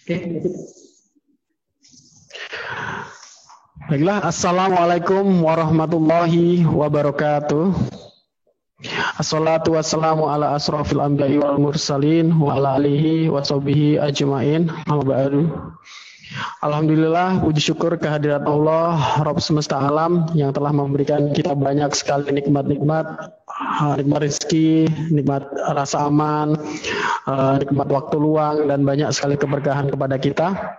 Baiklah, Assalamualaikum warahmatullahi wabarakatuh. Assalatu wassalamu ala asrafil anbiya'i wal mursalin wa ala alihi wa sahbihi ajma'in. Amma ba'du. Alhamdulillah, puji syukur kehadirat Allah, Rabb semesta alam yang telah memberikan kita banyak sekali nikmat-nikmat, nikmat rezeki, nikmat rasa aman, nikmat waktu luang, dan banyak sekali keberkahan kepada kita.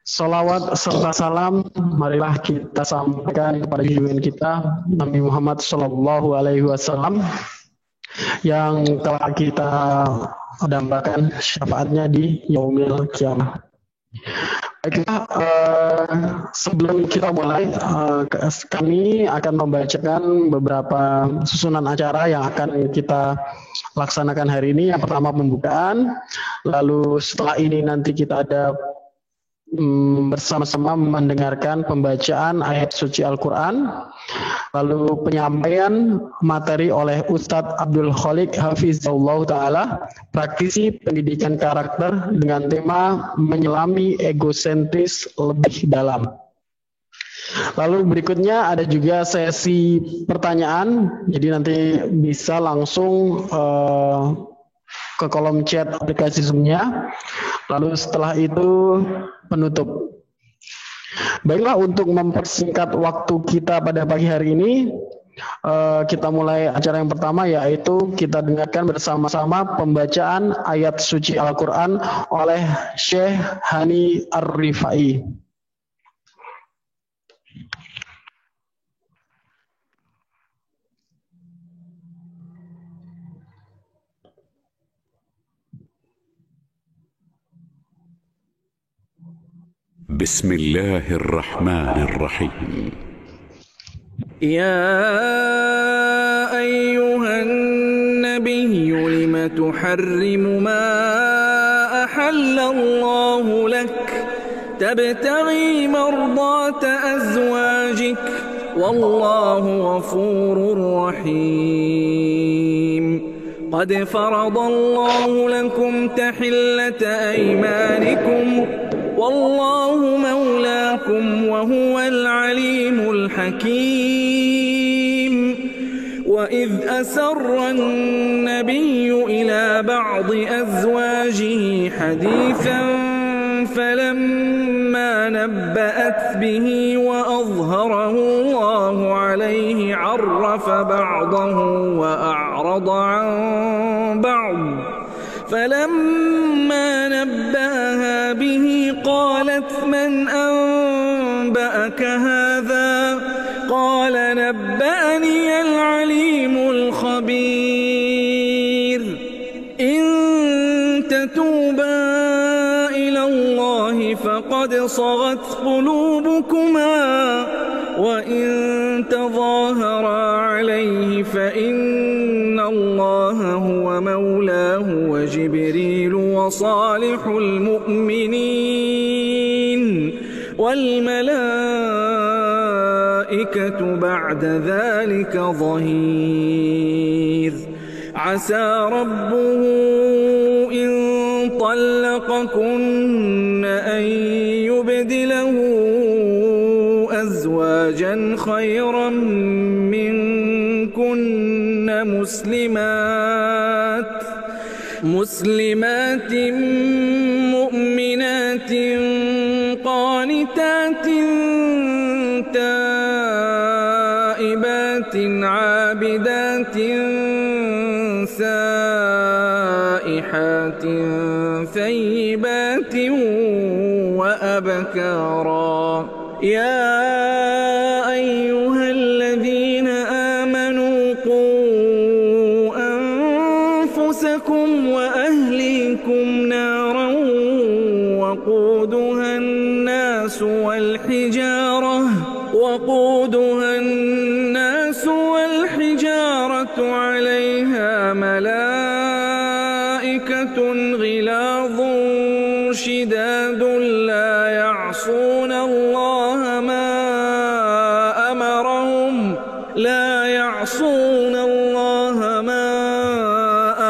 Salawat serta salam marilah kita sampaikan kepada junjungan kita Nabi Muhammad Shallallahu Alaihi Wasallam yang telah kita dambakan syafaatnya di Yaumil Qiyamah. Baiklah, sebelum kita mulai, kami akan membacakan beberapa susunan acara yang akan kita laksanakan hari ini. Yang pertama pembukaan, lalu setelah ini nanti kita ada bersama-sama mendengarkan pembacaan ayat suci Al-Quran, lalu penyampaian materi oleh Ustadz Abdul Khaliq Hafizahullah Ta'ala, praktisi pendidikan karakter dengan tema menyelami egosentris lebih dalam. Lalu berikutnya ada juga sesi pertanyaan, jadi nanti bisa langsung ke kolom chat aplikasi Zoom-nya. Lalu setelah itu penutup. Baiklah, untuk mempersingkat waktu kita pada pagi hari ini, kita mulai acara yang pertama, yaitu kita dengarkan bersama-sama pembacaan ayat suci Al-Quran oleh Syekh Hani Ar-Rifai. بسم الله الرحمن الرحيم. يا أيها النبي لم تحرم ما أحل الله لك تبتغي مرضات أزواجك والله غفور رحيم. قد فرض الله لكم تحلة أيمانكم والله مولاكم وهو العليم الحكيم. وإذ أسر النبي إلى بعض أزواجه حديثا فلما نبأت به وأظهره الله عليه عرف بعضه وأعرض عن بعض. فلما نبأها به قالت من أنبأك هذا؟ قال نبأني العليم الخبير. إن تتوبا إلى الله فقد صغت قلوبكما وإن تظاهرا عليه فإن الله هو مولاه وجبريل وصالح المؤمنين والملائكة بعد ذلك ظهير. عسى ربه إن طلقكن أن يبدله أزواجا خيرا منكن مسلمات مؤمنات قانتات تائبات عابدات سائحات ثيبات وأبكارا. يا أيها الذين آمنوا قوا أنفسكم وأهليكم نارا وقودها الناس والحجارة عليها ملائكة غلاظ شداد لا يعصون الله ما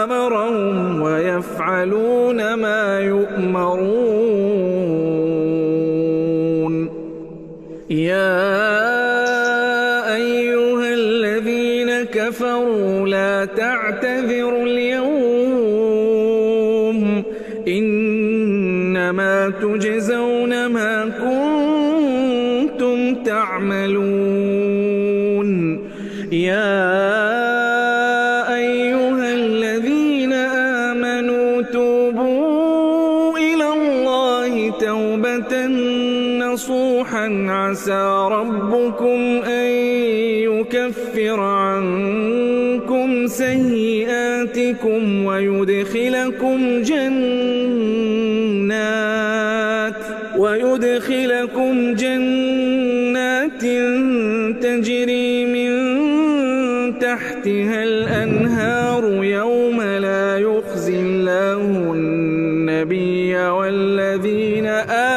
أمرهم ويفعلون ما يؤمرون. إنما تجزون ما كنتم تعملون يا أيها الذين آمنوا توبوا إلى الله توبة نصوحا عسى ربكم أن يكفر عنكم سيئاتكم ويدخلكم جنات تجري من تحتها الأنهار يوم لا يخزي الله النبي والذين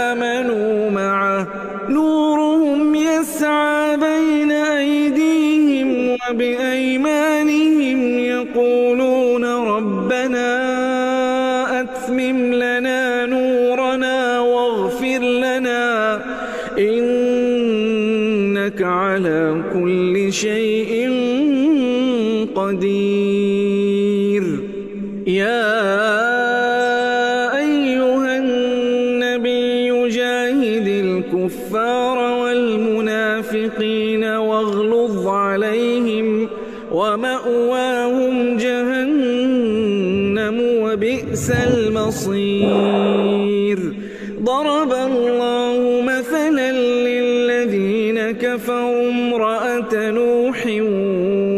آمنوا معه نورهم يسعى بين أيديهم وبأيمانهم يقولون ربنا أتمم لنا نورنا واغفر لنا إنك على كل شيء قدير يا أيها النبي جاهد الكفار والمنافقين واغلظ عليهم ومأواهم جهنم وبئس المصير ضرب الله مثلا للذين كفروا امرأة نوح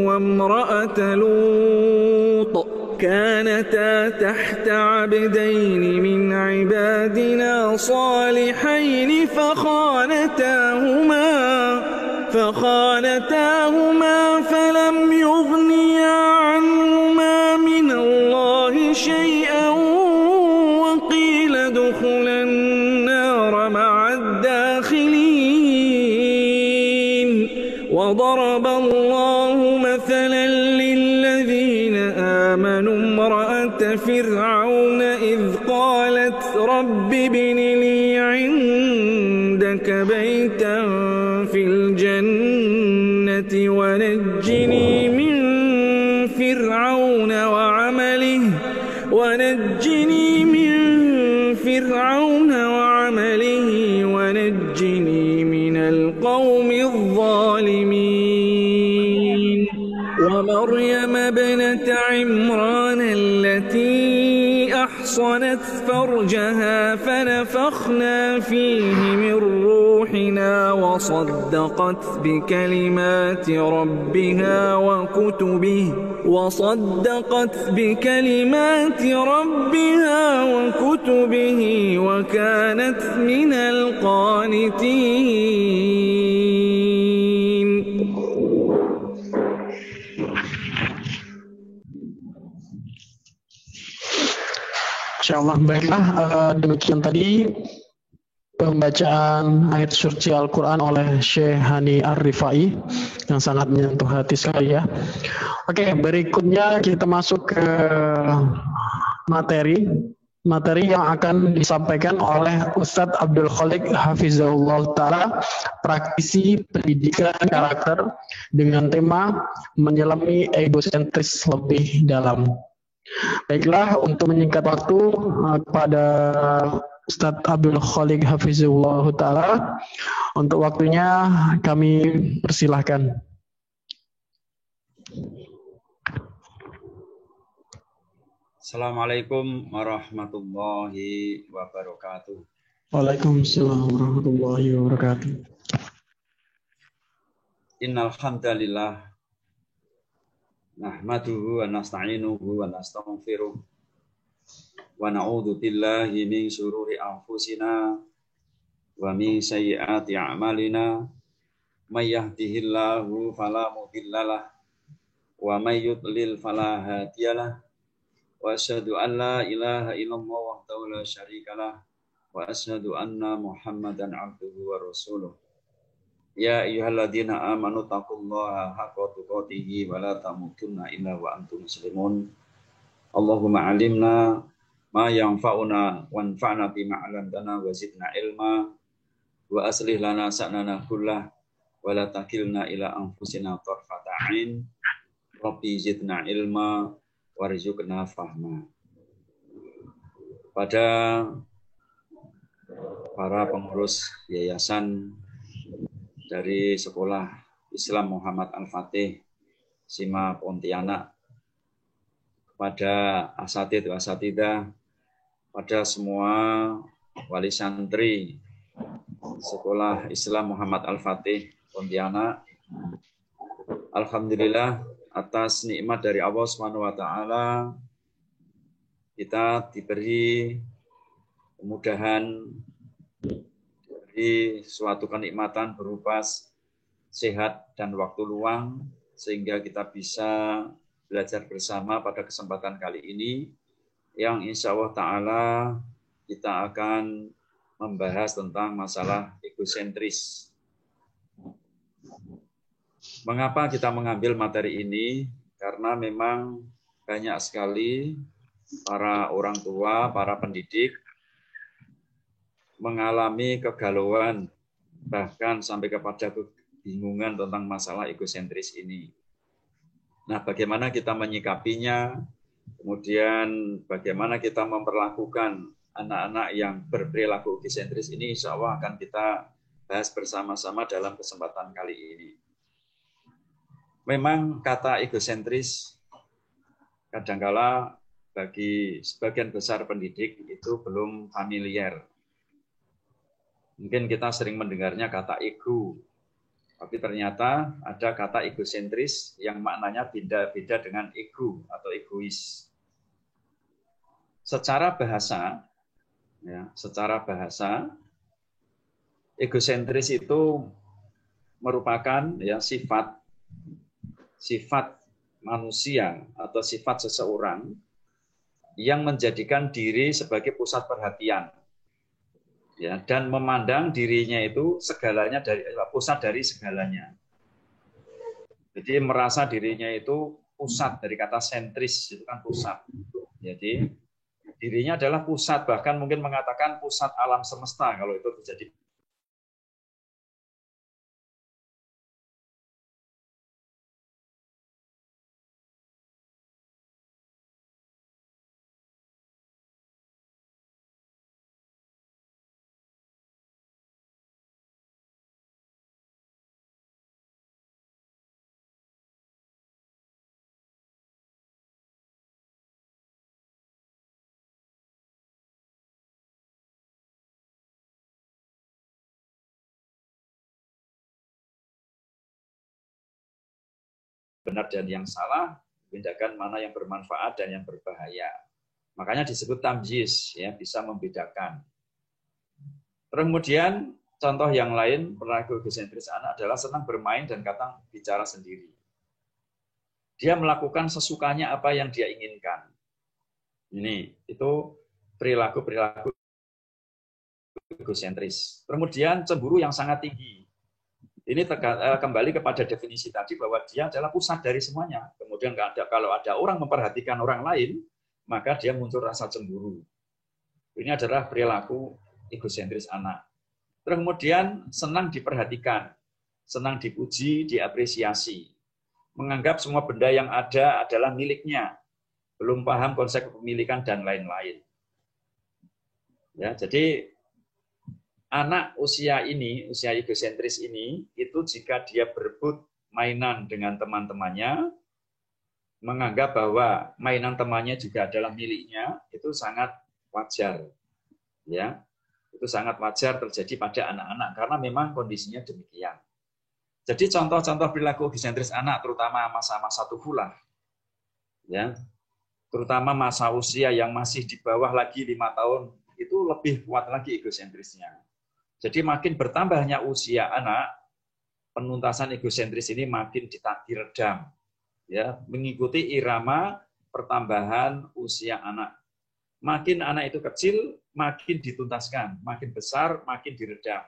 وامرأة لوط كانتا تحت عبدين من عبادنا صالحين فخانتاهما فلم يغنيا عنهما من الله شيئا وقيل ادخلا النار مع الداخلين وضرب الله مثلا للذين آمنوا امرأة فرعون إذ قالت رب ابن لي عندك بيتا في الجنة ونجني من فرعون وعمله ونجني من القوم الظالمين ومريم ابنة عمران التي أحصنت فرجها فنفخنا فيه من روحنا وصدقت بكلمات ربها وكتبه وكانت من القانتين. Insyaallah, baiklah, demikian tadi pembacaan ayat suci Al-Quran oleh Syekh Hani Ar-Rifai yang sangat menyentuh hati sekali ya. Oke, berikutnya kita masuk ke materi yang akan disampaikan oleh Ustadz Abdul Khalik Hafizahullah Ta'ala, praktisi pendidikan karakter dengan tema menyelami egosentris lebih dalam. Baiklah, untuk menyingkat waktu kepada Ustadz Abdul Khalik Hafizahullah Ta'ala, untuk waktunya kami persilahkan. Assalamualaikum warahmatullahi wabarakatuh. Waalaikumsalam warahmatullahi wabarakatuh. Innal hamdalillah nahmaduhu wa nasta'inuhu wa nastaghfiruh wa na'udzu billahi min syururi anfusina wa min sayyiati a'malina may yahdihillahu fala mudhillalah wa may yudlil fala hadiyalah. Wa asyhadu an la ilaha illallah wahdahu la syarikalah wa asyhadu anna Muhammadan abduhu wa rasuluh. Ya ayyuhalladzina amanu taqullaha haqqa tuqatih wa la tamutunna illa wa antum muslimun. Allahumma alimna ma yanfa'una wanfa'na bima 'allamtana wa zidna ilma wa aslih lana sa'nana kullah wa la takilna ila anfusina tarfata 'ain. Rabbi zidna ilma warzuqna fahma. pada para pengurus yayasan dari Sekolah Islam Muhammad Al-Fatih Sima Pontianak, kepada asatidah, pada semua wali santri Sekolah Islam Muhammad Al-Fatih Pontianak. Alhamdulillah atas nikmat dari Allah Subhanahu wa taala kita diberi kemudahan, diberi suatu kenikmatan berupa sehat dan waktu luang sehingga kita bisa belajar bersama pada kesempatan kali ini yang insya Allah ta'ala kita akan membahas tentang masalah egosentris. Mengapa kita mengambil materi ini? Karena memang banyak sekali para orang tua, para pendidik mengalami kegalauan, bahkan sampai kepada kebingungan tentang masalah egosentris ini. Nah, bagaimana kita menyikapinya, kemudian bagaimana kita memperlakukan anak-anak yang berperilaku egosentris ini, insya Allah akan kita bahas bersama-sama dalam kesempatan kali ini. Memang kata egosentris kadangkala bagi sebagian besar pendidik itu belum familiar. Mungkin kita sering mendengarnya kata ego, tapi ternyata ada kata egosentris yang maknanya beda-beda dengan ego atau egois. Secara bahasa, egosentris itu merupakan sifat manusia atau sifat seseorang yang menjadikan diri sebagai pusat perhatian, dan memandang dirinya itu segalanya pusat dari segalanya. Jadi merasa dirinya itu pusat, dari kata sentris itu kan pusat. Jadi dirinya adalah pusat, bahkan mungkin mengatakan pusat alam semesta kalau itu terjadi. Benar dan yang salah, membedakan mana yang bermanfaat dan yang berbahaya. Makanya disebut tamyiz, bisa membedakan. Kemudian contoh yang lain perilaku egosentris anak adalah senang bermain dan kadang bicara sendiri. Dia melakukan sesukanya apa yang dia inginkan. Itu perilaku egosentris. Kemudian cemburu yang sangat tinggi. Ini kembali kepada definisi tadi bahwa dia adalah pusat dari semuanya. Kemudian kalau ada orang memperhatikan orang lain, maka dia muncul rasa cemburu. Ini adalah perilaku egosentris anak. Kemudian senang diperhatikan, senang dipuji, diapresiasi. Menganggap semua benda yang ada adalah miliknya. Belum paham konsep kepemilikan dan lain-lain. Jadi anak usia egosentris ini, itu jika dia berebut mainan dengan teman-temannya, menganggap bahwa mainan temannya juga adalah miliknya, itu sangat wajar. Itu sangat wajar terjadi pada anak-anak, karena memang kondisinya demikian. Jadi contoh-contoh perilaku egosentris anak, terutama masa-masa tufulah, terutama masa usia yang masih di bawah lagi 5 tahun, itu lebih kuat lagi egosentrisnya. Jadi makin bertambahnya usia anak, penuntasan egosentris ini makin diredam, mengikuti irama pertambahan usia anak. Makin anak itu kecil, makin dituntaskan, makin besar, makin diredam.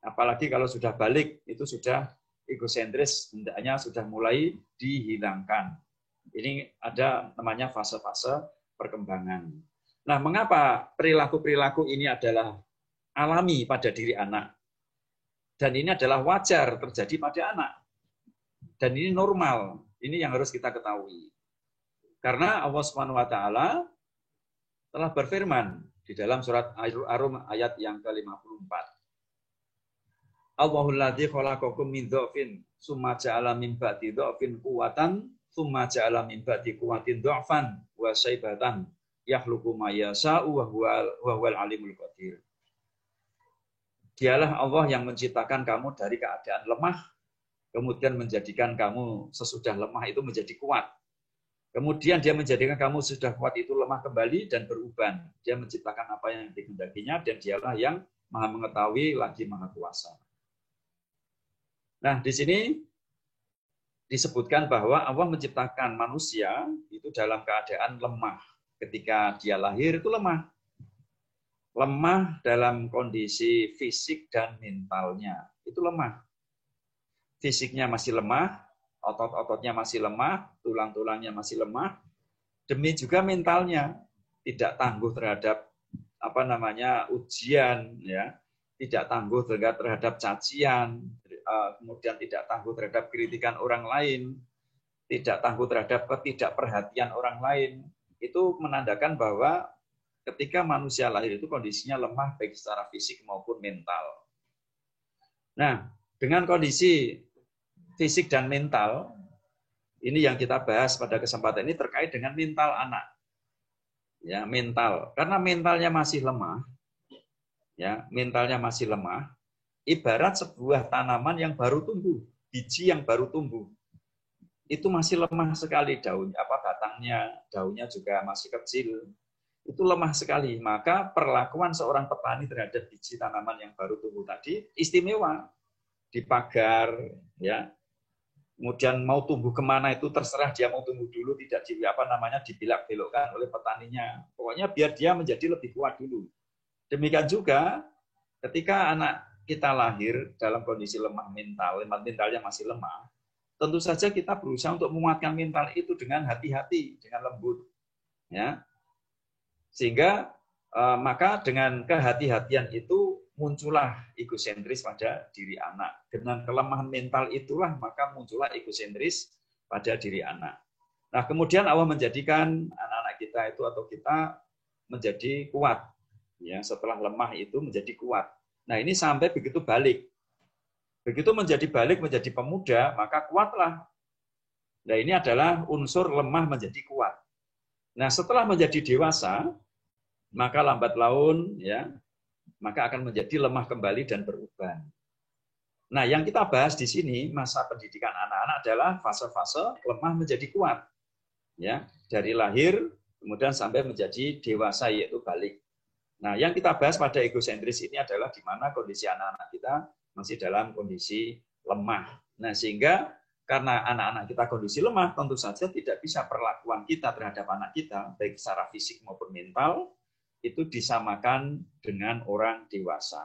Apalagi kalau sudah balik, itu sudah egosentris, hendaknya sudah mulai dihilangkan. Ini ada namanya fase-fase perkembangan. Nah, mengapa perilaku-perilaku ini adalah alami pada diri anak. Dan ini adalah wajar terjadi pada anak. Dan ini normal. Ini yang harus kita ketahui. Karena Allah Subhanahu wa taala telah berfirman di dalam surat Ar-Rum ayat yang ke-54. Allahul ladzi khalaqakum min dha'fin tsumma ja'ala min ba'di dha'fin quwwatan tsumma ja'ala min ba'di quwwatin dha'fan wa syaibatan yakhluqu ma yasha'u wa huwal alimul qadir. Dialah Allah yang menciptakan kamu dari keadaan lemah, kemudian menjadikan kamu sesudah lemah itu menjadi kuat. Kemudian dia menjadikan kamu sudah kuat itu lemah kembali dan beruban. Dia menciptakan apa yang dikehendakinya dan dialah yang maha mengetahui lagi maha kuasa. Nah, di sini disebutkan bahwa Allah menciptakan manusia itu dalam keadaan lemah. Ketika dia lahir itu lemah. Lemah dalam kondisi fisik dan mentalnya. Itu lemah. Fisiknya masih lemah, otot-ototnya masih lemah, tulang-tulangnya masih lemah. Demi juga mentalnya tidak tangguh terhadap ujian, ya, tidak tangguh terhadap cacian, kemudian tidak tangguh terhadap kritikan orang lain, tidak tangguh terhadap ketidakperhatian orang lain. Itu menandakan bahwa ketika manusia lahir itu kondisinya lemah baik secara fisik maupun mental. Nah, dengan kondisi fisik dan mental, ini yang kita bahas pada kesempatan ini terkait dengan mental anak. Ya, mental. Karena mentalnya masih lemah, ya, mentalnya masih lemah, ibarat sebuah tanaman yang baru tumbuh, biji yang baru tumbuh. Itu masih lemah sekali daunnya, batangnya, daunnya juga masih kecil. Itu lemah sekali. Maka perlakuan seorang petani terhadap biji tanaman yang baru tumbuh tadi istimewa. Dipagar, ya. Kemudian mau tumbuh kemana itu terserah dia mau tumbuh dulu, tidak dibilak-belokkan oleh petaninya. Pokoknya biar dia menjadi lebih kuat dulu. Demikian juga ketika anak kita lahir dalam kondisi lemah mentalnya masih lemah, tentu saja kita berusaha untuk menguatkan mental itu dengan hati-hati, dengan lembut, ya. Sehingga maka dengan kehati-hatian itu muncullah egosentris pada diri anak. Dengan kelemahan mental itulah maka muncullah egosentris pada diri anak. Nah, kemudian Allah menjadikan anak-anak kita itu atau kita menjadi kuat. Ya, setelah lemah itu menjadi kuat. Nah, ini sampai begitu balik. Begitu menjadi balik, menjadi pemuda, maka kuatlah. Nah, ini adalah unsur lemah menjadi kuat. Nah, setelah menjadi dewasa, maka lambat laun, ya, maka akan menjadi lemah kembali dan beruban. Nah, yang kita bahas di sini, masa pendidikan anak-anak adalah fase-fase lemah menjadi kuat. Ya, dari lahir, kemudian sampai menjadi dewasa, yaitu balik. Nah, yang kita bahas pada egosentris ini adalah di mana kondisi anak-anak kita masih dalam kondisi lemah. Nah, sehingga karena anak-anak kita kondisi lemah, tentu saja tidak bisa perlakuan kita terhadap anak kita, baik secara fisik maupun mental, itu disamakan dengan orang dewasa.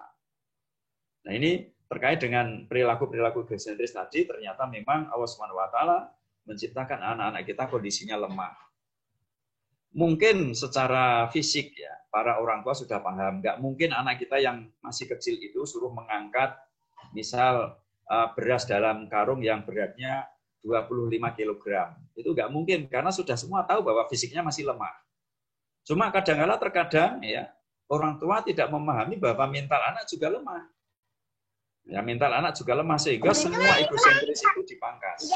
Nah, ini terkait dengan perilaku-perilaku egosentris tadi, ternyata memang Allah SWT menciptakan anak-anak kita kondisinya lemah. Mungkin secara fisik, ya, para orang tua sudah paham, nggak mungkin anak kita yang masih kecil itu suruh mengangkat, misal beras dalam karung yang beratnya 25 kg. Itu nggak mungkin, karena sudah semua tahu bahwa fisiknya masih lemah. Cuma kadang-kala terkadang, ya, orang tua tidak memahami bahwa mental anak juga lemah. Ya, mental anak juga lemah, sehingga semua egosentris itu dipangkas.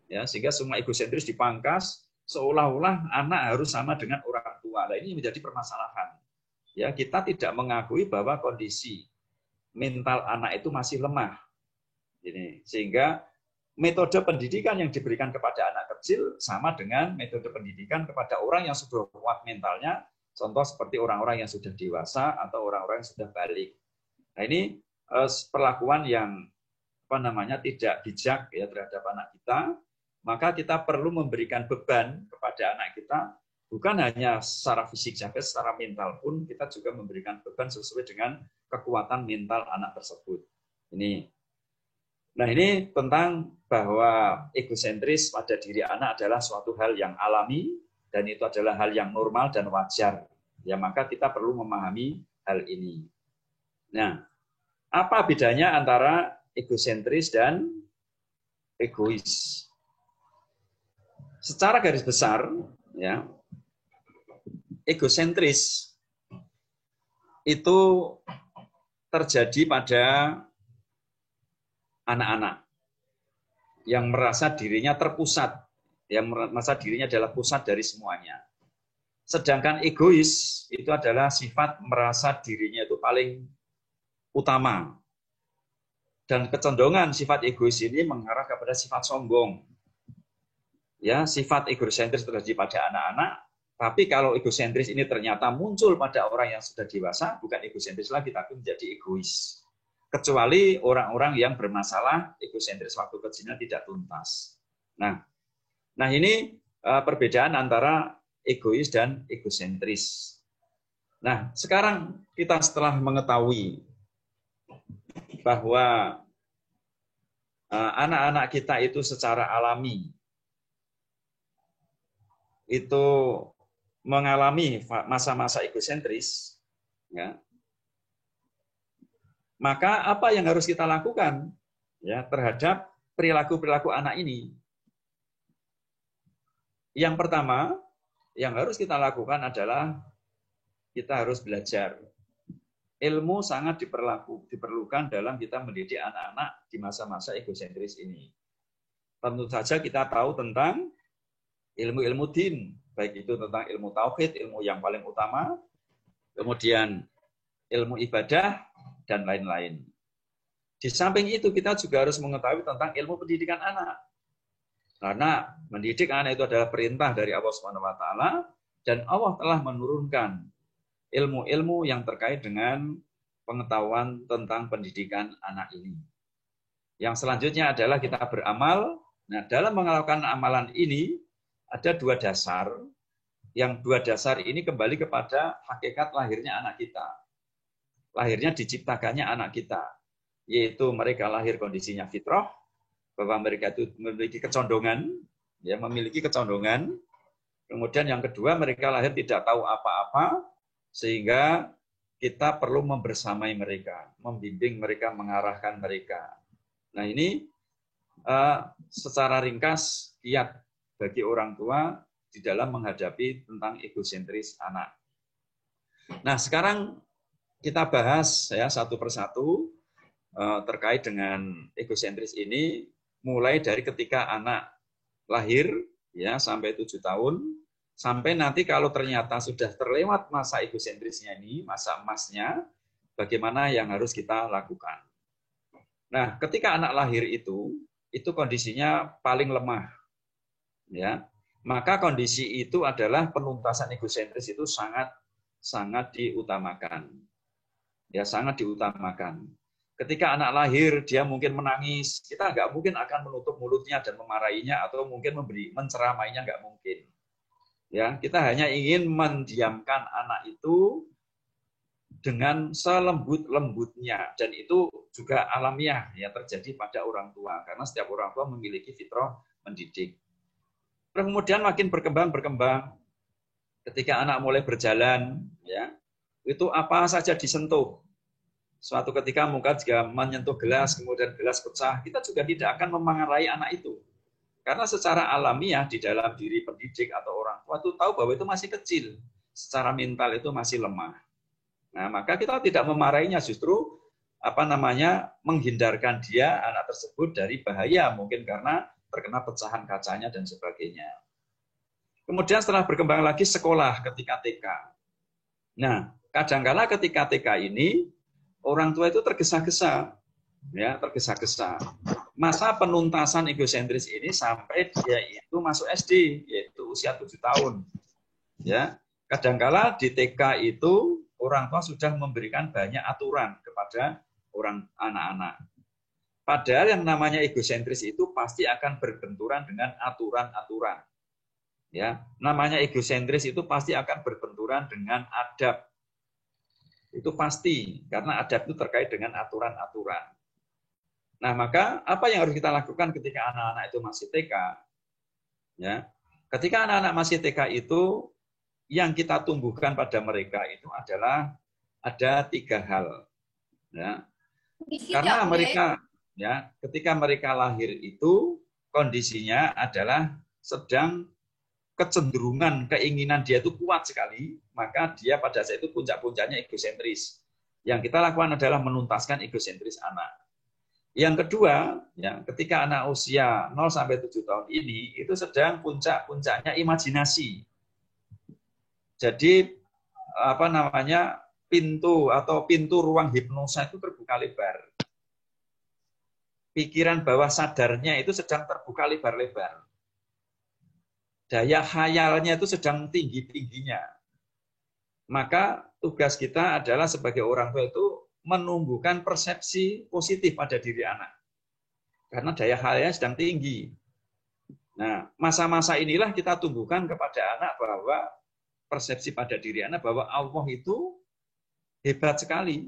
Ya, sehingga semua egosentris dipangkas, seolah-olah anak harus sama dengan orang tua. Nah, ini menjadi permasalahan. Ya, kita tidak mengakui bahwa kondisi mental anak itu masih lemah. Ini, sehingga metode pendidikan yang diberikan kepada anak kecil sama dengan metode pendidikan kepada orang yang sudah kuat mentalnya, contoh seperti orang-orang yang sudah dewasa atau orang-orang yang sudah balik. Nah, ini perlakuan yang tidak bijak, ya, terhadap anak kita. Maka kita perlu memberikan beban kepada anak kita, bukan hanya secara fisik saja, secara mental pun kita juga memberikan beban sesuai dengan kekuatan mental anak tersebut. Nah, ini tentang bahwa egosentris pada diri anak adalah suatu hal yang alami dan itu adalah hal yang normal dan wajar. Ya, maka kita perlu memahami hal ini. Nah, apa bedanya antara egosentris dan egois? Secara garis besar, ya, egosentris itu terjadi pada anak-anak yang merasa dirinya terpusat, yang merasa dirinya adalah pusat dari semuanya. Sedangkan egois itu adalah sifat merasa dirinya itu paling utama. Dan kecenderungan sifat egois ini mengarah kepada sifat sombong. Ya, sifat egosentris terjadi pada anak-anak, tapi kalau egosentris ini ternyata muncul pada orang yang sudah dewasa, bukan egosentris lagi, tapi menjadi egois. Kecuali orang-orang yang bermasalah, egosentris waktu kecilnya tidak tuntas. Nah ini perbedaan antara egois dan egosentris. Nah, sekarang kita setelah mengetahui bahwa anak-anak kita itu secara alami itu mengalami masa-masa egosentris, ya, maka apa yang harus kita lakukan ya terhadap perilaku-perilaku anak ini? Yang pertama yang harus kita lakukan adalah kita harus belajar. Ilmu sangat diperlukan dalam kita mendidik anak-anak di masa-masa egosentris ini. Tentu saja kita tahu tentang ilmu-ilmu din, baik itu tentang ilmu tauhid, ilmu yang paling utama, kemudian ilmu ibadah, dan lain-lain. Di samping itu kita juga harus mengetahui tentang ilmu pendidikan anak. Karena mendidik anak itu adalah perintah dari Allah SWT, dan Allah telah menurunkan ilmu-ilmu yang terkait dengan pengetahuan tentang pendidikan anak ini. Yang selanjutnya adalah kita beramal. Nah, dalam melakukan amalan ini ada dua dasar. Yang dua dasar ini kembali kepada hakikat lahirnya anak kita. Lahirnya diciptakannya anak kita, yaitu mereka lahir kondisinya fitrah, bahwa mereka itu memiliki kecondongan, ya, memiliki kecondongan. Kemudian yang kedua, mereka lahir tidak tahu apa-apa, sehingga kita perlu membersamai mereka, membimbing mereka, mengarahkan mereka. Nah ini secara ringkas kiat bagi orang tua di dalam menghadapi tentang egosentris anak. Nah sekarang kita bahas ya satu persatu terkait dengan egosentris ini, mulai dari ketika anak lahir ya sampai 7 tahun, sampai nanti kalau ternyata sudah terlewat masa egosentrisnya ini, masa emasnya, bagaimana yang harus kita lakukan. Nah, ketika anak lahir itu kondisinya paling lemah. Ya. Maka kondisi itu adalah penuntasan egosentris itu sangat diutamakan. Ya, sangat diutamakan. Ketika anak lahir, dia mungkin menangis, kita nggak mungkin akan menutup mulutnya dan memarahinya, atau mungkin menceramainya, nggak mungkin. Ya, kita hanya ingin mendiamkan anak itu dengan selembut-lembutnya, dan itu juga alamiah ya terjadi pada orang tua, karena setiap orang tua memiliki fitrah mendidik. Kemudian makin berkembang, ketika anak mulai berjalan, ya itu apa saja disentuh. Suatu ketika mungkin jika menyentuh gelas, kemudian gelas pecah, kita juga tidak akan memarahi anak itu. Karena secara alamiah di dalam diri pendidik atau orang tua itu tahu bahwa itu masih kecil, secara mental itu masih lemah. Nah, maka kita tidak memarahinya, justru menghindarkan dia, anak tersebut, dari bahaya, mungkin karena terkena pecahan kacanya dan sebagainya. Kemudian setelah berkembang lagi sekolah ketika TK. Nah, kadang-kala ketika TK ini orang tua itu tergesa-gesa. Ya, tergesa-gesa. Masa penuntasan egosentris ini sampai dia itu masuk SD, yaitu usia 7 tahun. Ya, kadangkala di TK itu orang tua sudah memberikan banyak aturan kepada anak-anak. Padahal yang namanya egosentris itu pasti akan berbenturan dengan aturan-aturan. Ya, namanya egosentris itu pasti akan berbenturan dengan adab. Itu pasti, karena adab itu terkait dengan aturan-aturan. Nah, maka apa yang harus kita lakukan ketika anak-anak itu masih TK? Ya, ketika anak-anak masih TK itu, yang kita tumbuhkan pada mereka itu adalah ada 3 hal. Ya. Karena mereka, ya, ketika mereka lahir itu kondisinya adalah sedang kecenderungan, keinginan dia itu kuat sekali, maka dia pada saat itu puncak-puncaknya egosentris. Yang kita lakukan adalah menuntaskan egosentris anak. Yang kedua, ya, ketika anak usia 0-7 tahun ini, itu sedang puncak-puncaknya imajinasi. Jadi, pintu ruang hipnosa itu terbuka lebar. Pikiran bawah sadarnya itu sedang terbuka lebar-lebar. Daya khayalnya itu sedang tinggi-tingginya. Maka tugas kita adalah sebagai orang tua itu menumbuhkan persepsi positif pada diri anak. Karena daya khayalnya sedang tinggi. Nah, masa-masa inilah kita tumbuhkan kepada anak bahwa persepsi pada diri anak bahwa Allah itu hebat sekali.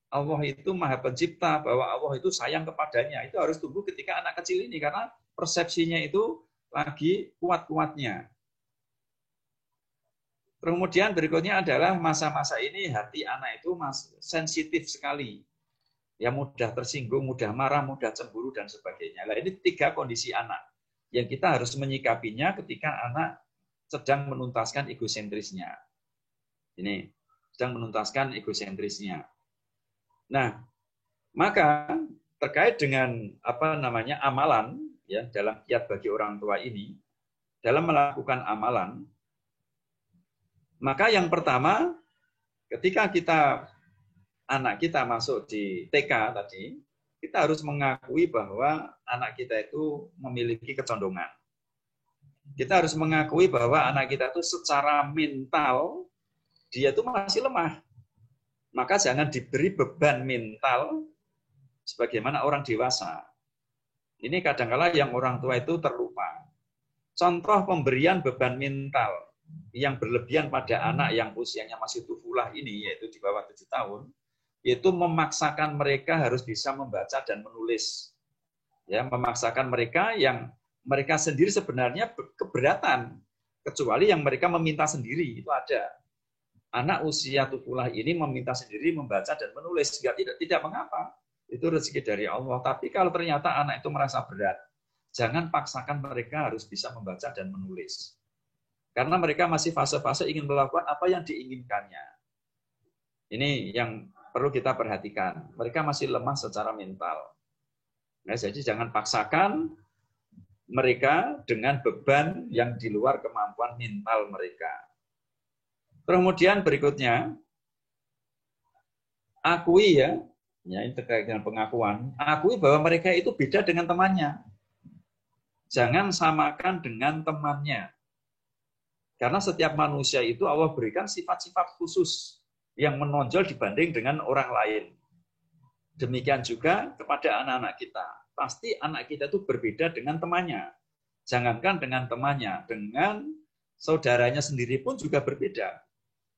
Allah itu maha pencipta, bahwa Allah itu sayang kepadanya. Itu harus tumbuh ketika anak kecil ini, karena persepsinya itu lagi kuat-kuatnya. Kemudian berikutnya adalah masa-masa ini hati anak itu sensitif sekali. Ya, mudah tersinggung, mudah marah, mudah cemburu, dan sebagainya. Nah, ini 3 kondisi anak yang kita harus menyikapinya ketika anak sedang menuntaskan egosentrisnya. Ini, sedang menuntaskan egosentrisnya. Nah, maka terkait dengan amalan, ya, dalam kiat bagi orang tua ini, dalam melakukan amalan, maka yang pertama, ketika anak kita masuk di TK tadi, kita harus mengakui bahwa anak kita itu memiliki kecondongan. Kita harus mengakui bahwa anak kita itu secara mental, dia itu masih lemah. Maka jangan diberi beban mental sebagaimana orang dewasa. Ini kadang-kala yang orang tua itu terlupa. Contoh pemberian beban mental yang berlebihan pada anak yang usianya masih tufulah ini, yaitu di bawah 7 tahun, yaitu memaksakan mereka harus bisa membaca dan menulis. Ya, memaksakan mereka yang mereka sendiri sebenarnya keberatan, kecuali yang mereka meminta sendiri, itu ada. Anak usia tufulah ini meminta sendiri membaca dan menulis, tidak mengapa. Itu rezeki dari Allah. Tapi kalau ternyata anak itu merasa berat, jangan paksakan mereka harus bisa membaca dan menulis. Karena mereka masih fase-fase ingin melakukan apa yang diinginkannya. Ini yang perlu kita perhatikan. Mereka masih lemah secara mental. Nah, jadi jangan paksakan mereka dengan beban yang di luar kemampuan mental mereka. Kemudian berikutnya, akui ya ini terkait dengan pengakuan, akui bahwa mereka itu beda dengan temannya. Jangan samakan dengan temannya. Karena setiap manusia itu Allah berikan sifat-sifat khusus yang menonjol dibanding dengan orang lain. Demikian juga kepada anak-anak kita. Pasti anak kita itu berbeda dengan temannya. Jangankan dengan temannya, dengan saudaranya sendiri pun juga berbeda.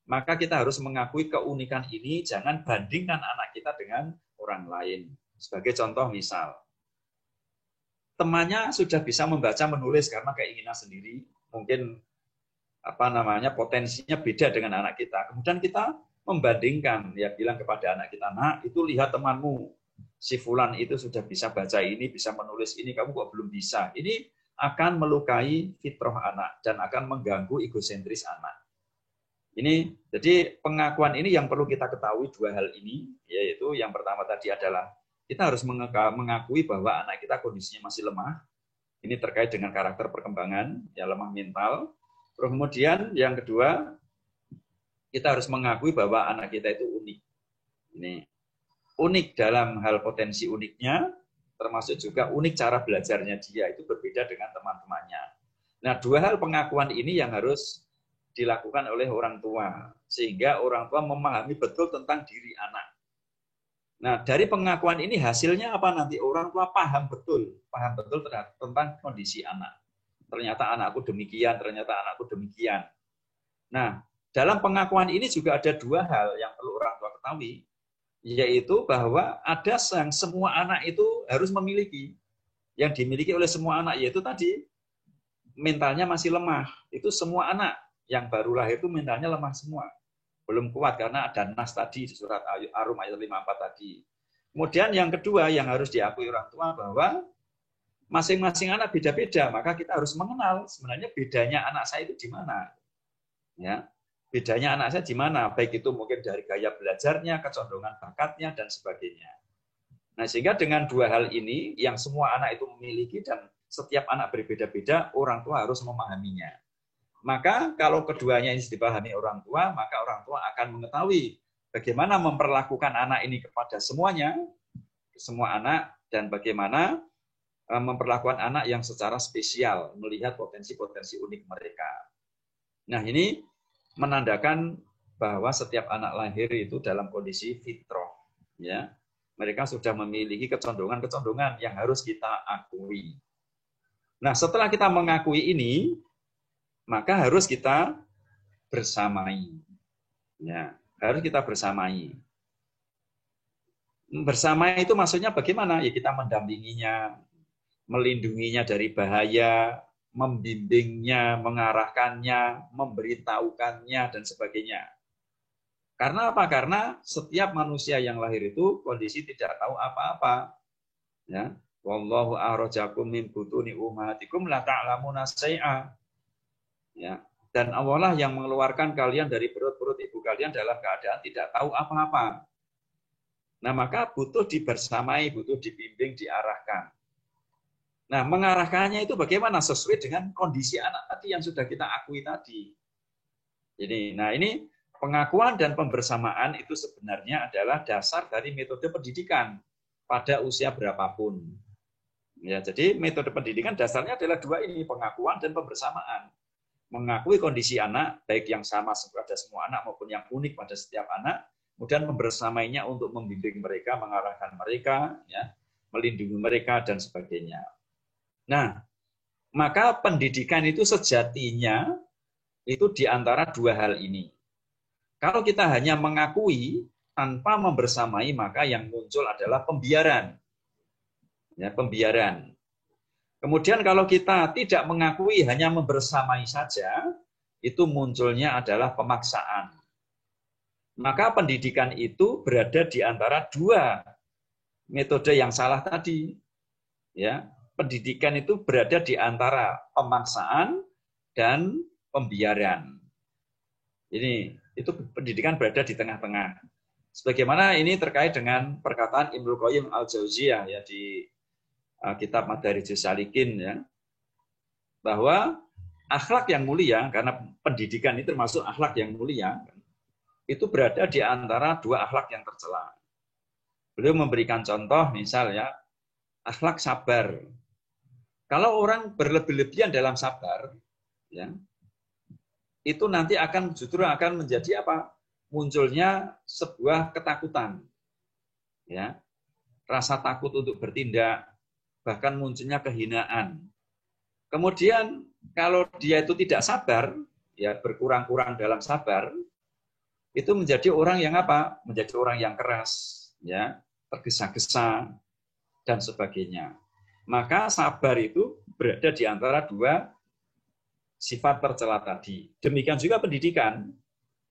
Maka kita harus mengakui keunikan ini, jangan bandingkan anak kita dengan orang lain. Sebagai contoh misal, temannya sudah bisa membaca menulis karena keinginan sendiri, mungkin potensinya beda dengan anak kita. Kemudian kita membandingkan, ya bilang kepada anak kita, "Nak, itu lihat temanmu, si fulan itu sudah bisa baca ini, bisa menulis ini, kamu kok belum bisa?" Ini akan melukai fitrah anak dan akan mengganggu egosentris anak. Ini, jadi pengakuan ini yang perlu kita ketahui 2 hal ini, yaitu yang pertama tadi adalah kita harus mengakui bahwa anak kita kondisinya masih lemah. Ini terkait dengan karakter perkembangan, ya lemah mental. Kemudian yang kedua, kita harus mengakui bahwa anak kita itu unik. Ini unik dalam hal potensi uniknya, termasuk juga unik cara belajarnya dia, itu berbeda dengan teman-temannya. Nah, 2 hal pengakuan ini yang harus dilakukan oleh orang tua, sehingga orang tua memahami betul tentang diri anak. Nah, dari pengakuan ini hasilnya apa nanti? Orang tua paham betul tentang kondisi anak. Ternyata anakku demikian, ternyata anakku demikian. Nah, dalam pengakuan ini juga ada 2 hal yang perlu orang tua ketahui, yaitu bahwa ada yang semua anak itu harus memiliki. Yang dimiliki oleh semua anak, yaitu tadi, mentalnya masih lemah. Itu semua anak yang baru lahir itu mentalnya lemah semua. Belum kuat karena ada nas tadi di surat Ar-Rum ayat 54 tadi. Kemudian yang kedua yang harus diakui orang tua bahwa masing-masing anak beda-beda, maka kita harus mengenal sebenarnya bedanya anak saya itu di mana. Ya, bedanya anak saya di mana, baik itu mungkin dari gaya belajarnya, kecondongan bakatnya, dan sebagainya. Nah, sehingga dengan dua hal ini, yang semua anak itu memiliki dan setiap anak berbeda-beda, orang tua harus memahaminya. Maka kalau keduanya ini dipahami orang tua, maka orang tua akan mengetahui bagaimana memperlakukan anak ini kepada semuanya, semua anak, dan bagaimana memperlakukan anak yang secara spesial, melihat potensi-potensi unik mereka. Nah, ini menandakan bahwa setiap anak lahir itu dalam kondisi fitrah, ya. Mereka sudah memiliki kecondongan-kecondongan yang harus kita akui. Nah, setelah kita mengakui ini, maka harus kita bersamai. Ya, harus kita bersamai. Bersamai itu maksudnya bagaimana? Ya, kita mendampinginya, melindunginya dari bahaya, membimbingnya, mengarahkannya, memberitahukannya, dan sebagainya. Karena apa? Karena setiap manusia yang lahir itu kondisi tidak tahu apa-apa. Ya, wallahu akhrajakum min butuni ummahatikum la ta'lamuna syai'a. Ya, dan Allah lah yang mengeluarkan kalian dari perut-perut ibu kalian dalam keadaan tidak tahu apa-apa. Nah, maka butuh dibersamai, butuh dibimbing, diarahkan. Nah, mengarahkannya itu bagaimana? Sesuai dengan kondisi anak tadi yang sudah kita akui tadi. Ini pengakuan dan pembersamaan itu sebenarnya adalah dasar dari metode pendidikan pada usia berapapun. Ya, jadi metode pendidikan dasarnya adalah dua ini, pengakuan dan pembersamaan. Mengakui kondisi anak, baik yang sama pada semua anak maupun yang unik pada setiap anak, kemudian membersamainya untuk membimbing mereka, mengarahkan mereka, ya, melindungi mereka, dan sebagainya. Nah, maka pendidikan itu sejatinya itu di antara dua hal ini. Kalau kita hanya mengakui tanpa membersamai, maka yang muncul adalah pembiaran. Ya, pembiaran. Kemudian kalau kita tidak mengakui, hanya membersamai saja, itu munculnya adalah pemaksaan. Maka pendidikan itu berada di antara dua metode yang salah tadi. Ya, pendidikan itu berada di antara pemaksaan dan pembiaran. Itu pendidikan berada di tengah-tengah. Sebagaimana ini terkait dengan perkataan Ibnu Qayyim al-Jauziyah ya di kitab Madarijus Salikin ya, bahwa akhlak yang mulia, karena pendidikan itu termasuk akhlak yang mulia, itu berada di antara dua akhlak yang tercela. Beliau memberikan contoh, misal ya, akhlak sabar. Kalau orang berlebih-lebihan dalam sabar, ya, itu nanti justru akan menjadi apa? Munculnya sebuah ketakutan, ya, rasa takut untuk bertindak, bahkan munculnya kehinaan. Kemudian kalau dia itu tidak sabar, ya berkurang-kurang dalam sabar, itu menjadi orang yang apa? Menjadi orang yang keras, ya, tergesa-gesa dan sebagainya. Maka sabar itu berada di antara dua sifat tercela tadi. Demikian juga pendidikan.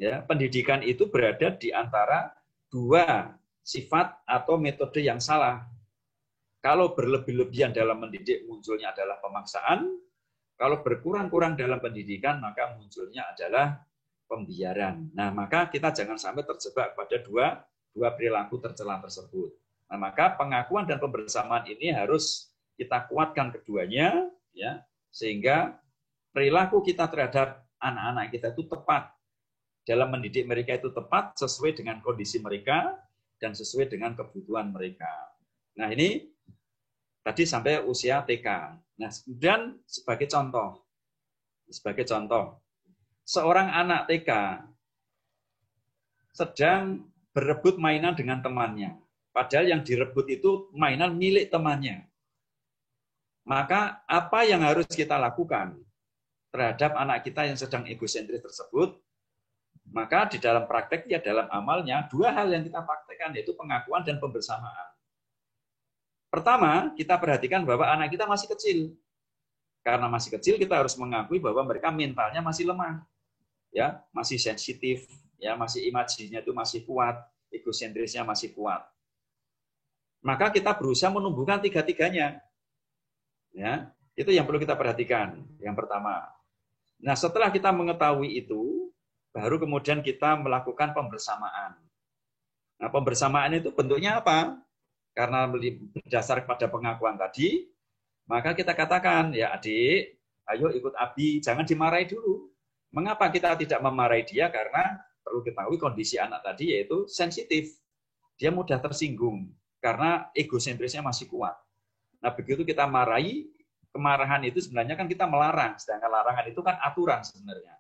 Ya, pendidikan itu berada di antara dua sifat atau metode yang salah. Kalau berlebih-lebihan dalam mendidik, munculnya adalah pemaksaan. Kalau berkurang-kurang dalam pendidikan, maka munculnya adalah pembiaran. Nah, maka kita jangan sampai terjebak pada dua perilaku tercela tersebut. Nah, maka pengakuan dan pembersamaan ini harus kita kuatkan keduanya, ya, sehingga perilaku kita terhadap anak-anak kita itu tepat. Dalam mendidik mereka itu tepat, sesuai dengan kondisi mereka, dan sesuai dengan kebutuhan mereka. Nah, ini tadi sampai usia TK. Nah, kemudian sebagai contoh, seorang anak TK sedang berebut mainan dengan temannya. Padahal yang direbut itu mainan milik temannya. Maka apa yang harus kita lakukan terhadap anak kita yang sedang egosentris tersebut? Maka di dalam prakteknya, dalam amalnya, dua hal yang kita praktekkan, yaitu pengakuan dan pembersamaan. Pertama, kita perhatikan bahwa anak kita masih kecil. Karena masih kecil, kita harus mengakui bahwa mereka mentalnya masih lemah, ya, masih sensitif, ya, masih imajinasinya itu masih kuat, egosentrisnya masih kuat. Maka kita berusaha menumbuhkan tiga-tiganya. Ya, itu yang perlu kita perhatikan. Yang pertama. Nah, setelah kita mengetahui itu, baru kemudian kita melakukan pembersamaan. Nah, pembersamaan itu bentuknya apa? Karena berdasar pada pengakuan tadi, maka kita katakan, ya adik, ayo ikut Abi, jangan dimarahi dulu. Mengapa kita tidak memarahi dia? Karena perlu ketahui kondisi anak tadi yaitu sensitif. Dia mudah tersinggung karena egosentrisnya masih kuat. Nah, begitu kita marahi, kemarahan itu sebenarnya kan kita melarang, sedangkan larangan itu kan aturan sebenarnya.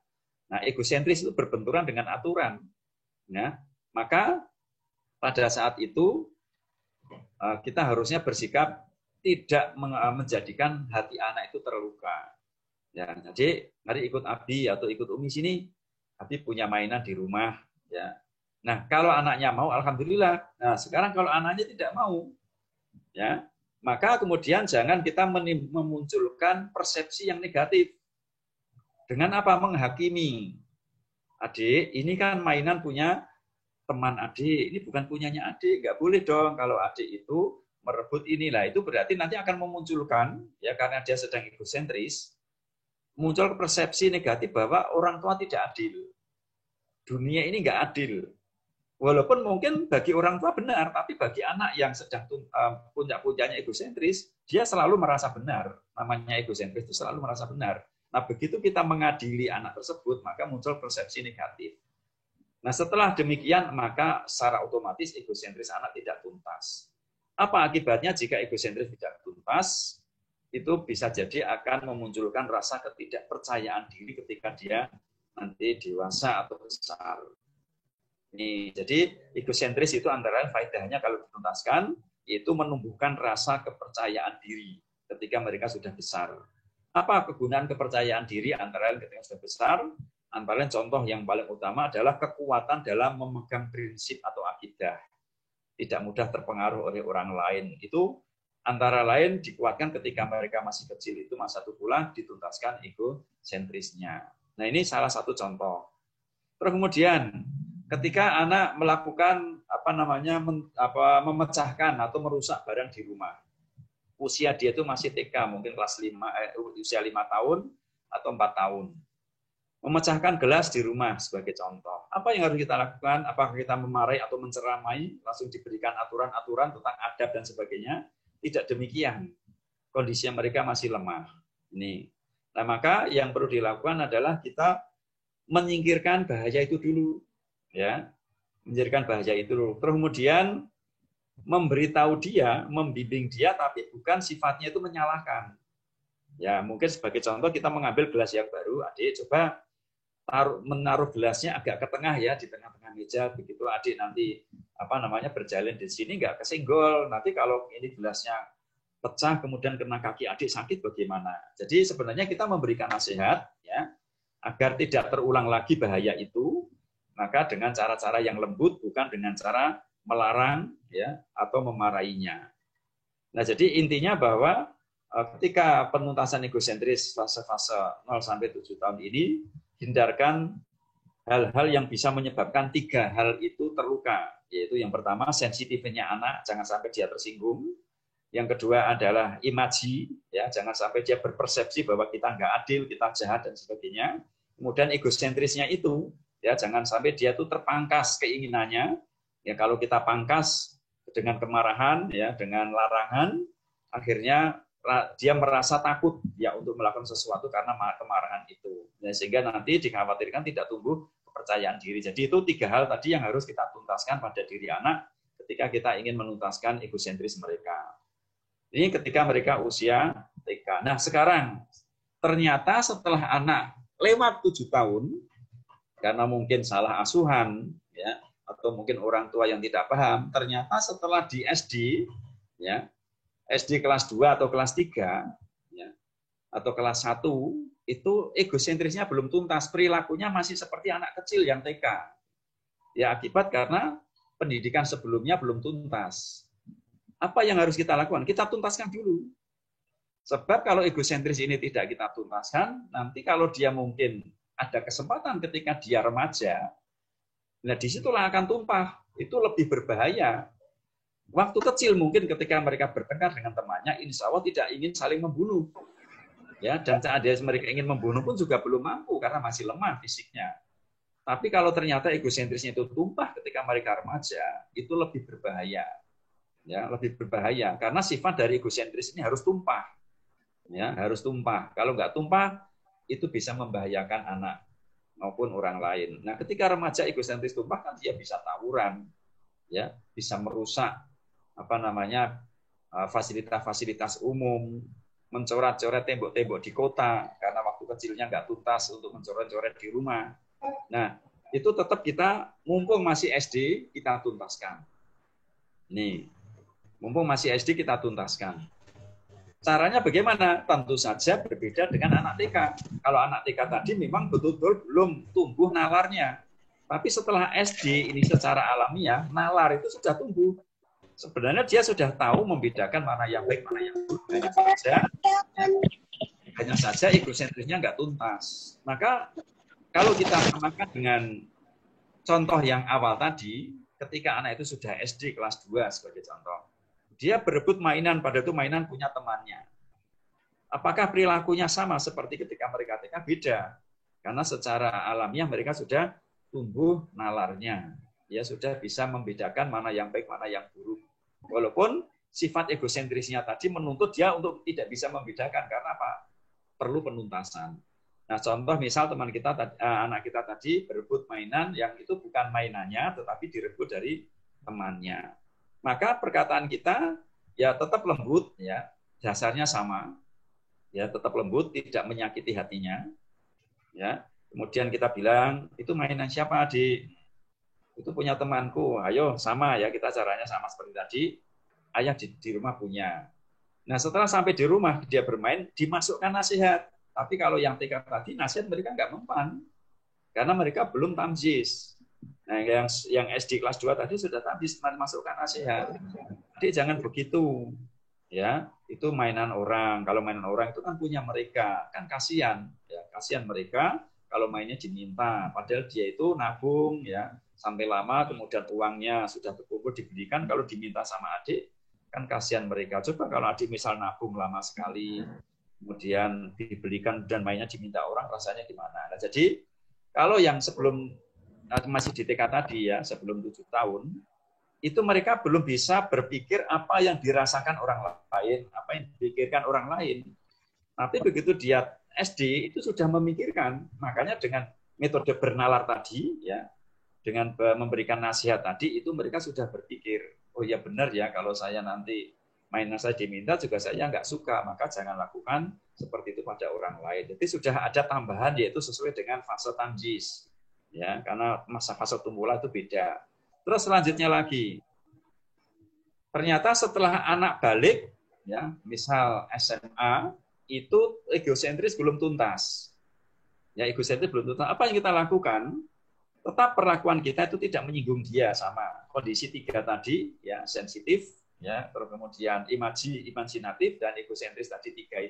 Nah, egosentris itu berbenturan dengan aturan. Nah, maka pada saat itu kita harusnya bersikap tidak menjadikan hati anak itu terluka. Ya, jadi mari ikut Abi atau ikut Umi sini. Abi punya mainan di rumah. Ya. Nah, kalau anaknya mau, alhamdulillah. Nah, sekarang kalau anaknya tidak mau, ya, maka kemudian jangan kita memunculkan persepsi yang negatif. Dengan apa? Menghakimi. Adik, ini kan mainan punya teman adik, ini bukan punyanya adik, nggak boleh dong kalau adik itu merebut inilah. Itu berarti nanti akan memunculkan, ya karena dia sedang egosentris, muncul persepsi negatif bahwa orang tua tidak adil. Dunia ini nggak adil. Walaupun mungkin bagi orang tua benar, tapi bagi anak yang sedang puncak-puncaknya egosentris, dia selalu merasa benar. Namanya egosentris itu selalu merasa benar. Nah, begitu kita mengadili anak tersebut, maka muncul persepsi negatif. Nah, setelah demikian, maka secara otomatis egosentris anak tidak tuntas. Apa akibatnya jika egosentris tidak tuntas? Itu bisa jadi akan memunculkan rasa ketidakpercayaan diri ketika dia nanti dewasa atau besar. Ini, jadi egosentris itu antara lain faedahnya kalau dituntaskan, yaitu menumbuhkan rasa kepercayaan diri ketika mereka sudah besar. Apa kegunaan kepercayaan diri antara lain ketika sudah besar? Antara lain contoh yang paling utama adalah kekuatan dalam memegang prinsip atau akidah. Tidak mudah terpengaruh oleh orang lain. Itu antara lain dikuatkan ketika mereka masih kecil. Itu masa itu pula dituntaskan egosentrisnya. Nah, ini salah satu contoh. Terus kemudian ketika anak melakukan memecahkan atau merusak barang di rumah. Usia dia itu masih TK, mungkin kelas 5, usia 5 tahun atau 4 tahun. Memecahkan gelas di rumah sebagai contoh. Apa yang harus kita lakukan? Apakah kita memarahi atau menceramai? Langsung diberikan aturan-aturan tentang adab dan sebagainya? Tidak demikian. Kondisi mereka masih lemah. Ini. Nah, maka yang perlu dilakukan adalah kita menyingkirkan bahaya itu dulu. Ya, menyingkirkan bahaya itu dulu. Terus kemudian memberitahu dia, membimbing dia, tapi bukan sifatnya itu menyalahkan. Ya, mungkin sebagai contoh kita mengambil gelas yang baru, adik coba menaruh gelasnya agak ke tengah ya, di tengah-tengah meja, begitu adik nanti berjalan di sini nggak kesenggol. Nanti kalau ini gelasnya pecah kemudian kena kaki adik sakit bagaimana? Jadi sebenarnya kita memberikan nasihat ya agar tidak terulang lagi bahaya itu, maka dengan cara-cara yang lembut, bukan dengan cara melarang ya atau memarahinya. Nah, jadi intinya bahwa ketika penuntasan egosentris fase-fase 0 sampai 7 tahun ini, hindarkan hal-hal yang bisa menyebabkan 3 hal itu terluka, yaitu yang pertama sensitifnya anak, jangan sampai dia tersinggung. Yang kedua adalah imaji, ya jangan sampai dia berpersepsi bahwa kita nggak adil, kita jahat dan sebagainya. Kemudian egosentrisnya itu, ya jangan sampai dia itu terpangkas keinginannya. Ya kalau kita pangkas dengan kemarahan, ya dengan larangan, akhirnya dia merasa takut ya untuk melakukan sesuatu karena kemarahan itu. Ya, sehingga nanti dikhawatirkan tidak tumbuh kepercayaan diri. Jadi itu 3 hal tadi yang harus kita tuntaskan pada diri anak ketika kita ingin menuntaskan egosentris mereka. Ini ketika mereka usia TK. Nah sekarang ternyata setelah anak lewat 7 tahun, karena mungkin salah asuhan, ya atau mungkin orang tua yang tidak paham, ternyata setelah di SD, ya SD kelas 2 atau kelas 3 ya, atau kelas 1 itu egosentrisnya belum tuntas, perilakunya masih seperti anak kecil yang TK. Ya akibat karena pendidikan sebelumnya belum tuntas. Apa yang harus kita lakukan? Kita tuntaskan dulu. Sebab kalau egosentris ini tidak kita tuntaskan, nanti kalau dia mungkin ada kesempatan ketika dia remaja, nah disitulah akan tumpah. Itu lebih berbahaya. Waktu kecil mungkin ketika mereka bertengkar dengan temannya, insya Allah tidak ingin saling membunuh. Ya, dan saat mereka ingin membunuh pun juga belum mampu karena masih lemah fisiknya. Tapi kalau ternyata egosentrisnya itu tumpah ketika mereka remaja, itu lebih berbahaya. Ya, lebih berbahaya karena sifat dari egosentris ini harus tumpah. Ya, harus tumpah. Kalau nggak tumpah, itu bisa membahayakan anak maupun orang lain. Nah, ketika remaja egosentris tumpah kan dia bisa tawuran, ya, bisa merusak fasilitas-fasilitas umum, mencoret-coret tembok-tembok di kota karena waktu kecilnya nggak tuntas untuk mencoret-coret di rumah. Nah, itu tetap kita mumpung masih SD kita tuntaskan. Nih, mumpung masih SD kita tuntaskan. Caranya bagaimana? Tentu saja berbeda dengan anak TK. Kalau anak TK tadi memang betul-betul belum tumbuh nalarnya. Tapi setelah SD ini secara alamiah, nalar itu sudah tumbuh. Sebenarnya dia sudah tahu membedakan mana yang baik, mana yang buruk. Hanya saja egosentrisnya nggak tuntas. Maka kalau kita samakan dengan contoh yang awal tadi, ketika anak itu sudah SD kelas 2 sebagai contoh, dia berebut mainan, padahal itu mainan punya temannya. Apakah perilakunya sama seperti ketika mereka TK? Beda. Karena secara alamiah mereka sudah tumbuh nalarnya. Ya sudah bisa membedakan mana yang baik, mana yang buruk. Walaupun sifat egosentrisnya tadi menuntut dia untuk tidak bisa membedakan. Karena apa? Perlu penuntasan. Nah, contoh misal teman kita, anak kita tadi berebut mainan yang itu bukan mainannya, tetapi direbut dari temannya. Maka perkataan kita ya tetap lembut, ya dasarnya sama, ya tetap lembut, tidak menyakiti hatinya, ya. Kemudian kita bilang itu mainan siapa, Adik? Itu punya temanku. Ayo sama ya, kita caranya sama seperti tadi. Ayah di rumah punya. Nah setelah sampai di rumah dia bermain, dimasukkan nasihat. Tapi kalau yang TK tadi nasihat mereka nggak mempan, karena mereka belum tamjiz. Nah, yang SD kelas 2 tadi sudah tamjiz, masukkan nasihat. Jadi jangan begitu. Ya, itu mainan orang. Kalau mainan orang itu kan punya mereka, kan kasihan. Ya, kasihan mereka kalau mainnya diminta. Padahal dia itu nabung ya sampai lama, kemudian uangnya sudah terkumpul diberikan. Kalau diminta sama adik, kan kasihan mereka. Coba kalau adik misal nabung lama sekali, kemudian dibelikan dan mainnya diminta orang, rasanya gimana? Nah, jadi kalau yang sebelum masih di TK tadi ya, sebelum 7 tahun, itu mereka belum bisa berpikir apa yang dirasakan orang lain, apa yang dipikirkan orang lain. Tapi begitu dia SD itu sudah memikirkan. Makanya dengan metode bernalar tadi, ya, dengan memberikan nasihat tadi, itu mereka sudah berpikir, oh ya benar ya, kalau saya nanti mainan saya diminta juga saya nggak suka, maka jangan lakukan seperti itu pada orang lain. Jadi sudah ada tambahan, yaitu sesuai dengan fase tamjiz. Ya, karena masa fase tumbuh itu beda. Terus selanjutnya lagi, ternyata setelah anak balik, ya, misal SMA, itu egosentris belum tuntas. Ya, egosentris belum tuntas. Apa yang kita lakukan? Tetap perlakuan kita itu tidak menyinggung dia, sama kondisi 3 tadi, ya, sensitif, ya, terus kemudian imajinatif dan egosentris tadi 3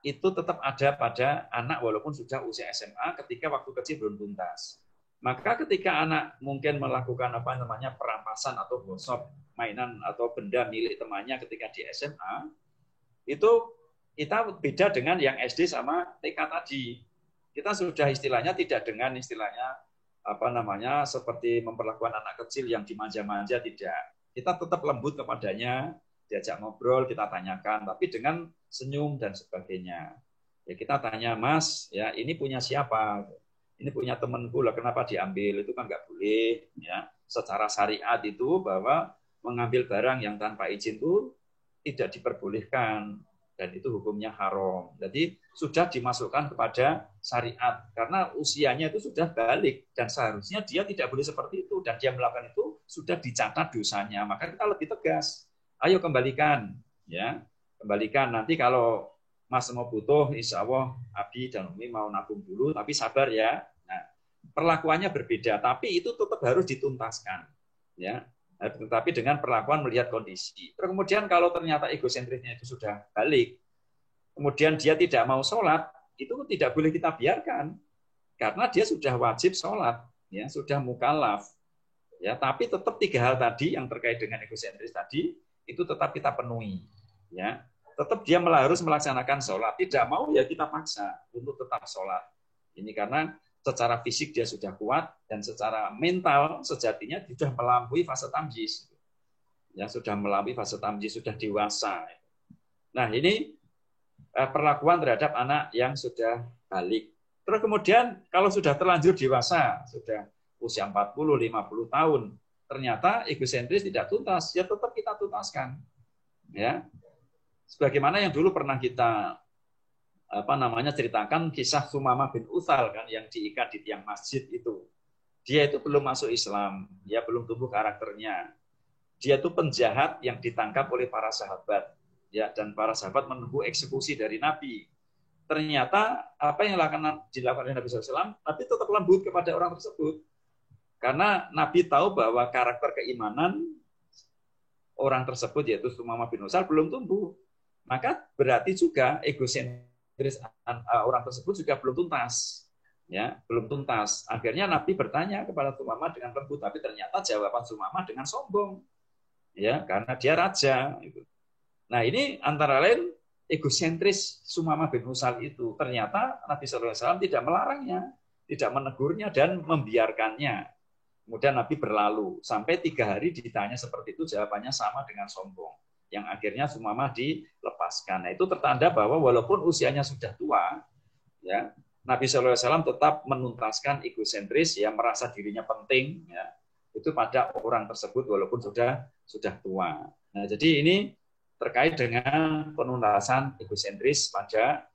itu tetap ada pada anak walaupun sudah usia SMA ketika waktu kecil belum tuntas. Maka ketika anak mungkin melakukan perampasan atau gosok mainan atau benda milik temannya ketika di SMA, itu kita beda dengan yang SD sama TK tadi. Kita sudah istilahnya tidak dengan istilahnya seperti memperlakukan anak kecil yang dimanja-manja, tidak. Kita tetap lembut kepadanya, diajak ngobrol, kita tanyakan, tapi dengan senyum dan sebagainya. Ya kita tanya, Mas, ya ini punya siapa? Ini punya temanku lah, kenapa diambil? Itu kan nggak boleh. Ya, secara syariat itu bahwa mengambil barang yang tanpa izin itu tidak diperbolehkan dan itu hukumnya haram. Jadi sudah dimasukkan kepada syariat karena usianya itu sudah balik dan seharusnya dia tidak boleh seperti itu dan dia melakukan itu sudah dicatat dosanya. Maka kita lebih tegas. Ayo kembalikan, ya kembalikan. Nanti kalau Mas mau butuh, insya Allah Abi dan Umi mau nabung dulu, tapi sabar ya. Nah, perlakuannya berbeda, tapi itu tetap harus dituntaskan, ya. Tetapi dengan perlakuan melihat kondisi. Terus kemudian kalau ternyata egosentrisnya itu sudah balik, kemudian dia tidak mau sholat, itu tidak boleh kita biarkan, karena dia sudah wajib sholat, ya sudah mukallaf. Ya, tapi tetap 3 hal tadi yang terkait dengan egosentris tadi itu tetap kita penuhi. Ya, tetap dia harus melaksanakan sholat. Tidak mau ya kita paksa untuk tetap sholat. Ini karena secara fisik dia sudah kuat dan secara mental sejatinya sudah melampaui fase tamyiz. Ya, sudah melampaui fase tamyiz, sudah dewasa. Nah, ini perlakuan terhadap anak yang sudah balik. Terus kemudian kalau sudah terlanjur dewasa, sudah usia 40, 50 tahun, ternyata egosentris tidak tuntas, ya tetap kita tuntaskan. Ya. Sebagaimana yang dulu pernah kita ceritakan kisah Sumamah bin Utsal kan yang diikat di tiang masjid itu. Dia itu belum masuk Islam, dia belum tumbuh karakternya. Dia itu penjahat yang ditangkap oleh para sahabat. Ya, dan para sahabat menunggu eksekusi dari Nabi. Ternyata apa yang dilakukan oleh Nabi SAW, Nabi tetap lembut kepada orang tersebut. Karena Nabi tahu bahwa karakter keimanan orang tersebut, yaitu Sumamah bin Utsal, belum tumbuh. Maka berarti juga egosentris orang tersebut juga belum tuntas. Ya, belum tuntas. Akhirnya Nabi bertanya kepada Sumamah dengan lembut, tapi ternyata jawaban Sumamah dengan sombong. Ya, karena dia raja. Nah, ini antara lain egosentris Sumamah bin Utsal itu. Ternyata Nabi SAW tidak melarangnya, tidak menegurnya, dan membiarkannya. Kemudian Nabi berlalu. Sampai 3 hari ditanya seperti itu, jawabannya sama dengan sombong. Yang akhirnya Sumamah dilepaskan. Nah, itu tertanda bahwa walaupun usianya sudah tua, ya, Nabi SAW tetap menuntaskan egosentris, ya, merasa dirinya penting, ya, itu pada orang tersebut walaupun sudah tua. Nah, jadi ini terkait dengan penuntasan egosentris pada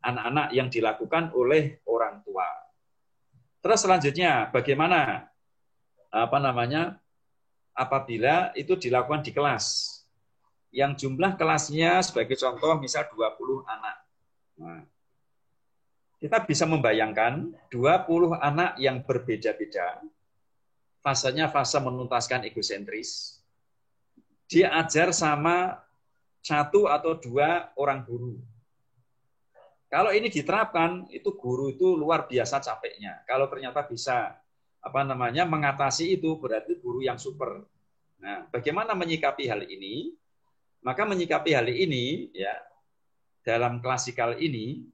anak-anak yang dilakukan oleh orang tua. Terus selanjutnya bagaimana apabila itu dilakukan di kelas yang jumlah kelasnya sebagai contoh misal 20 anak. Nah, kita bisa membayangkan 20 anak yang berbeda-beda, fasenya fase menuntaskan egosentris. Dia ajar sama 1 atau 2 orang guru. Kalau ini diterapkan, itu guru itu luar biasa capeknya. Kalau ternyata bisa mengatasi itu, berarti guru yang super. Nah, bagaimana menyikapi hal ini? Maka menyikapi hal ini, ya, dalam klasikal ini,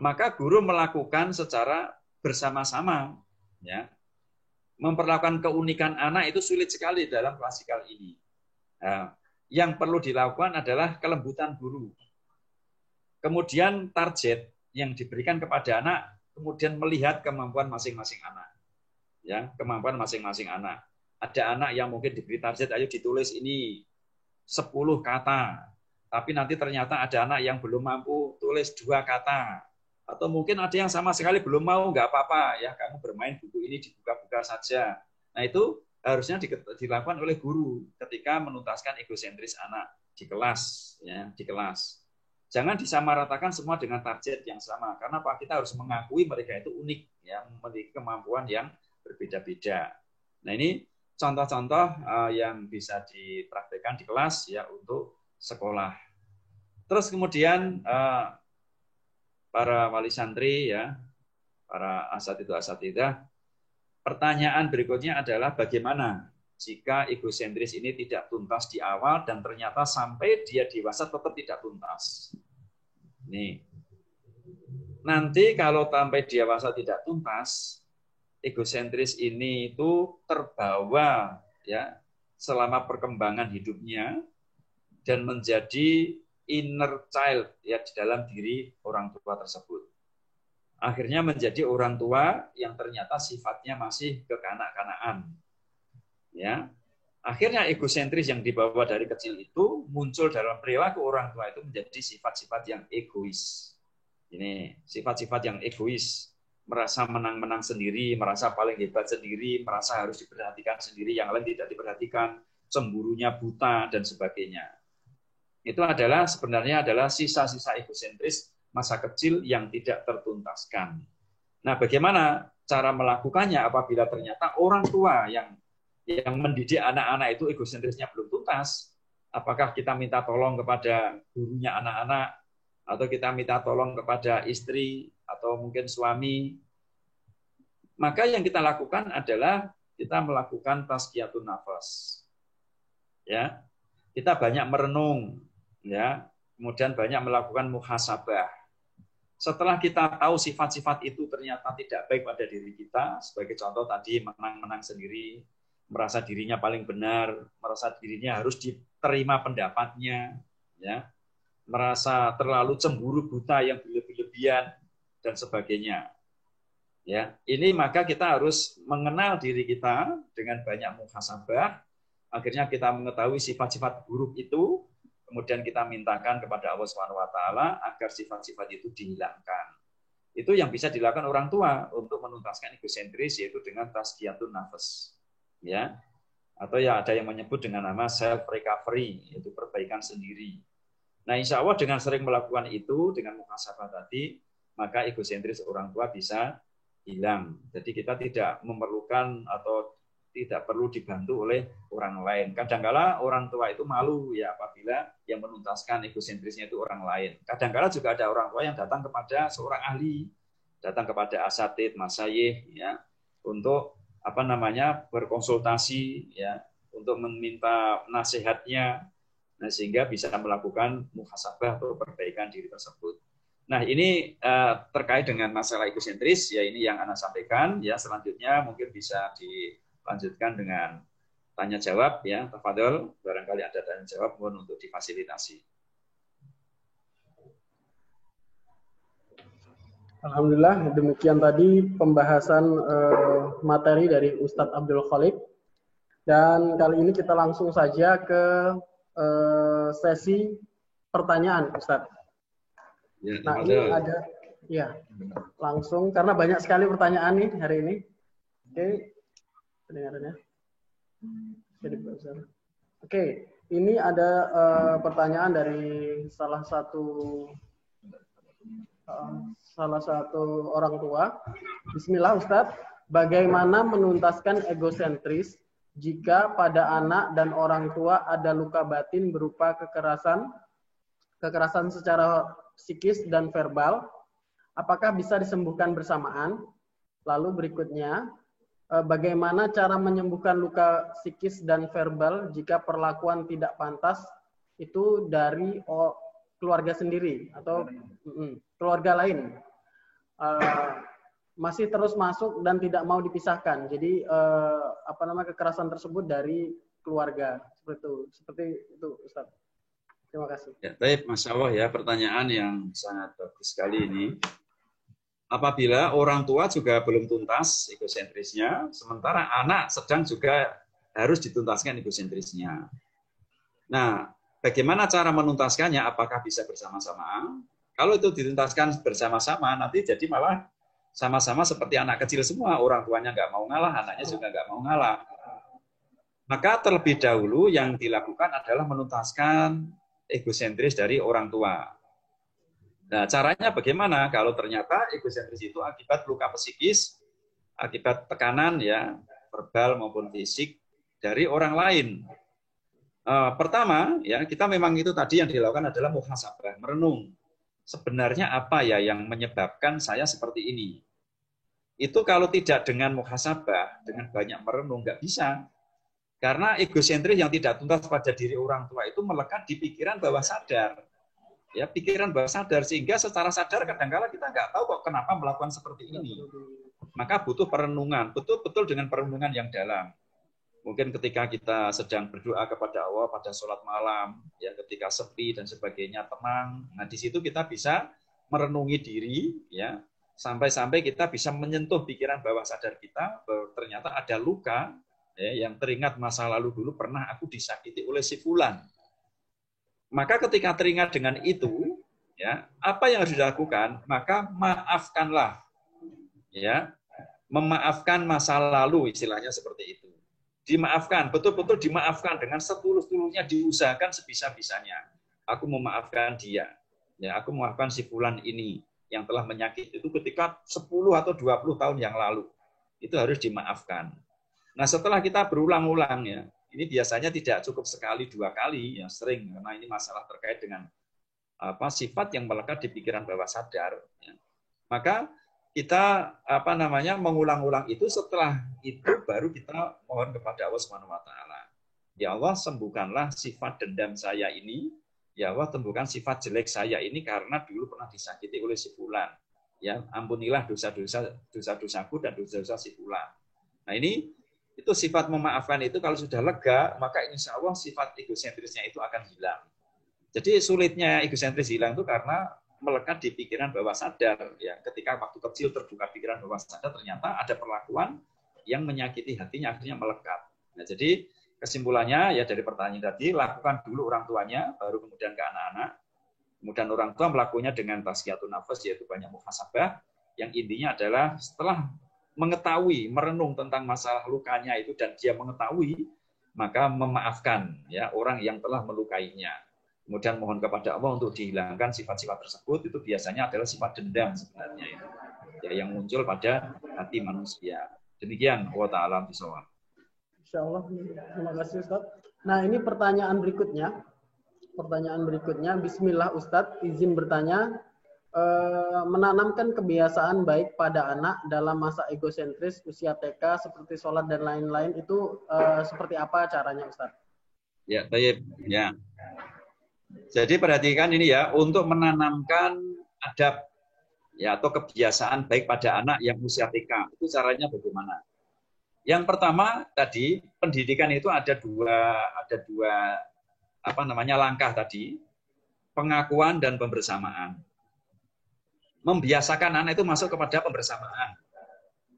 maka guru melakukan secara bersama-sama, ya. Memperlakukan keunikan anak itu sulit sekali dalam klasikal ini. Nah, yang perlu dilakukan adalah kelembutan guru. Kemudian target yang diberikan kepada anak, kemudian melihat kemampuan masing-masing anak. Ya, kemampuan masing-masing anak. Ada anak yang mungkin diberi target, ayo ditulis ini 10 kata. Tapi nanti ternyata ada anak yang belum mampu tulis 2 kata. Atau mungkin ada yang sama sekali belum mau, nggak apa-apa, ya kamu bermain buku ini dibuka-buka saja. Nah, itu harusnya dilakukan oleh guru ketika menuntaskan egosentris anak di kelas, ya, di kelas. Jangan disamaratakan semua dengan target yang sama, karena Pak, kita harus mengakui mereka itu unik, ya, memiliki kemampuan yang berbeda-beda. Nah, ini contoh-contoh yang bisa dipraktikkan di kelas, ya, untuk sekolah. Terus kemudian para wali santri, ya, para asatidah, pertanyaan berikutnya adalah bagaimana jika egosentris ini tidak tuntas di awal dan ternyata sampai dia dewasa tetap tidak tuntas. Nih, nanti kalau sampai dewasa tidak tuntas, egosentris ini itu terbawa, ya, selama perkembangan hidupnya dan menjadi inner child, ya, di dalam diri orang tua tersebut. Akhirnya menjadi orang tua yang ternyata sifatnya masih kekanak-kanakan. Ya. Akhirnya egosentris yang dibawa dari kecil itu muncul dalam perilaku orang tua itu menjadi sifat-sifat yang egois. Ini sifat-sifat yang egois, merasa menang-menang sendiri, merasa paling hebat sendiri, merasa harus diperhatikan sendiri, yang lain tidak diperhatikan, cemburunya buta dan sebagainya. Itu sebenarnya adalah sisa-sisa egosentris masa kecil yang tidak tertuntaskan. Nah, bagaimana cara melakukannya apabila ternyata orang tua yang mendidik anak-anak itu egosentrisnya belum tuntas? Apakah kita minta tolong kepada gurunya anak-anak, atau kita minta tolong kepada istri, atau mungkin suami? Maka yang kita lakukan adalah kita melakukan tazkiyatun nafas. Ya. Kita banyak merenung, ya. Kemudian banyak melakukan muhasabah. Setelah kita tahu sifat-sifat itu ternyata tidak baik pada diri kita, sebagai contoh tadi menang-menang sendiri, merasa dirinya paling benar, merasa dirinya harus diterima pendapatnya, ya. Merasa terlalu cemburu buta yang berlebihan dan sebagainya. Ya, ini maka kita harus mengenal diri kita dengan banyak muhasabah. Akhirnya kita mengetahui sifat-sifat buruk itu, kemudian kita mintakan kepada Allah SWT agar sifat-sifat itu dihilangkan. Itu yang bisa dilakukan orang tua untuk menuntaskan egosentris, yaitu dengan tazkiyatun nafas. Ya, atau ya ada yang menyebut dengan nama self recovery, yaitu perbaikan sendiri. Nah, insya Allah dengan sering melakukan itu, dengan muhasabah tadi, maka egosentris orang tua bisa hilang. Jadi kita tidak memerlukan atau tidak perlu dibantu oleh orang lain. Kadang-kala orang tua itu malu ya apabila yang menuntaskan egosentrisnya itu orang lain. Kadang-kala juga ada orang tua yang datang kepada seorang ahli, datang kepada asatid, masyayikh, ya, untuk berkonsultasi, ya, untuk meminta nasihatnya, nah, sehingga bisa melakukan muhasabah atau perbaikan diri tersebut. Nah, ini terkait dengan masalah egosentris, ya ini yang Anda sampaikan. Ya, selanjutnya mungkin bisa dilanjutkan dengan tanya jawab, ya. Tafadhol, barangkali ada tanya jawab, mohon untuk difasilitasi. Alhamdulillah, demikian tadi pembahasan materi dari Ustadz Abdul Khalik. Dan kali ini kita langsung saja ke sesi pertanyaan, Ustadz. Ya, nah, ini ada, ya, langsung, karena banyak sekali pertanyaan nih hari ini. Oke, pendengarannya. Oke, ini ada pertanyaan dari salah satu orang tua. Bismillah, Ustadz, bagaimana menuntaskan egosentris jika pada anak dan orang tua ada luka batin berupa kekerasan secara psikis dan verbal, apakah bisa disembuhkan bersamaan? Lalu berikutnya, bagaimana cara menyembuhkan luka psikis dan verbal jika perlakuan tidak pantas itu dari keluarga sendiri atau keluarga lain masih terus masuk dan tidak mau dipisahkan. Jadi kekerasan tersebut dari keluarga seperti itu, Ustaz. Terima kasih. Ya, baik, Masya Allah ya, pertanyaan yang sangat bagus sekali ini. Apabila orang tua juga belum tuntas egosentrisnya, sementara anak sedang juga harus dituntaskan egosentrisnya. Nah, bagaimana cara menuntaskannya? Apakah bisa bersama-sama? Kalau itu dituntaskan bersama-sama, nanti jadi malah sama-sama seperti anak kecil semua. Orang tuanya nggak mau ngalah, anaknya juga nggak mau ngalah. Maka terlebih dahulu yang dilakukan adalah menuntaskan egosentris dari orang tua. Nah, caranya bagaimana? Kalau ternyata egosentris itu akibat luka psikis, akibat tekanan, ya, verbal maupun fisik dari orang lain. Pertama, ya, kita memang itu tadi yang dilakukan adalah muhasabah, merenung. Sebenarnya apa ya yang menyebabkan saya seperti ini? Itu kalau tidak dengan muhasabah, dengan banyak merenung, nggak bisa. Karena egosentris yang tidak tuntas pada diri orang tua itu melekat di pikiran bawah sadar. Ya, pikiran bawah sadar, sehingga secara sadar kadang-kala kita nggak tahu kok kenapa melakukan seperti ini. Maka butuh perenungan, betul-betul dengan perenungan yang dalam. Mungkin ketika kita sedang berdoa kepada Allah pada sholat malam, ya, ketika sepi dan sebagainya, tenang. Nah, di situ kita bisa merenungi diri, ya, sampai-sampai kita bisa menyentuh pikiran bawah sadar kita bahwa ternyata ada luka, ya, yang teringat masa lalu dulu pernah aku disakiti oleh si fulan. Maka ketika teringat dengan itu, ya, apa yang harus dilakukan? Maka maafkanlah, ya, memaafkan masa lalu, istilahnya seperti itu. Dimaafkan, betul-betul dimaafkan dengan setulus-tulusnya, diusahakan sebisa-bisanya. Aku memaafkan dia, ya, aku memaafkan si fulan ini yang telah menyakiti itu ketika 10 atau 20 tahun yang lalu. Itu harus dimaafkan. Nah, setelah kita berulang-ulang, ya, ini biasanya tidak cukup sekali, 2 kali, ya, sering, karena ini masalah terkait dengan sifat yang melekat di pikiran bawah sadar. Ya. Maka kita mengulang-ulang itu, setelah itu baru kita mohon kepada Allah Subhanahu wa taala. Ya Allah, sembuhkanlah sifat dendam saya ini. Ya Allah, sembuhkan sifat jelek saya ini karena dulu pernah disakiti oleh si fulan. Ya, ampunilah dosa-dosaku dan dosa-dosa si fulan. Nah, ini itu sifat memaafkan itu kalau sudah lega, maka insya Allah sifat egosentrisnya itu akan hilang. Jadi sulitnya egosentris hilang itu karena melekat di pikiran bawah sadar, ya, ketika waktu kecil terbuka pikiran bawah sadar, ternyata ada perlakuan yang menyakiti hatinya, akhirnya melekat. Nah, jadi kesimpulannya ya dari pertanyaan tadi, lakukan dulu orang tuanya, baru kemudian ke anak-anak. Kemudian orang tua melakukannya dengan tazkiyatun nafas, yaitu banyak muhasabah, yang intinya adalah setelah mengetahui, merenung tentang masalah lukanya itu dan dia mengetahui, maka memaafkan ya orang yang telah melukainya. Kemudian mohon kepada Allah untuk dihilangkan sifat-sifat tersebut, itu biasanya adalah sifat dendam sebenarnya itu. Ya, yang muncul pada hati manusia. Demikian Allah Ta'ala bisawab. Insyaallah, terima kasih Ustaz. Nah, ini pertanyaan berikutnya. Bismillah Ustaz, izin bertanya, menanamkan kebiasaan baik pada anak dalam masa egosentris usia TK seperti sholat dan lain-lain itu seperti apa caranya Ustaz? Ya, baik. Ya. Jadi perhatikan ini ya, untuk menanamkan adab ya atau kebiasaan baik pada anak yang usia TK, itu caranya bagaimana? Yang pertama tadi, pendidikan itu ada dua langkah tadi, pengakuan dan pembersamaan. Membiasakan anak itu masuk kepada pembersamaan.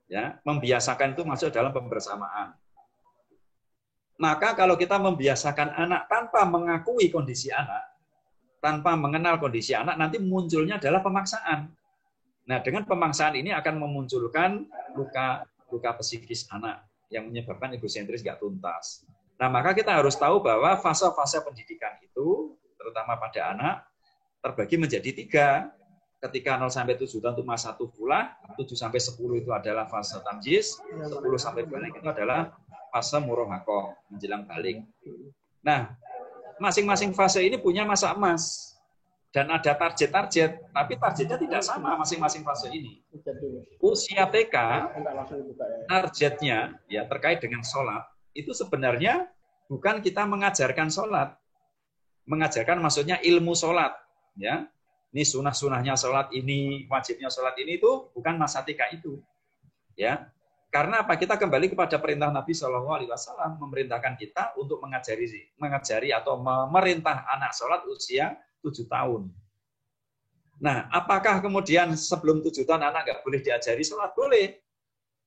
Ya, membiasakan itu masuk dalam pembersamaan. Maka kalau kita membiasakan anak tanpa mengakui kondisi anak, tanpa mengenal kondisi anak, nanti munculnya adalah pemaksaan. Nah, dengan pemaksaan ini akan memunculkan luka psikis anak yang menyebabkan egosentris nggak tuntas. Nah, maka kita harus tahu bahwa fase-fase pendidikan itu, terutama pada anak, terbagi menjadi 3. Ketika 0 sampai 7 tahun itu masa tufulah, 7 sampai 10 itu adalah fase tamjiz, 10 sampai balik itu adalah fase murahakoh, menjelang balik. Nah, masing-masing fase ini punya masa emas dan ada target-target, tapi targetnya tidak sama masing-masing fase ini. Usia TK, targetnya ya terkait dengan sholat, itu sebenarnya bukan kita mengajarkan sholat. Mengajarkan maksudnya ilmu sholat. Ya. Ini sunah-sunahnya sholat ini, wajibnya sholat ini, itu bukan masa TK itu. Ya. Karena apa? Kita kembali kepada perintah Nabi SAW memerintahkan kita untuk mengajari atau memerintah anak sholat usia 7 tahun. Nah, apakah kemudian sebelum 7 tahun anak nggak boleh diajari sholat? Boleh.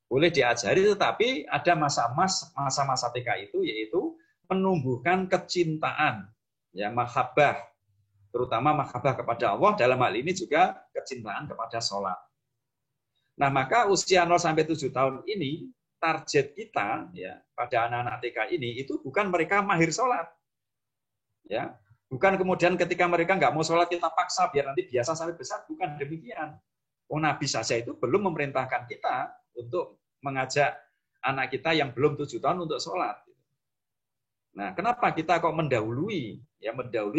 Boleh diajari, tetapi ada masa-masa TK itu, yaitu menumbuhkan kecintaan, ya, mahabbah, terutama mahabbah kepada Allah, dalam hal ini juga kecintaan kepada sholat. Nah, maka usia 0 sampai 7 tahun ini, target kita ya pada anak-anak TK ini itu bukan mereka mahir sholat. Ya, bukan kemudian ketika mereka nggak mau sholat kita paksa biar nanti biasa sampai besar, bukan demikian. Oh, Nabi saja itu belum memerintahkan kita untuk mengajak anak kita yang belum 7 tahun untuk sholat. Nah, kenapa kita kok mendahului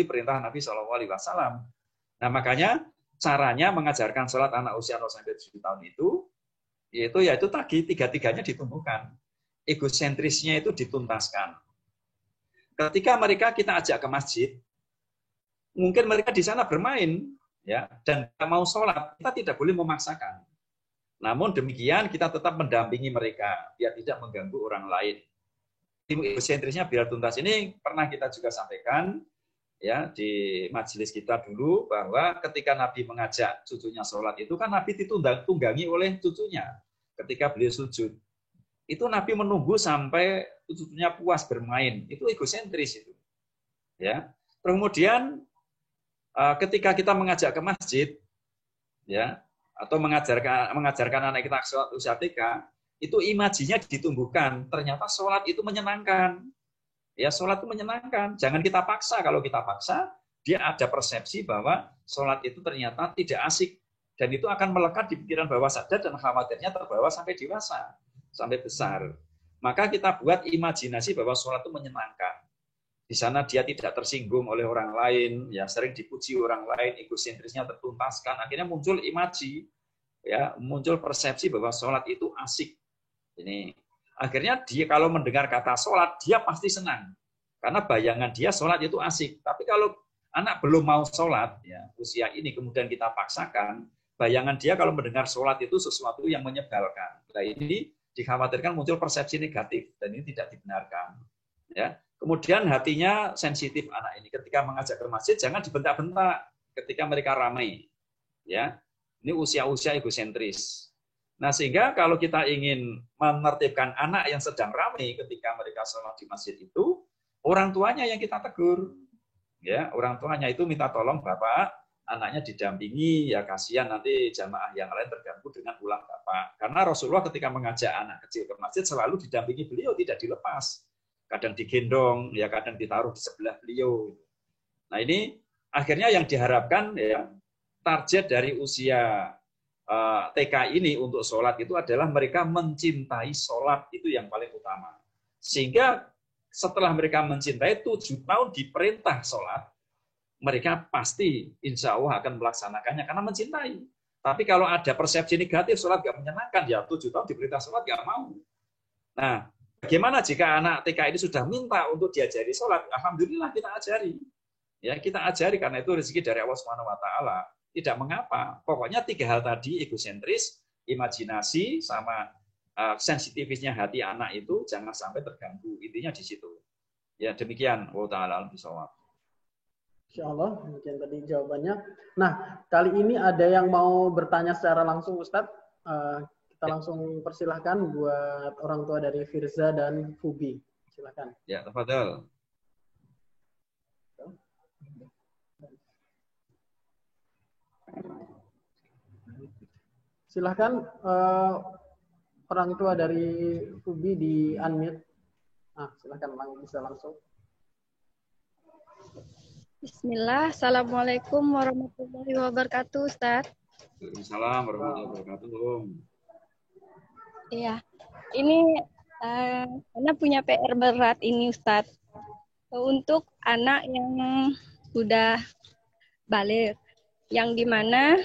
perintah Nabi SAW? Nah, makanya caranya mengajarkan sholat anak usia 0 sampai 7 tahun itu, yaitu tadi 3-3-nya ditumbuhkan. Egosentrisnya itu dituntaskan. Ketika mereka kita ajak ke masjid, mungkin mereka di sana bermain, ya, dan mau sholat, kita tidak boleh memaksakan. Namun demikian kita tetap mendampingi mereka, biar tidak mengganggu orang lain. Egosentrisnya biar tuntas ini pernah kita juga sampaikan, ya, di majelis kita dulu, bahwa ketika Nabi mengajak cucunya sholat itu kan Nabi ditunggangi oleh cucunya ketika beliau sujud. Itu Nabi menunggu sampai cucunya puas bermain. Itu egosentris itu. Ya. Kemudian ketika kita mengajak ke masjid, ya, atau mengajarkan anak kita sholat usia TK, itu imajinya ditumbuhkan. Ternyata sholat itu menyenangkan. Ya, sholat itu menyenangkan. Jangan kita paksa. Kalau kita paksa, dia ada persepsi bahwa sholat itu ternyata tidak asik. Dan itu akan melekat di pikiran bawah sadar dan khawatirnya terbawa sampai dewasa, sampai besar. Maka kita buat imajinasi bahwa sholat itu menyenangkan. Di sana dia tidak tersinggung oleh orang lain, ya sering dipuji orang lain, egosentrisnya tertuntaskan. Akhirnya muncul imaji. ya muncul persepsi bahwa sholat itu asik. Ini akhirnya dia kalau mendengar kata sholat dia pasti senang karena bayangan dia sholat itu asik. Tapi kalau anak belum mau sholat, ya usia ini kemudian kita paksakan, bayangan dia kalau mendengar sholat itu sesuatu yang menyebalkan. Nah ini dikhawatirkan muncul persepsi negatif dan ini tidak dibenarkan. Ya. Kemudian hatinya sensitif anak ini ketika mengajak ke masjid jangan dibentak-bentak ketika mereka ramai. Ya. Ini usia-usia egosentris. Nah, sehingga kalau kita ingin menertibkan anak yang sedang ramai ketika mereka sholat di masjid itu, orang tuanya yang kita tegur. Ya, orang tuanya itu minta tolong Bapak, anaknya didampingi, ya kasihan nanti jamaah yang lain terganggu dengan ulah Bapak. Karena Rasulullah ketika mengajak anak kecil ke masjid selalu didampingi beliau, tidak dilepas. Kadang digendong, ya kadang ditaruh di sebelah beliau. Nah ini akhirnya yang diharapkan ya target dari usia TK ini untuk sholat itu adalah mereka mencintai sholat itu yang paling utama. Sehingga setelah mereka mencintai 7 tahun diperintah sholat, mereka pasti insya Allah akan melaksanakannya karena mencintai. Tapi kalau ada persepsi negatif sholat gak menyenangkan, ya 7 tahun diperintah sholat gak mau. Nah, bagaimana jika anak TK ini sudah minta untuk diajari sholat? Alhamdulillah kita ajari. Ya, kita ajari karena itu rezeki dari Allah SWT. Tidak mengapa. Pokoknya 3 hal tadi, egosentris, imajinasi, sama sensitivitasnya hati anak itu jangan sampai terganggu. Intinya di situ. Ya, demikian. Wallahu ta'ala a'lam bishawab. Insya Allah, mungkin tadi jawabannya. Nah, kali ini ada yang mau bertanya secara langsung, Ustadz. Kita langsung persilahkan buat orang tua dari Firza dan Fubi. Silakan. Ya, tafadhal. Silakan orang tua dari Fubi di unmute. Silakan bisa langsung. Bismillah, Assalamualaikum warahmatullahi wabarakatuh, Ustaz. Waalaikumsalam warahmatullahi wabarakatuh. Iya, ini Ana punya PR berat ini, Ustaz. Untuk anak yang sudah balik, yang dimana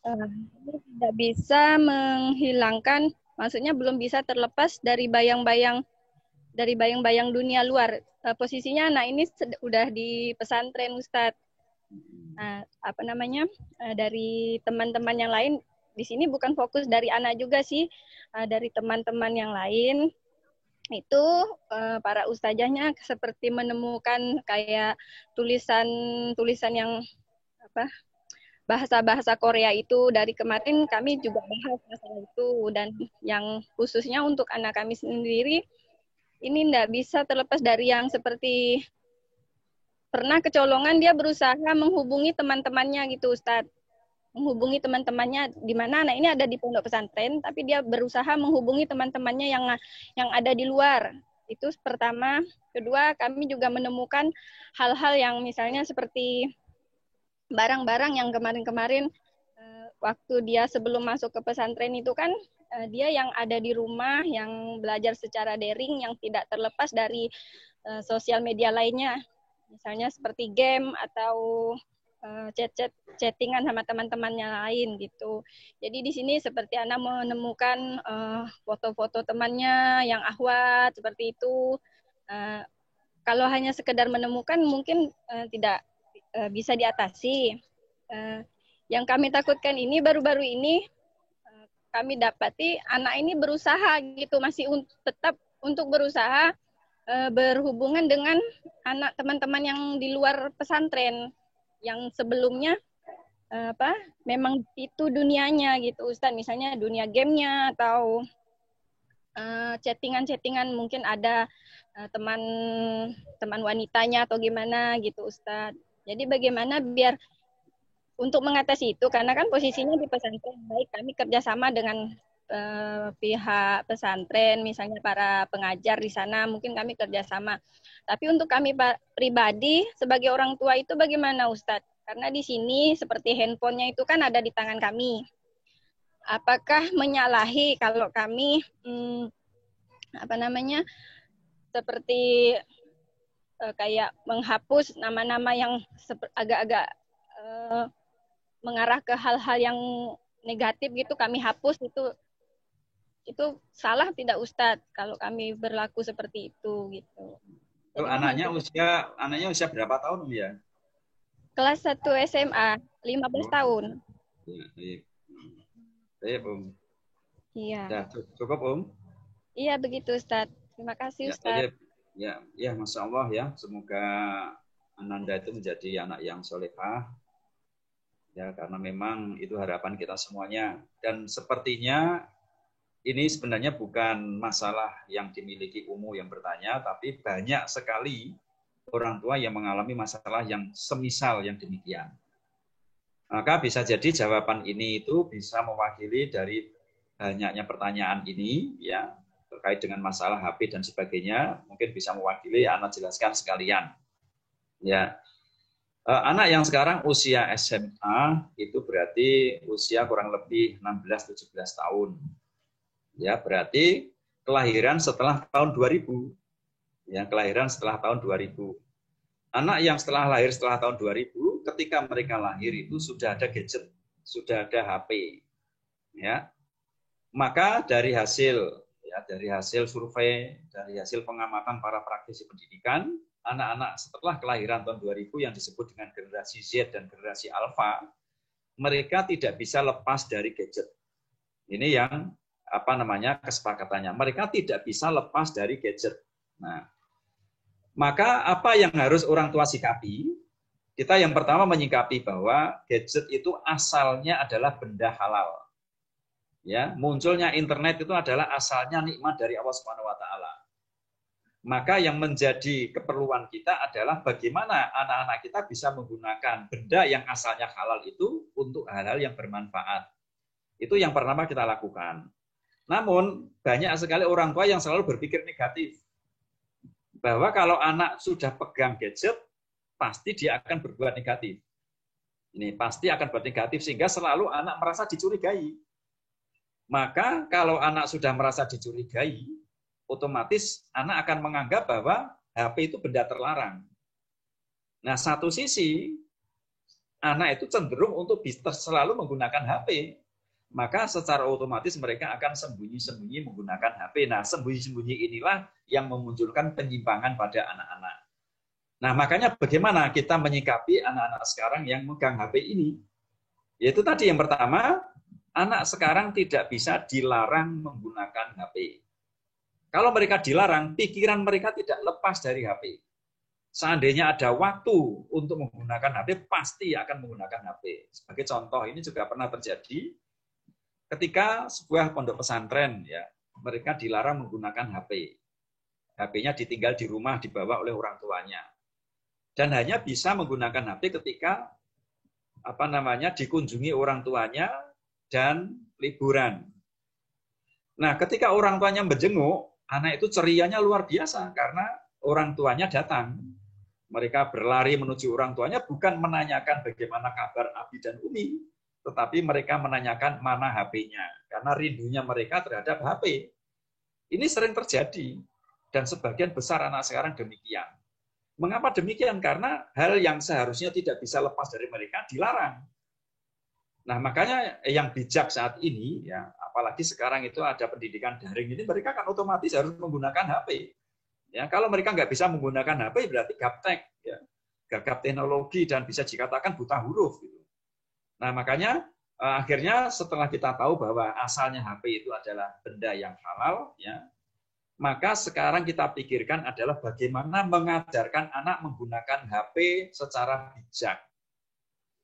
tidak bisa menghilangkan, maksudnya belum bisa terlepas dari bayang-bayang dunia luar. Posisinya anak ini udah di pesantren, Ustadz. Dari teman-teman yang lain di sini bukan fokus dari anak juga sih, dari teman-teman yang lain itu para ustazahnya seperti menemukan kayak tulisan yang bahasa-bahasa Korea itu. Dari kemarin kami juga bahas masalah itu, dan yang khususnya untuk anak kami sendiri ini tidak bisa terlepas dari yang seperti pernah kecolongan dia berusaha menghubungi teman-temannya gitu, Ustadz. Menghubungi teman-temannya, di mana anak ini ada di pondok pesantren, tapi dia berusaha menghubungi teman-temannya yang ada di luar. Itu pertama. Kedua, kami juga menemukan hal-hal yang misalnya seperti barang-barang yang kemarin-kemarin waktu dia sebelum masuk ke pesantren itu kan dia yang ada di rumah, yang belajar secara daring, yang tidak terlepas dari sosial media lainnya. Misalnya seperti game atau chattingan sama teman-temannya lain gitu. Jadi di sini seperti Ana menemukan foto-foto temannya yang akhwat seperti itu. Kalau hanya sekedar menemukan mungkin tidak bisa diatasi. Yang kami takutkan ini baru-baru ini kami dapati anak ini berusaha gitu, masih tetap untuk berusaha berhubungan dengan anak teman-teman yang di luar pesantren, yang sebelumnya memang itu dunianya gitu, Ustaz. Misalnya dunia gamenya atau chattingan mungkin ada teman wanitanya atau gimana gitu, Ustaz. Jadi bagaimana biar untuk mengatasi itu, karena kan posisinya di pesantren, baik kami kerjasama dengan pihak pesantren, misalnya para pengajar di sana, mungkin kami kerjasama. Tapi untuk kami pribadi sebagai orang tua itu bagaimana, Ustadz? Karena di sini seperti handphonenya itu kan ada di tangan kami. Apakah menyalahi kalau kami seperti kayak menghapus nama-nama yang agak-agak mengarah ke hal-hal yang negatif gitu kami hapus, itu salah tidak Ustadz kalau kami berlaku seperti itu gitu. Itu anaknya usia berapa tahun ya? Kelas 1 SMA, 15 tahun. Ya, baik. Baik, Iya. Ya, cukup, Iya, begitu, Ustadz. Terima kasih, Ustadz. Ya, Masya Allah ya. Semoga Ananda itu menjadi anak yang solehah. Ya, karena memang itu harapan kita semuanya. Dan sepertinya ini sebenarnya bukan masalah yang dimiliki Umu yang bertanya, tapi banyak sekali orang tua yang mengalami masalah yang semisal yang demikian. Maka bisa jadi jawaban ini itu bisa mewakili dari banyaknya pertanyaan ini, ya, terkait dengan masalah HP dan sebagainya, mungkin bisa mewakili, Ana jelaskan sekalian. Ya, anak yang sekarang usia SMA itu berarti usia kurang lebih 16-17 tahun. Ya, berarti kelahiran setelah tahun 2000. Ya, kelahiran setelah tahun 2000. Anak yang lahir setelah tahun 2000, ketika mereka lahir itu sudah ada gadget, sudah ada HP. Ya. Maka dari hasil survei, dari hasil pengamatan para praktisi pendidikan, anak-anak setelah kelahiran tahun 2000 yang disebut dengan generasi Z dan generasi Alpha, mereka tidak bisa lepas dari gadget. Ini yang kesepakatannya. Mereka tidak bisa lepas dari gadget. Nah, maka apa yang harus orang tua sikapi? Kita yang pertama menyikapi bahwa gadget itu asalnya adalah benda halal. Ya, munculnya internet itu adalah asalnya nikmat dari Allah Subhanahu wa taala. Maka yang menjadi keperluan kita adalah bagaimana anak-anak kita bisa menggunakan benda yang asalnya halal itu untuk hal-hal yang bermanfaat. Itu yang pertama kita lakukan. Namun, banyak sekali orang tua yang selalu berpikir negatif. Bahwa kalau anak sudah pegang gadget, pasti dia akan berbuat negatif. Ini pasti akan berbuat negatif, sehingga selalu anak merasa dicurigai. Maka kalau anak sudah merasa dicurigai, otomatis anak akan menganggap bahwa HP itu benda terlarang. Nah, satu sisi, anak itu cenderung untuk selalu menggunakan HP. Maka secara otomatis mereka akan sembunyi-sembunyi menggunakan HP. Nah, sembunyi-sembunyi inilah yang memunculkan penyimpangan pada anak-anak. Nah, makanya bagaimana kita menyikapi anak-anak sekarang yang megang HP ini? Yaitu tadi yang pertama, anak sekarang tidak bisa dilarang menggunakan HP. Kalau mereka dilarang, pikiran mereka tidak lepas dari HP. Seandainya ada waktu untuk menggunakan HP, pasti akan menggunakan HP. Sebagai contoh, ini juga pernah terjadi ketika sebuah pondok pesantren, ya, mereka dilarang menggunakan HP. HP-nya ditinggal di rumah, dibawa oleh orang tuanya. Dan hanya bisa menggunakan HP ketika dikunjungi orang tuanya dan liburan. Nah, ketika orang tuanya menjenguk, anak itu cerianya luar biasa karena orang tuanya datang. Mereka berlari menuju orang tuanya bukan menanyakan bagaimana kabar Abi dan Umi, tetapi mereka menanyakan mana HP-nya, karena rindunya mereka terhadap HP. Ini sering terjadi, dan sebagian besar anak sekarang demikian. Mengapa demikian? Karena hal yang seharusnya tidak bisa lepas dari mereka dilarang. Nah, makanya yang bijak saat ini, ya, apalagi sekarang itu ada pendidikan daring ini, mereka kan otomatis harus menggunakan HP. Ya, kalau mereka nggak bisa menggunakan HP, berarti gaptek, ya, gagap teknologi dan bisa dikatakan buta huruf. Gitu. Nah, makanya akhirnya setelah kita tahu bahwa asalnya HP itu adalah benda yang halal, ya, maka sekarang kita pikirkan adalah bagaimana mengajarkan anak menggunakan HP secara bijak.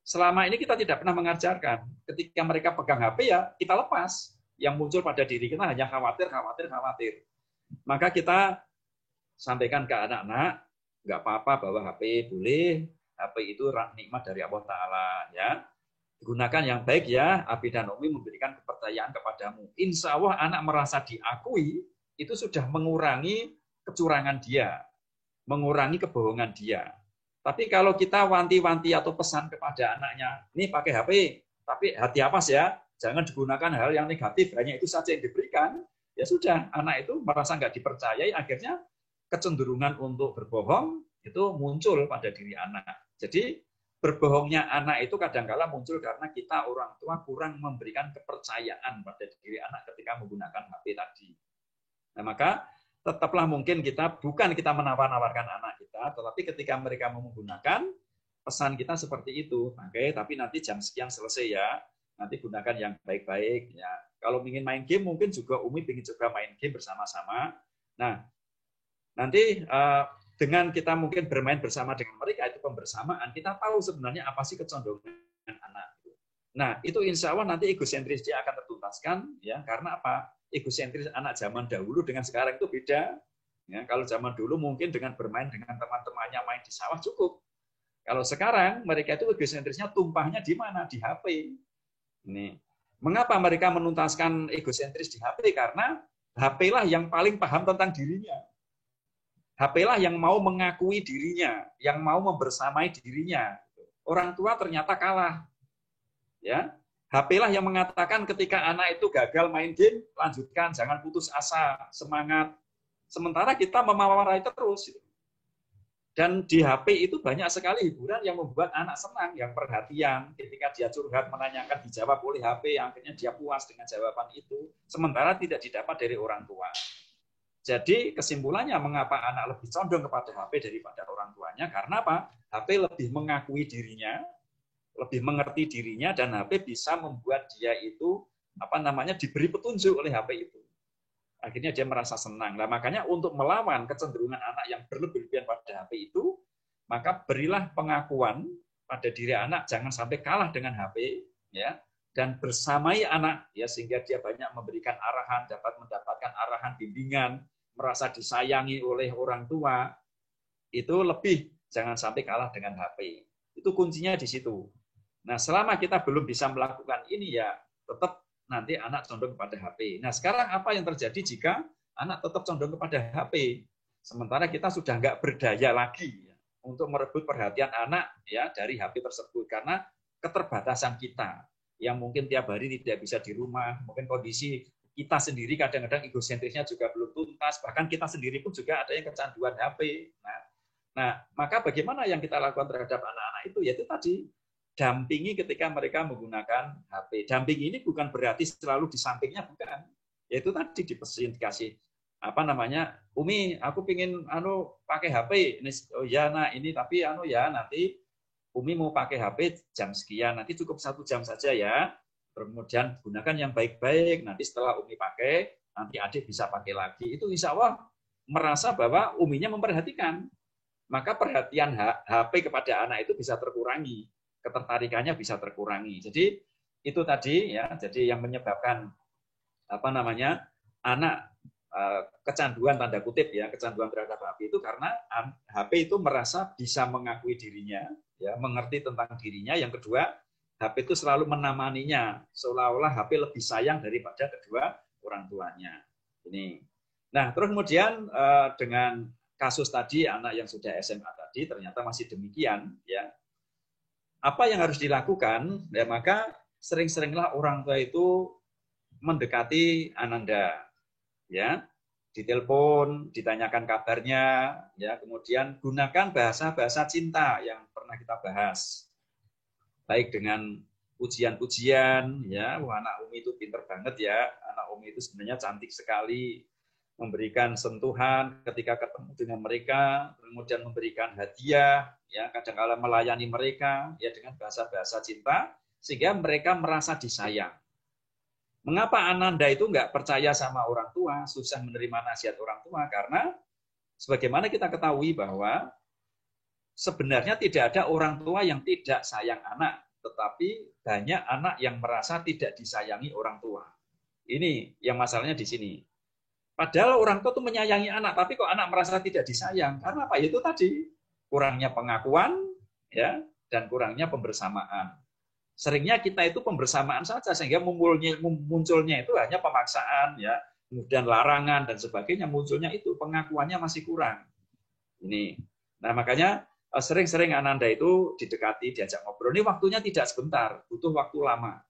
Selama ini kita tidak pernah mengajarkan. Ketika mereka pegang HP, ya kita lepas. Yang muncul pada diri kita hanya khawatir. Maka kita sampaikan ke anak-anak, nggak apa-apa bahwa HP boleh, HP itu nikmat dari Allah Ta'ala, ya. Gunakan yang baik ya, Abi dan Umi memberikan kepercayaan kepadamu. Insya Allah anak merasa diakui, itu sudah mengurangi kecurangan dia, mengurangi kebohongan dia. Tapi kalau kita wanti-wanti atau pesan kepada anaknya, ini pakai HP, tapi hati awas ya, jangan digunakan hal yang negatif, hanya itu saja yang diberikan, ya sudah, anak itu merasa nggak dipercayai, akhirnya kecenderungan untuk berbohong itu muncul pada diri anak. Jadi berbohongnya anak itu kadang-kala muncul karena kita orang tua kurang memberikan kepercayaan pada diri anak ketika menggunakan HP tadi. Nah, maka tetaplah mungkin bukan kita menawar-nawarkan anak kita, tetapi ketika mereka mau menggunakan, pesan kita seperti itu. Oke, tapi nanti jam sekian selesai ya, nanti gunakan yang baik-baik. Ya. Kalau ingin main game, mungkin juga Umi ingin juga main game bersama-sama. Nah, nanti dengan kita mungkin bermain bersama dengan mereka, itu pembersamaan, kita tahu sebenarnya apa sih kecondongan anak. Nah, itu insya Allah nanti egosentris dia akan tertuntaskan, ya, karena apa? Egosentris anak zaman dahulu dengan sekarang itu beda. Ya, kalau zaman dulu mungkin dengan bermain dengan teman-temannya main di sawah cukup. Kalau sekarang mereka itu egosentrisnya tumpahnya di mana? Di HP. Ini. Mengapa mereka menuntaskan egosentris di HP? Karena HP lah yang paling paham tentang dirinya. HP lah yang mau mengakui dirinya, yang mau membersamai dirinya. Orang tua ternyata kalah. Ya. HP lah yang mengatakan ketika anak itu gagal main game, lanjutkan, jangan putus asa, semangat. Sementara kita memawarai terus. Dan di HP itu banyak sekali hiburan yang membuat anak senang, yang perhatian. Ketika dia curhat, menanyakan, dijawab oleh HP, akhirnya dia puas dengan jawaban itu. Sementara tidak didapat dari orang tua. Jadi kesimpulannya mengapa anak lebih condong kepada HP daripada orang tuanya? Karena apa? HP lebih mengakui dirinya, lebih mengerti dirinya, dan HP bisa membuat dia itu diberi petunjuk oleh HP itu. Akhirnya dia merasa senang. Nah, makanya untuk melawan kecenderungan anak yang berlebihan pada HP itu, maka berilah pengakuan pada diri anak, jangan sampai kalah dengan HP, ya, dan bersamai anak, ya, sehingga dia banyak memberikan arahan, dapat mendapatkan arahan bimbingan, merasa disayangi oleh orang tua, itu lebih jangan sampai kalah dengan HP. Itu kuncinya di situ. Nah, selama kita belum bisa melakukan ini, ya tetap nanti anak condong kepada HP. Nah, sekarang apa yang terjadi jika anak tetap condong kepada HP? Sementara kita sudah nggak berdaya lagi ya, untuk merebut perhatian anak ya dari HP tersebut. Karena keterbatasan kita, yang mungkin tiap hari tidak bisa di rumah, mungkin kondisi kita sendiri kadang-kadang egosentrisnya juga belum tuntas, bahkan kita sendiri pun juga ada yang kecanduan HP. Nah, maka bagaimana yang kita lakukan terhadap anak-anak itu? Yaitu tadi, dampingi ketika mereka menggunakan HP. Dampingi ini bukan berarti selalu di sampingnya, bukan. Yaitu tadi dikasih Umi, aku pingin pakai HP. Ini, oh ya, nah ini tapi ya nanti Umi mau pakai HP jam sekian, nanti cukup 1 jam saja ya. Kemudian gunakan yang baik-baik. Nanti setelah Umi pakai, nanti adik bisa pakai lagi. Itu insya Allah merasa bahwa Uminya memperhatikan. Maka perhatian HP kepada anak itu bisa terkurangi. Ketertarikannya bisa terkurangi. Jadi itu tadi ya, jadi yang menyebabkan anak kecanduan tanda kutip ya, kecanduan terhadap HP itu karena HP itu merasa bisa mengakui dirinya, ya, mengerti tentang dirinya. Yang kedua, HP itu selalu menemaninya, seolah-olah HP lebih sayang daripada kedua orang tuanya. Ini. Nah, terus kemudian dengan kasus tadi anak yang sudah SMA tadi ternyata masih demikian, ya. Apa yang harus dilakukan? Ya, maka sering-seringlah orang tua itu mendekati Ananda, ya, ditelepon, ditanyakan kabarnya, ya, kemudian gunakan bahasa-bahasa cinta yang pernah kita bahas, baik dengan pujian-pujian, ya, wah, anak Umi itu pinter banget ya, anak Umi itu sebenarnya cantik sekali, memberikan sentuhan ketika ketemu dengan mereka, kemudian memberikan hadiah, ya, kadang-kala melayani mereka, ya, dengan bahasa-bahasa cinta, sehingga mereka merasa disayang. Mengapa Ananda itu nggak percaya sama orang tua, susah menerima nasihat orang tua? Karena sebagaimana kita ketahui bahwa sebenarnya tidak ada orang tua yang tidak sayang anak, tetapi banyak anak yang merasa tidak disayangi orang tua. Ini yang masalahnya di sini. Padahal orang tua itu menyayangi anak, tapi kok anak merasa tidak disayang? Karena apa? Itu tadi kurangnya pengakuan, ya, dan kurangnya pembersamaan. Seringnya kita itu pembersamaan saja, sehingga munculnya itu hanya pemaksaan, ya, kemudian larangan dan sebagainya. Munculnya itu pengakuannya masih kurang. Ini. Nah, makanya sering-sering Ananda itu didekati, diajak ngobrol. Ini waktunya tidak sebentar, butuh waktu lama.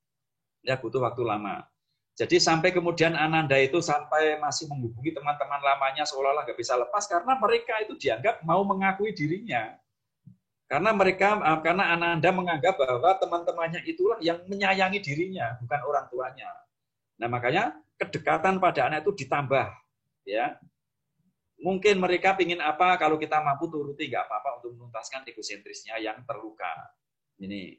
Ya, butuh waktu lama. Jadi sampai kemudian Ananda itu sampai masih menghubungi teman-teman lamanya seolah-olah nggak bisa lepas karena mereka itu dianggap mau mengakui dirinya. Karena anak Anda menganggap bahwa teman-temannya itulah yang menyayangi dirinya, bukan orang tuanya. Nah, makanya kedekatan pada anak itu ditambah, ya. Mungkin mereka ingin apa, kalau kita mampu turuti nggak apa-apa untuk menuntaskan egosentrisnya yang terluka. Ini.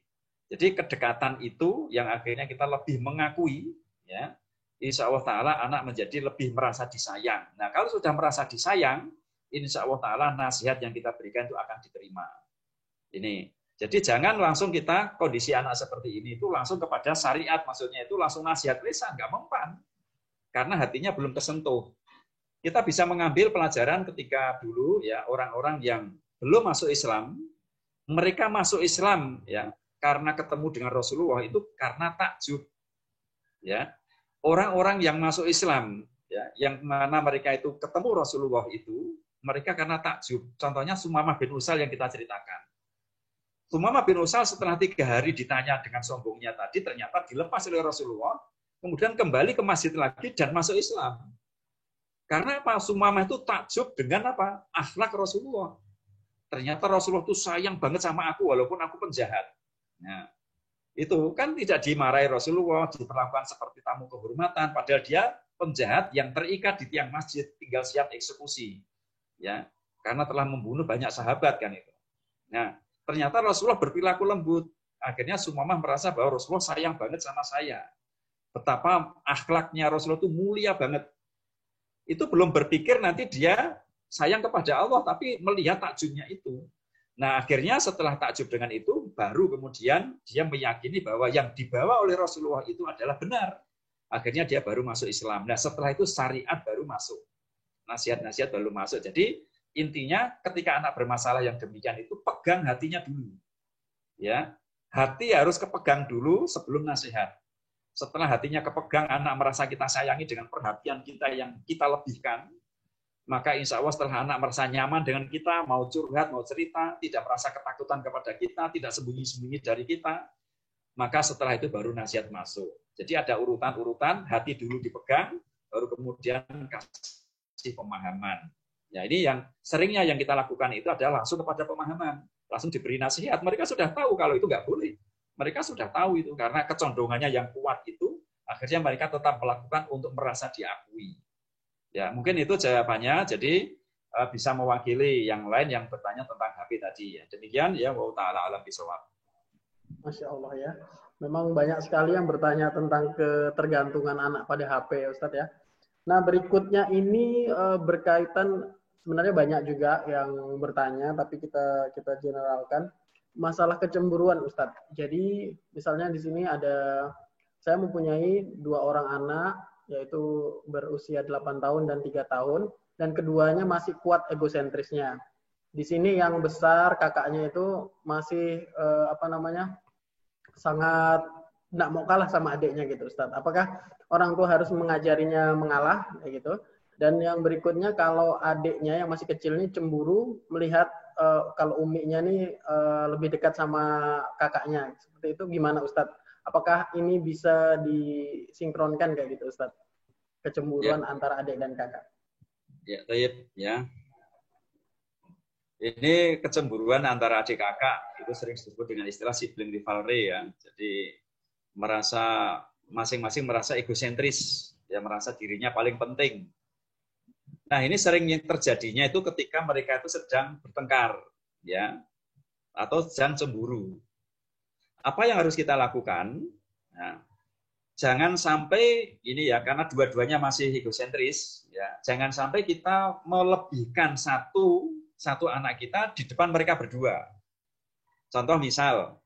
Jadi kedekatan itu yang akhirnya kita lebih mengakui, ya. Insya Allah Ta'ala anak menjadi lebih merasa disayang. Nah, kalau sudah merasa disayang, insya Allah Ta'ala nasihat yang kita berikan itu akan diterima. Ini. Jadi jangan langsung kita kondisi anak seperti ini itu langsung kepada syariat, maksudnya itu langsung nasihat lisan, nggak mempan. Karena hatinya belum tersentuh. Kita bisa mengambil pelajaran ketika dulu ya orang-orang yang belum masuk Islam, mereka masuk Islam ya karena ketemu dengan Rasulullah itu karena takjub. Ya. Orang-orang yang masuk Islam ya yang mana mereka itu ketemu Rasulullah itu mereka karena takjub. Contohnya Sumamah bin Utsal yang kita ceritakan. Sumamah bin Utsal setelah 3 hari ditanya dengan sombongnya tadi ternyata dilepas oleh Rasulullah, kemudian kembali ke masjid lagi dan masuk Islam. Karena apa? Sumamah itu takjub dengan apa? Akhlak Rasulullah. Ternyata Rasulullah itu sayang banget sama aku walaupun aku penjahat. Nah, itu kan tidak dimarahi Rasulullah, diperlakukan seperti tamu kehormatan, padahal dia penjahat yang terikat di tiang masjid, tinggal siap eksekusi. Ya, karena telah membunuh banyak sahabat kan itu. Nah, ternyata Rasulullah berperilaku lembut. Akhirnya Sumamah merasa bahwa Rasulullah sayang banget sama saya. Betapa akhlaknya Rasulullah itu mulia banget. Itu belum berpikir nanti dia sayang kepada Allah, tapi melihat takjubnya itu. Nah, akhirnya setelah takjub dengan itu, baru kemudian dia meyakini bahwa yang dibawa oleh Rasulullah itu adalah benar. Akhirnya dia baru masuk Islam. Nah, setelah itu syariat baru masuk. Nasihat-nasihat baru masuk. Jadi, intinya ketika anak bermasalah yang demikian itu, pegang hatinya dulu. Ya, hati harus kepegang dulu sebelum nasihat. Setelah hatinya kepegang, anak merasa kita sayangi dengan perhatian kita yang kita lebihkan, maka insya Allah setelah anak merasa nyaman dengan kita, mau curhat, mau cerita, tidak merasa ketakutan kepada kita, tidak sembunyi-sembunyi dari kita, maka setelah itu baru nasihat masuk. Jadi ada urutan-urutan, hati dulu dipegang, baru kemudian kasih pemahaman. Ya, ini yang seringnya yang kita lakukan itu adalah langsung kepada pemahaman, langsung diberi nasihat. Mereka sudah tahu kalau itu nggak boleh. Mereka sudah tahu itu karena kecondongannya yang kuat itu, akhirnya mereka tetap melakukan untuk merasa diakui. Ya, mungkin itu jawabannya. Jadi bisa mewakili yang lain yang bertanya tentang HP tadi. Ya. Demikian ya, wa ta'ala alam bisawab. Masya Allah ya. Memang banyak sekali yang bertanya tentang ketergantungan anak pada HP ya Ustadz ya. Nah berikutnya ini berkaitan, sebenarnya banyak juga yang bertanya, tapi kita generalkan. Masalah kecemburuan Ustadz. Jadi misalnya di sini saya mempunyai 2 orang anak, yaitu berusia 8 tahun dan 3 tahun, dan keduanya masih kuat egosentrisnya. Di sini yang besar kakaknya itu masih sangat tidak mau kalah sama adiknya gitu Ustadz. Apakah orang tua harus mengajarinya mengalah kayak gitu? Dan yang berikutnya kalau adiknya yang masih kecil ini cemburu melihat kalau uminya nih lebih dekat sama kakaknya, seperti itu gimana Ustadz? Apakah ini bisa disinkronkan kayak gitu Ustadz? Kecemburuan antara adik dan kakak. Ya, taib ya. Ini kecemburuan antara adik kakak itu sering disebut dengan istilah sibling rivalry ya. Jadi masing-masing merasa egosentris, ya merasa dirinya paling penting. Nah, ini sering yang terjadinya itu ketika mereka itu sedang bertengkar, ya, atau sedang cemburu. Apa yang harus kita lakukan? Nah, jangan sampai ini ya, karena dua-duanya masih egosentris, ya, jangan sampai kita melebihkan satu anak kita di depan mereka berdua. Contoh misal,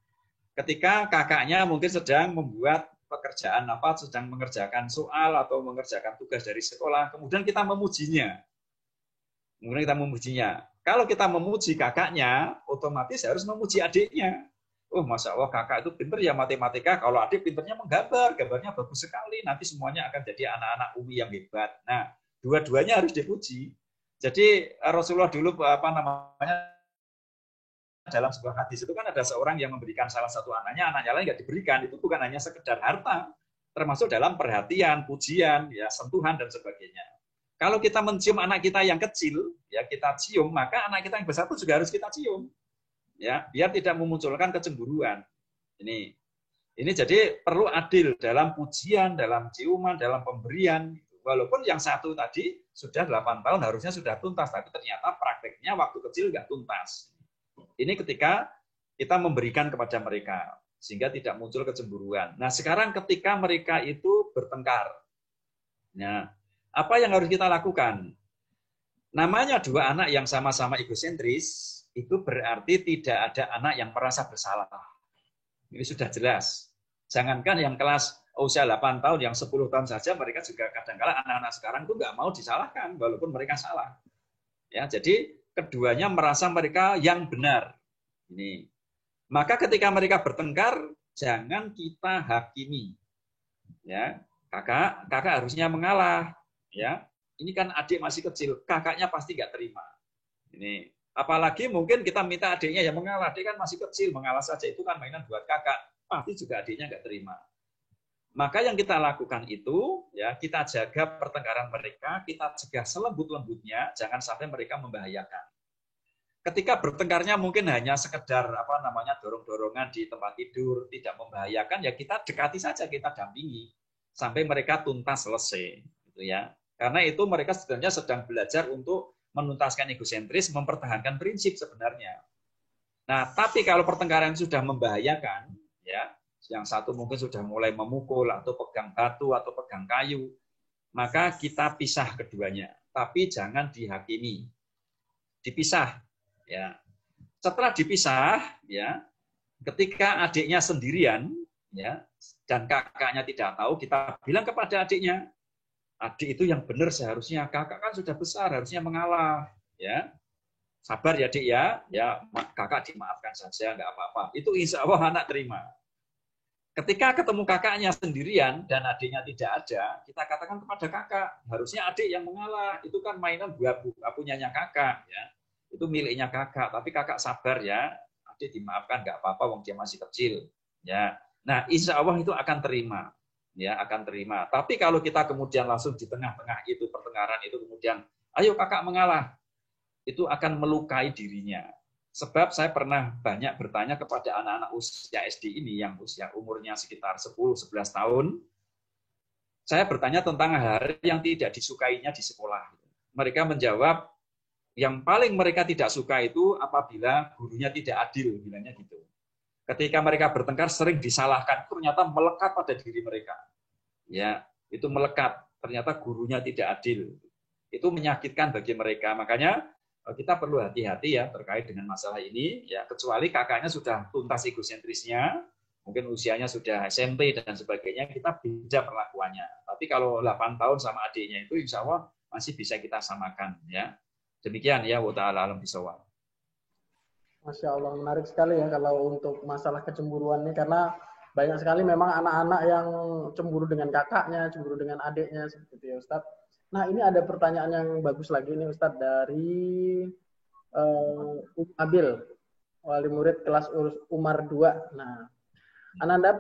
ketika kakaknya mungkin sedang membuat pekerjaan sedang mengerjakan soal atau mengerjakan tugas dari sekolah, kemudian kita memujinya. Kalau kita memuji kakaknya, otomatis harus memuji adiknya. Oh, Masya Allah, kakak itu pinter ya matematika, kalau adik pinternya menggambar, gambarnya bagus sekali, nanti semuanya akan jadi anak-anak umi yang hebat. Nah, dua-duanya harus dipuji. Jadi Rasulullah dulu dalam sebuah hadis itu kan ada seorang yang memberikan salah satu anaknya lain nggak diberikan. Itu bukan hanya sekedar harta, termasuk dalam perhatian, pujian, ya sentuhan dan sebagainya. Kalau kita mencium anak kita yang kecil, ya kita cium, maka anak kita yang besar itu juga harus kita cium. ya, biar tidak memunculkan kecemburuan. Ini jadi perlu adil dalam pujian, dalam ciuman, dalam pemberian. Walaupun yang satu tadi sudah 8 tahun harusnya sudah tuntas, tapi ternyata prakteknya waktu kecil nggak tuntas. Ini ketika kita memberikan kepada mereka, sehingga tidak muncul kecemburuan. Nah, sekarang ketika mereka itu bertengkar, nah, apa yang harus kita lakukan? Namanya dua anak yang sama-sama egosentris, itu berarti tidak ada anak yang merasa bersalah. Ini sudah jelas. Jangankan yang kelas usia 8 tahun, yang 10 tahun saja, mereka juga kadang-kala anak-anak sekarang itu nggak mau disalahkan, walaupun mereka salah. Ya, jadi keduanya merasa mereka yang benar. Ini. Maka ketika mereka bertengkar, jangan kita hakimi. Ya, kakak harusnya mengalah. Ya, ini kan adik masih kecil, kakaknya pasti nggak terima. Ini. Apalagi mungkin kita minta adiknya yang mengalah, adik kan masih kecil, mengalah saja itu kan mainan buat kakak, pasti juga adiknya nggak terima. Maka yang kita lakukan itu, ya kita jaga pertengkaran mereka, kita cegah selembut-lembutnya, jangan sampai mereka membahayakan. Ketika bertengkarnya mungkin hanya sekedar dorong-dorongan di tempat tidur, tidak membahayakan, ya kita dekati saja, kita dampingi sampai mereka tuntas selesai, gitu ya. Karena itu mereka sebenarnya sedang belajar untuk menuntaskan egosentris, mempertahankan prinsip sebenarnya. Nah, tapi kalau pertengkaran sudah membahayakan, ya, yang satu mungkin sudah mulai memukul atau pegang batu atau pegang kayu, maka kita pisah keduanya. Tapi jangan dihakimi, dipisah. Ya, setelah dipisah, ya, ketika adiknya sendirian, ya, dan kakaknya tidak tahu, kita bilang kepada adiknya, adik itu yang benar seharusnya, kakak kan sudah besar, harusnya mengalah, ya. Sabar ya adik ya, kakak dimaafkan saja, nggak apa-apa. Itu insya Allah anak terima. Ketika ketemu kakaknya sendirian dan adiknya tidak ada, kita katakan kepada kakak, harusnya adik yang mengalah, itu kan mainan punyanya kakak, ya. Itu miliknya kakak, tapi kakak sabar ya, adik dimaafkan, nggak apa-apa, wong dia masih kecil, ya. Nah, insya Allah itu akan terima. Ya, akan terima. Tapi kalau kita kemudian langsung di tengah-tengah itu pertengkaran itu kemudian ayo kakak mengalah, itu akan melukai dirinya. Sebab saya pernah banyak bertanya kepada anak-anak usia SD ini yang usia umurnya sekitar 10-11 tahun. Saya bertanya tentang hal yang tidak disukainya di sekolah. Mereka menjawab yang paling mereka tidak suka itu apabila gurunya tidak adil, bilangnya gitu. Ketika mereka bertengkar sering disalahkan, ternyata melekat pada diri mereka. Ya, itu melekat. Ternyata gurunya tidak adil. Itu menyakitkan bagi mereka. Makanya kita perlu hati-hati ya terkait dengan masalah ini. Ya, kecuali kakaknya sudah tuntas egosentrisnya, mungkin usianya sudah SMP dan sebagainya, kita beda perlakuannya. Tapi kalau 8 tahun sama adiknya itu insya Allah masih bisa kita samakan. Ya, demikian ya. Wa ta'ala alam bisawab. Masya Allah, menarik sekali ya kalau untuk masalah kecemburuan ini, karena banyak sekali memang anak-anak yang cemburu dengan kakaknya, cemburu dengan adiknya, seperti itu ya Ustadz. Nah, ini ada pertanyaan yang bagus lagi nih Ustadz dari Abil, wali murid kelas Umar 2. Nah, Ananda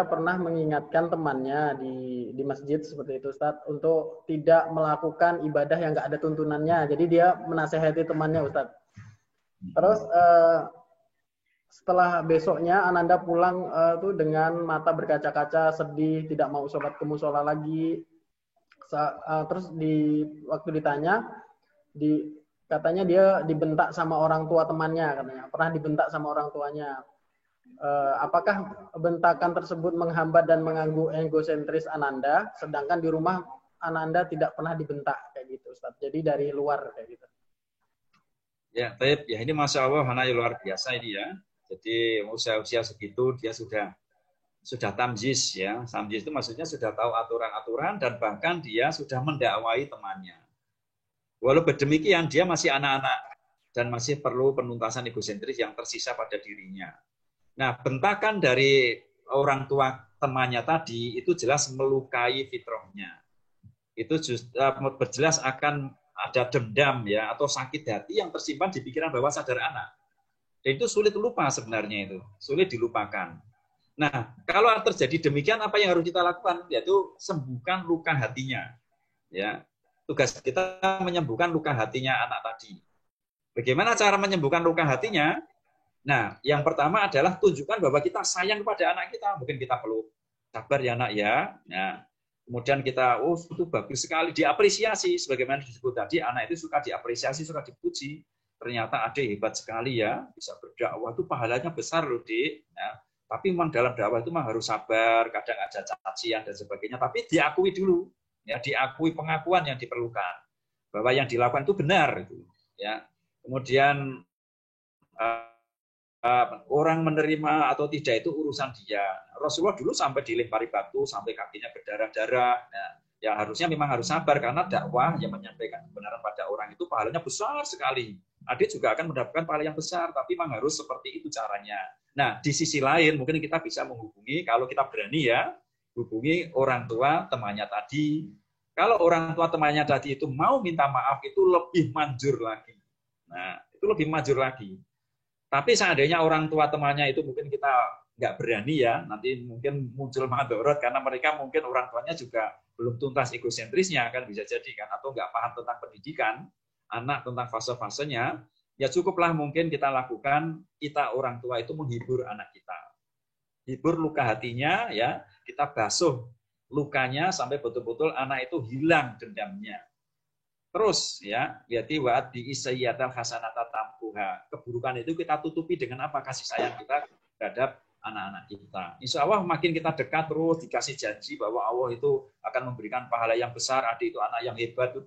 pernah mengingatkan temannya di masjid seperti itu Ustadz, untuk tidak melakukan ibadah yang nggak ada tuntunannya. Jadi dia menasehati temannya Ustadz. Terus setelah besoknya Ananda pulang tuh dengan mata berkaca-kaca, sedih, tidak mau sholat ke musola lagi. Terus waktu ditanya, katanya dia dibentak sama orang tua temannya, katanya pernah dibentak sama orang tuanya. Apakah bentakan tersebut menghambat dan mengganggu egosentris Ananda, sedangkan di rumah Ananda tidak pernah dibentak kayak gitu Ustaz. Jadi dari luar kayak gitu. Ya, baik. Ya, ini Masya Allah, anak yang luar biasa ini ya. Jadi usia-usia segitu dia sudah tamjiz ya. Tamjiz itu maksudnya sudah tahu aturan-aturan dan bahkan dia sudah mendakwai temannya. Walaupun demikian dia masih anak-anak dan masih perlu penuntasan egosentris yang tersisa pada dirinya. Nah, bentakan dari orang tua temannya tadi itu jelas melukai fitrahnya. Itu berjelas akan ada dendam ya atau sakit hati yang tersimpan di pikiran bawah sadar anak. Dan itu sulit lupa sebenarnya, itu sulit dilupakan. Nah, kalau terjadi demikian, apa yang harus kita lakukan? Yaitu sembuhkan luka hatinya. Ya, tugas kita menyembuhkan luka hatinya anak tadi. Bagaimana cara menyembuhkan luka hatinya? Nah, yang pertama adalah tunjukkan bahwa kita sayang kepada anak kita. Mungkin kita perlu sabar ya nak ya. Nah, kemudian kita, oh itu bagus sekali, diapresiasi. Sebagaimana disebut tadi, anak itu suka diapresiasi, suka dipuji. Ternyata adik hebat sekali ya, bisa berdakwah itu pahalanya besar loh dik. Ya. Tapi memang dalam dakwah itu memang harus sabar, kadang ada cacian dan sebagainya. Tapi diakui dulu, ya diakui pengakuan yang diperlukan bahwa yang dilakukan itu benar. Itu, ya. Kemudian orang menerima atau tidak itu urusan dia. Rasulullah dulu sampai dilempari batu, sampai kakinya berdarah-darah. Nah, ya harusnya memang harus sabar karena dakwah yang menyampaikan kebenaran pada orang itu pahalanya besar sekali. Adik juga akan mendapatkan pahala yang besar, tapi memang harus seperti itu caranya. Nah, di sisi lain mungkin kita bisa menghubungi, kalau kita berani ya, hubungi orang tua temannya tadi. Kalau orang tua temannya tadi itu mau minta maaf, itu lebih manjur lagi. Nah, itu lebih manjur lagi. Tapi seandainya orang tua temannya itu mungkin kita nggak berani ya, nanti mungkin muncul madorot karena mereka mungkin orang tuanya juga belum tuntas egosentrisnya, kan bisa jadi kan, atau nggak paham tentang pendidikan anak, tentang fase-fasenya, ya cukuplah mungkin kita lakukan, kita orang tua itu menghibur anak kita. Hibur luka hatinya, ya kita basuh lukanya sampai betul-betul anak itu hilang dendamnya. Terus ya, berarti wa'at bi'isayyatal hasanata tampuha. Keburukan itu kita tutupi dengan apa? Kasih sayang kita terhadap anak-anak kita. Insya Allah makin kita dekat terus, dikasih janji bahwa Allah itu akan memberikan pahala yang besar. Adik itu anak yang hebat, itu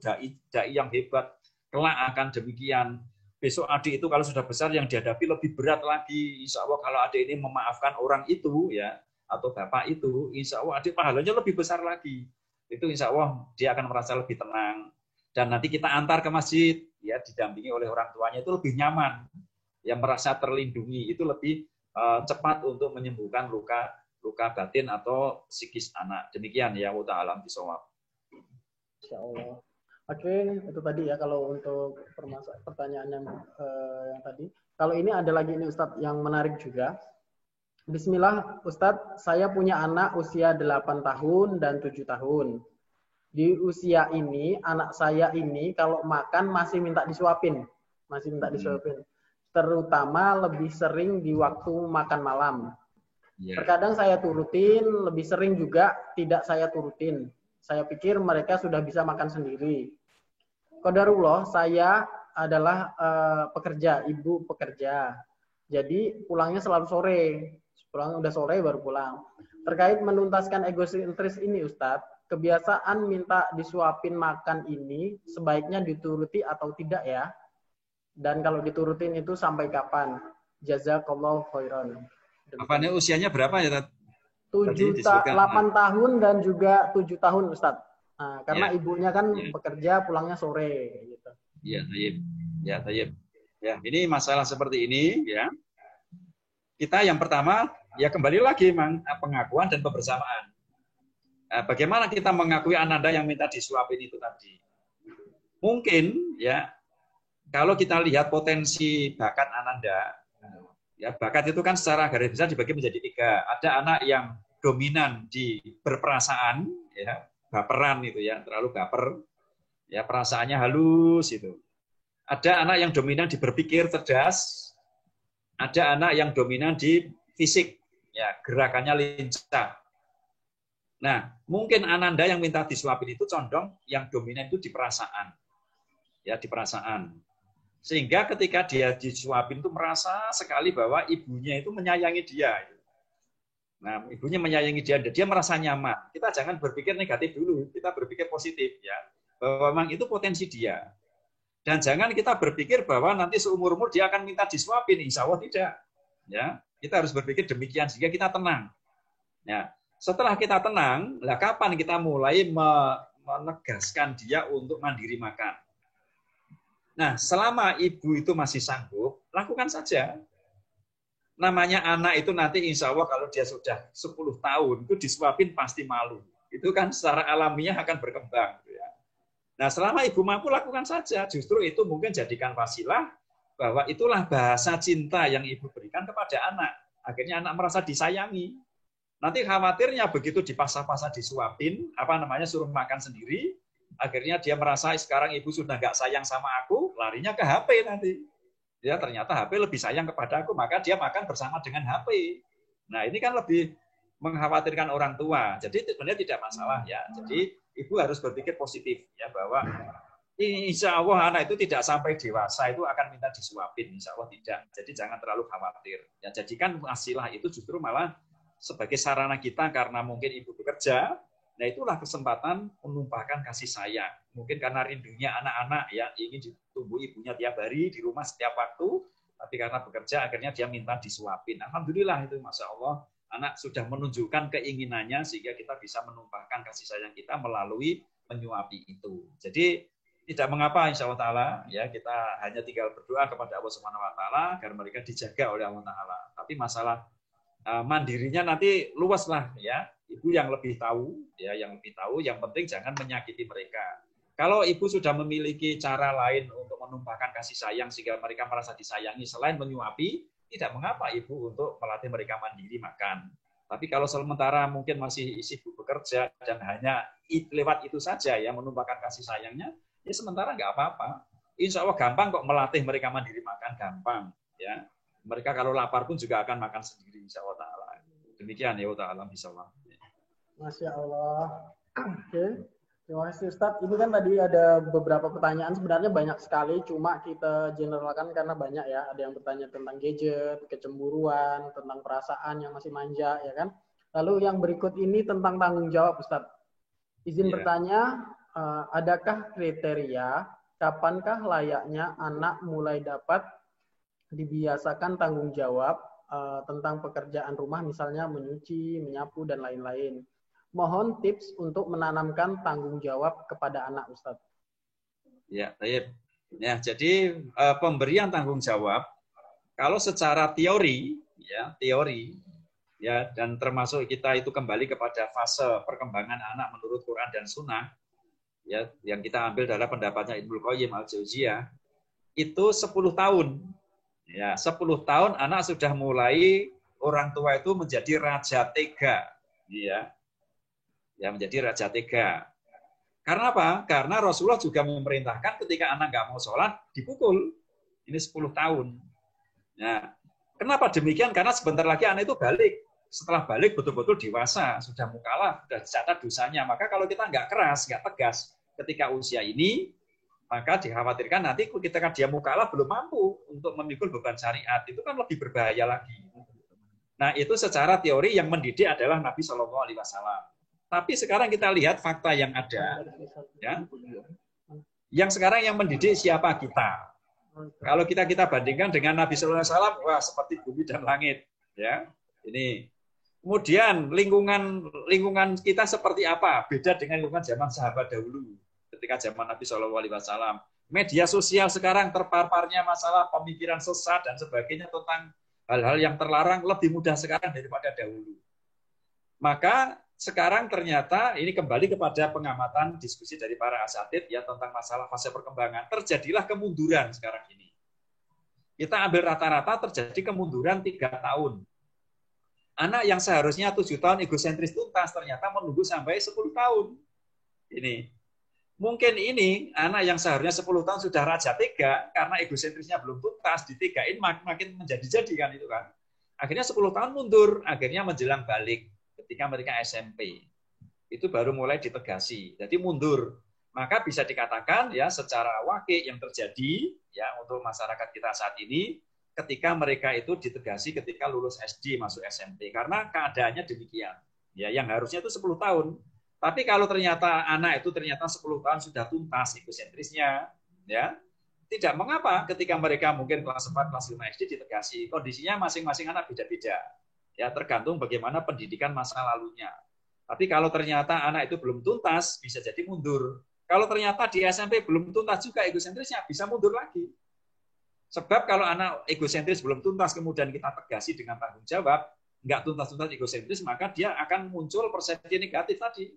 dai yang hebat. Kelak akan demikian. Besok adik itu kalau sudah besar yang dihadapi lebih berat lagi. Insya Allah kalau adik ini memaafkan orang itu ya, atau bapak itu, insya Allah adik pahalanya lebih besar lagi. Itu insya Allah dia akan merasa lebih tenang. Dan nanti kita antar ke masjid, ya didampingi oleh orang tuanya itu lebih nyaman, yang merasa terlindungi itu lebih cepat untuk menyembuhkan luka batin atau psikis anak. Demikian ya, wallahu a'lam bishawab. Insya Allah. Oke, itu tadi ya kalau untuk pertanyaan yang tadi. Kalau ini ada lagi ini Ustadz yang menarik juga. Bismillah Ustadz, saya punya anak usia 8 tahun dan 7 tahun. Di usia ini, anak saya ini kalau makan masih minta disuapin. Terutama lebih sering di waktu makan malam. Terkadang saya turutin, lebih sering juga tidak saya turutin. Saya pikir mereka sudah bisa makan sendiri. Qadarullah, saya adalah pekerja, ibu pekerja. Jadi pulangnya selalu sore. Pulang udah sore baru pulang. Terkait menuntaskan egosentris ini Ustadz, kebiasaan minta disuapin makan ini sebaiknya dituruti atau tidak ya? Dan kalau diturutin itu sampai kapan? Jazakallahu khairan. Apa nih usianya berapa ya, Tat? 8 tahun dan juga 7 tahun, Ustadz. Nah, karena ibunya kan bekerja pulangnya sore. Gitu. Iya, tayyib. Ya, tayyib. Ya, ini masalah seperti ini, ya. Kita yang pertama, ya kembali lagi, pengakuan dan kebersamaan. Nah, bagaimana kita mengakui Ananda yang minta disuapin itu tadi? Mungkin, ya, kalau kita lihat potensi bakat Ananda, ya, bakat itu kan secara garis besar dibagi menjadi 3. Ada anak yang dominan di berperasaan, ya, baperan itu ya, terlalu baper, ya perasaannya halus itu. Ada anak yang dominan di berpikir cerdas, ada anak yang dominan di fisik, ya gerakannya lincah. Nah, mungkin Ananda yang minta disuapin itu condong yang dominan itu di perasaan, ya di perasaan. Sehingga ketika dia disuapin itu merasa sekali bahwa ibunya itu menyayangi dia. Nah, ibunya menyayangi dia merasa nyaman. Kita jangan berpikir negatif dulu, kita berpikir positif ya. Bahwa memang itu potensi dia. Dan jangan kita berpikir bahwa nanti seumur-umur dia akan minta disuapin, insya Allah tidak. Ya, kita harus berpikir demikian sehingga kita tenang. Ya, setelah kita tenang, lah kapan kita mulai menegaskan dia untuk mandiri makan? Nah, selama ibu itu masih sanggup, lakukan saja. Namanya anak itu nanti insya Allah kalau dia sudah 10 tahun, itu disuapin pasti malu. Itu kan secara alamiah akan berkembang. Ya. Nah, selama ibu mampu, lakukan saja. Justru itu mungkin jadikan wasilah bahwa itulah bahasa cinta yang ibu berikan kepada anak. Akhirnya anak merasa disayangi. Nanti khawatirnya begitu dipaksa-paksa disuapin, suruh makan sendiri, akhirnya dia merasa sekarang ibu sudah nggak sayang sama aku, larinya ke HP nanti. Ya ternyata HP lebih sayang kepada aku, maka dia makan bersama dengan HP. Nah ini kan lebih mengkhawatirkan orang tua. Jadi sebenarnya tidak masalah ya. Jadi ibu harus berpikir positif ya, bahwa insya Allah anak itu tidak sampai dewasa itu akan minta disuapin, insya Allah tidak. Jadi jangan terlalu khawatir. Ya jadikan wasilah itu justru malah sebagai sarana kita karena mungkin ibu bekerja. Nah itulah kesempatan menumpahkan kasih sayang. Mungkin karena rindunya anak-anak ya, ingin ditunggu ibunya tiap hari di rumah setiap waktu, tapi karena bekerja akhirnya dia minta disuapin. Alhamdulillah itu, masya Allah, anak sudah menunjukkan keinginannya sehingga kita bisa menumpahkan kasih sayang kita melalui menyuapi itu. Jadi tidak mengapa, insya Allah Taala ya, kita hanya tinggal berdoa kepada Allah Subhanahu Wa Taala agar mereka dijaga oleh Allah Taala. Tapi masalah mandirinya nanti luas lah ya. Ibu yang lebih tahu, ya, yang lebih tahu. Yang penting jangan menyakiti mereka. Kalau ibu sudah memiliki cara lain untuk menumpahkan kasih sayang sehingga mereka merasa disayangi selain menyuapi, tidak mengapa ibu untuk melatih mereka mandiri makan. Tapi kalau sementara mungkin masih sibuk bekerja dan hanya lewat itu saja ya menumpahkan kasih sayangnya, ya sementara nggak apa-apa. Insya Allah gampang kok melatih mereka mandiri makan, gampang. Ya, mereka kalau lapar pun juga akan makan sendiri, insya Allah Taala. Demikian ya Allah, insya Allah. Masya Allah. Oke. Terima kasih Ustadz. Ini kan tadi ada beberapa pertanyaan, sebenarnya banyak sekali, cuma kita generalkan karena banyak ya. Ada yang bertanya tentang gadget, kecemburuan, tentang perasaan yang masih manja, ya kan. Lalu yang berikut ini tentang tanggung jawab Ustadz. Izin bertanya, adakah kriteria, kapankah layaknya anak mulai dapat dibiasakan tanggung jawab tentang pekerjaan rumah, misalnya menyuci, menyapu, dan lain-lain. Mohon tips untuk menanamkan tanggung jawab kepada anak, Ustadz. Ya, baik. Ya, jadi pemberian tanggung jawab, kalau secara teori, ya, dan termasuk kita itu kembali kepada fase perkembangan anak menurut Quran dan Sunnah, ya, yang kita ambil dari pendapatnya Ibnu Qayyim al-Jauziyah, itu 10 tahun. Ya, 10 tahun anak sudah mulai orang tua itu menjadi raja tega, ya menjadi raja tega. Karena apa? Karena Rasulullah juga memerintahkan ketika anak nggak mau sholat dipukul. Ini 10 tahun. Nah, kenapa demikian? Karena sebentar lagi anak itu balik. Setelah balik betul-betul dewasa, sudah mukallaf, sudah dicatat dosanya. Maka kalau kita nggak keras, nggak tegas ketika usia ini, maka dikhawatirkan nanti ketika dia mukallaf belum mampu untuk memikul beban syariat, itu kan lebih berbahaya lagi. Nah, itu secara teori yang mendidik adalah Nabi Shallallahu Alaihi Wasallam. Tapi sekarang kita lihat fakta yang ada, ya. Yang sekarang yang mendidik siapa kita? Kalau kita bandingkan dengan Nabi Shallallahu Alaihi Wasallam, wah seperti bumi dan langit, ya. Ini. Kemudian lingkungan kita seperti apa? Beda dengan lingkungan zaman sahabat dahulu. Ketika zaman Nabi Shallallahu Alaihi Wasallam, media sosial sekarang terpaparnya masalah pemikiran sesat dan sebagainya tentang hal-hal yang terlarang lebih mudah sekarang daripada dahulu. Maka sekarang ternyata ini kembali kepada pengamatan diskusi dari para asatid ya tentang masalah fase perkembangan. Terjadilah kemunduran sekarang ini. Kita ambil rata-rata terjadi kemunduran 3 tahun. Anak yang seharusnya 7 tahun egosentris tuntas ternyata menunggu sampai 10 tahun. Ini. Mungkin ini anak yang seharusnya 10 tahun sudah raja tega karena egosentrisnya belum tuntas, ditegain makin menjadi-jadi kan itu kan. Akhirnya 10 tahun mundur, akhirnya menjelang balik. Ketika mereka SMP, itu baru mulai ditegasi. Jadi mundur. Maka bisa dikatakan ya secara wakil yang terjadi ya untuk masyarakat kita saat ini ketika mereka itu ditegasi ketika lulus SD masuk SMP karena keadaannya demikian. Ya yang harusnya itu 10 tahun. Tapi kalau ternyata anak itu ternyata 10 tahun sudah tuntas egosentrisnya, ya tidak mengapa ketika mereka mungkin kelas 4, kelas 5 SD ditegasi. Kondisinya masing-masing anak beda-beda. Ya tergantung bagaimana pendidikan masa lalunya. Tapi kalau ternyata anak itu belum tuntas, bisa jadi mundur. Kalau ternyata di SMP belum tuntas juga egosentrisnya, bisa mundur lagi. Sebab kalau anak egosentris belum tuntas, kemudian kita tegasi dengan tanggung jawab, nggak tuntas-tuntas egosentris, maka dia akan muncul persepsi negatif tadi.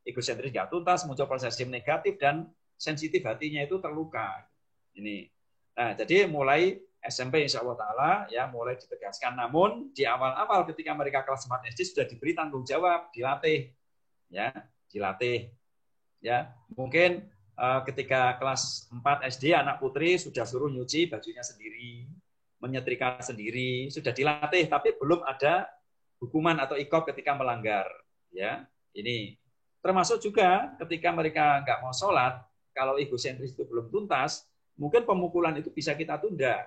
Egosentris nggak tuntas, muncul persepsi negatif, dan sensitif hatinya itu terluka. Ini. Nah, jadi mulai SMP insya Allah Ta'ala ya mulai ditegaskan. Namun di awal-awal ketika mereka kelas 4 SD sudah diberi tanggung jawab, dilatih. Ya, mungkin ketika kelas 4 SD anak putri sudah suruh nyuci bajunya sendiri. menyetrika sendiri, sudah dilatih, tapi belum ada hukuman atau iqab ketika melanggar. Ya, ini termasuk juga ketika mereka nggak mau sholat, kalau egosentris itu belum tuntas, mungkin pemukulan itu bisa kita tunda.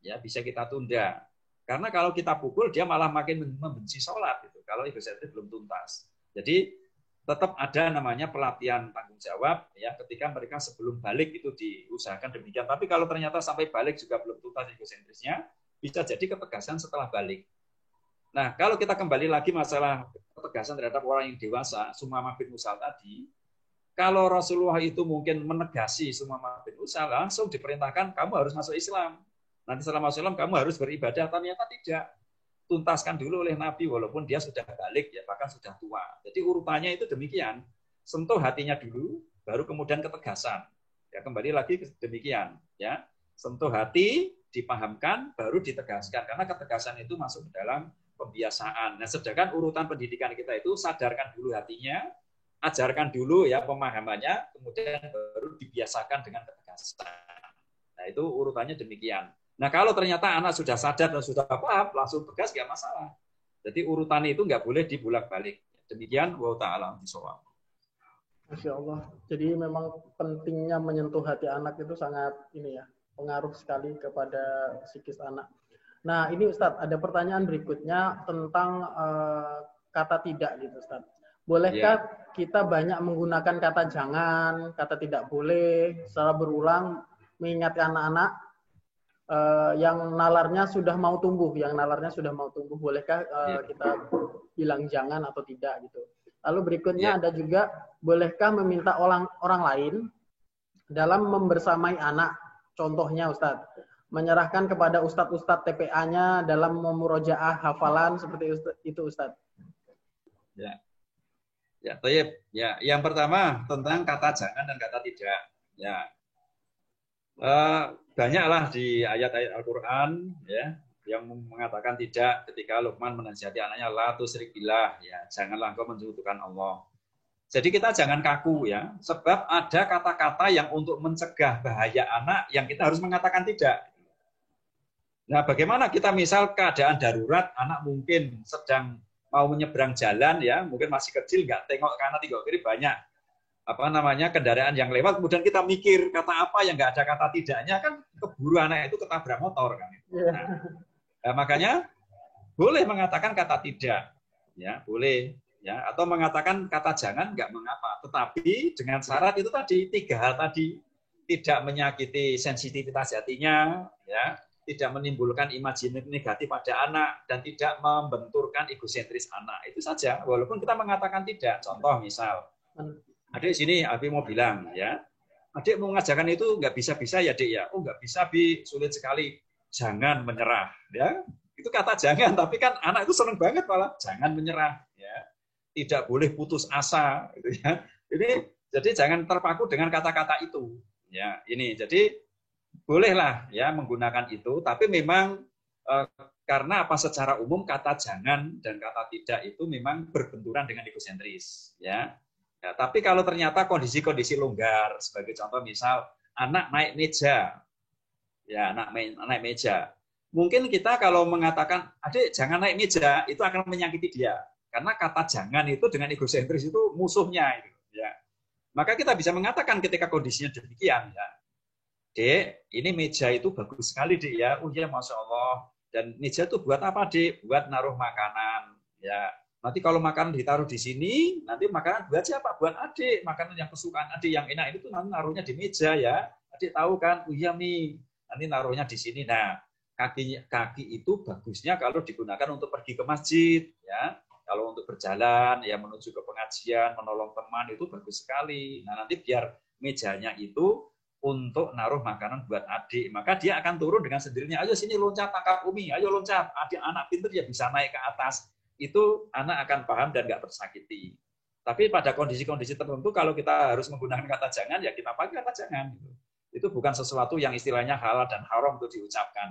Ya, bisa kita tunda. Karena kalau kita pukul, dia malah makin membenci sholat. Gitu, kalau egosentris belum tuntas. Jadi, tetap ada namanya pelatihan tanggung jawab ya ketika mereka sebelum balik itu diusahakan demikian. Tapi kalau ternyata sampai balik juga belum tuntas egosentrisnya, bisa jadi ketegasan setelah balik. Nah, kalau kita kembali lagi masalah ketegasan terhadap orang yang dewasa, Sumamah bin Utsal tadi, kalau Rasulullah itu mungkin menegasi Sumamah bin Utsal, langsung diperintahkan kamu harus masuk Islam. Nanti setelah masuk Islam kamu harus beribadah, ternyata tidak. Tuntaskan dulu oleh Nabi walaupun dia sudah balik ya bahkan sudah tua. Jadi urutannya itu demikian. Sentuh hatinya dulu baru kemudian ketegasan. Ya kembali lagi demikian ya. Sentuh hati dipahamkan baru ditegaskan karena ketegasan itu masuk ke dalam pembiasaan. Nah, sedangkan urutan pendidikan kita itu sadarkan dulu hatinya, ajarkan dulu ya pemahamannya, kemudian baru dibiasakan dengan ketegasan. Nah, itu urutannya demikian. Nah, kalau ternyata anak sudah sadar dan sudah paham, langsung tegas, nggak masalah. Jadi urutan itu nggak boleh dibulak-balik. Demikian, wa ta'ala bishawab. Masya Allah. Jadi memang pentingnya menyentuh hati anak itu sangat ini ya, pengaruh sekali kepada psikis anak. Nah, ini Ustadz, ada pertanyaan berikutnya tentang kata tidak gitu Ustadz. Bolehkah kita banyak menggunakan kata jangan, kata tidak boleh, secara berulang mengingatkan anak-anak yang nalarnya sudah mau tumbuh, bolehkah kita bilang jangan atau tidak gitu. Lalu berikutnya ada juga, bolehkah meminta orang lain dalam membersamai anak, contohnya Ustadz, menyerahkan kepada Ustadz TPA-nya dalam memurojaah hafalan seperti itu Ustadz. Ya, Tayyib. Ya, yang pertama tentang kata jangan dan kata tidak. Ya. Banyaklah di ayat-ayat Al-Quran ya yang mengatakan tidak ketika Luqman menasihati anaknya la tusyrik billah ya, janganlah engkau mensekutukan Allah. Jadi kita jangan kaku ya, sebab ada kata-kata yang untuk mencegah bahaya anak yang kita harus mengatakan tidak. Nah, bagaimana kita misal keadaan darurat, anak mungkin sedang mau menyeberang jalan ya, mungkin masih kecil nggak tengok kanan tengok kiri, banyak kendaraan yang lewat, kemudian kita mikir kata apa yang nggak ada kata tidaknya, kan keburu anak itu ketabrak motor kan. Nah, makanya boleh mengatakan kata tidak, ya boleh, ya atau mengatakan kata jangan nggak mengapa, tetapi dengan syarat itu tadi 3 hal tadi, tidak menyakiti sensitivitas hatinya, ya tidak menimbulkan imajinasi negatif pada anak dan tidak membenturkan egosentris anak, itu saja. Walaupun kita mengatakan tidak, contoh misal. Adik sini, Abi mau bilang ya, adik mau mengajarkan itu nggak bisa-bisa ya Dek ya, oh nggak bisa Bi, sulit sekali, jangan menyerah ya, itu kata jangan, tapi kan anak itu seneng banget malah, jangan menyerah ya, tidak boleh putus asa gitu ya. Ini jadi jangan terpaku dengan kata-kata itu ya, ini jadi bolehlah ya menggunakan itu, tapi memang karena apa secara umum kata jangan dan kata tidak itu memang berbenturan dengan egosentris ya. Ya, tapi kalau ternyata kondisi-kondisi longgar, sebagai contoh misal anak naik meja, ya anak naik meja, mungkin kita kalau mengatakan adik jangan naik meja itu akan menyakiti dia, karena kata jangan itu dengan egosentris itu musuhnya, gitu, ya. Maka kita bisa mengatakan ketika kondisinya demikian, ya, Dek, ini meja itu bagus sekali Dek ya, oh ya Masya Allah, dan meja itu buat apa Dek? Buat naruh makanan, ya. Nanti kalau makanan ditaruh di sini, nanti makanan buat siapa? Buat adik. Makanan yang kesukaan adik, yang enak itu nanti naruhnya di meja ya. Adik tahu kan? Oh iya nih, nanti naruhnya di sini. Nah, kaki itu bagusnya kalau digunakan untuk pergi ke masjid ya. Kalau untuk berjalan ya menuju ke pengajian, menolong teman itu bagus sekali. Nah, nanti biar mejanya itu untuk naruh makanan buat adik. Maka dia akan turun dengan sendirinya. Ayo sini loncat tangkap Umi, ayo loncat. Adik anak pintar ya bisa naik ke atas. Itu anak akan paham dan nggak tersakiti. Tapi pada kondisi-kondisi tertentu kalau kita harus menggunakan kata jangan, ya kita pakai kata jangan. Itu bukan sesuatu yang istilahnya halal dan haram untuk diucapkan.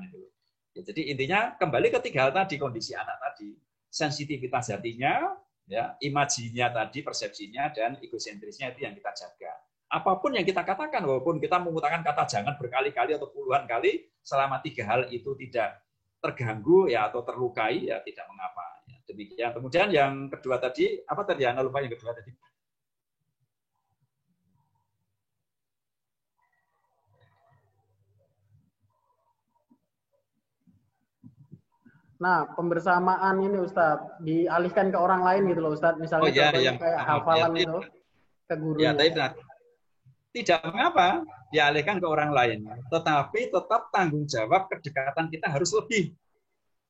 Ya, jadi intinya kembali ke 3 hal tadi, kondisi anak tadi, sensitivitas hatinya, ya, imajinya tadi, persepsinya, dan egosentrisnya itu yang kita jaga. apapun yang kita katakan, walaupun kita mengutarakan kata jangan berkali-kali atau puluhan kali, selama 3 hal itu tidak terganggu ya atau terlukai ya tidak mengapa. Ya, demikian. Kemudian yang kedua tadi, apa tadi? Anda lupa yang kedua tadi. Nah, pembersamaan ini Ustadz dialihkan ke orang lain gitu loh Ustadz. Misalnya kayak hafalan ya, itu ke guru. Ya, tidak mengapa dialihkan ke orang lain, tetapi tetap tanggung jawab kedekatan kita harus lebih.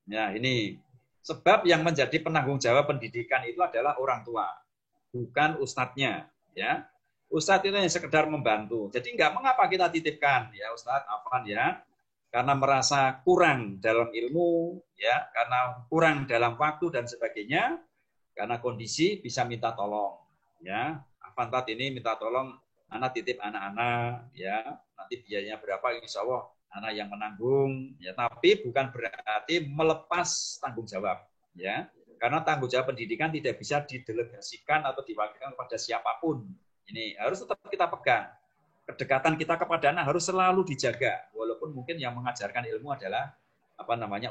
Ya, ini sebab yang menjadi penanggung jawab pendidikan itu adalah orang tua, bukan ustadznya. Ya, ustadz itu yang sekedar membantu. Jadi nggak mengapa kita titipkan, ya Ustadz Afwan ya, karena merasa kurang dalam ilmu, ya, karena kurang dalam waktu dan sebagainya, karena kondisi bisa minta tolong. Ya, Afwan ini minta tolong, anak titip anak-anak, ya, nanti biayanya berapa, insya Allah anak yang menanggung, ya, tapi bukan berarti melepas tanggung jawab, ya, karena tanggung jawab pendidikan tidak bisa didelegasikan atau diwakilkan kepada siapapun. Ini harus tetap kita pegang. Kedekatan kita kepada anak harus selalu dijaga, walaupun mungkin yang mengajarkan ilmu adalah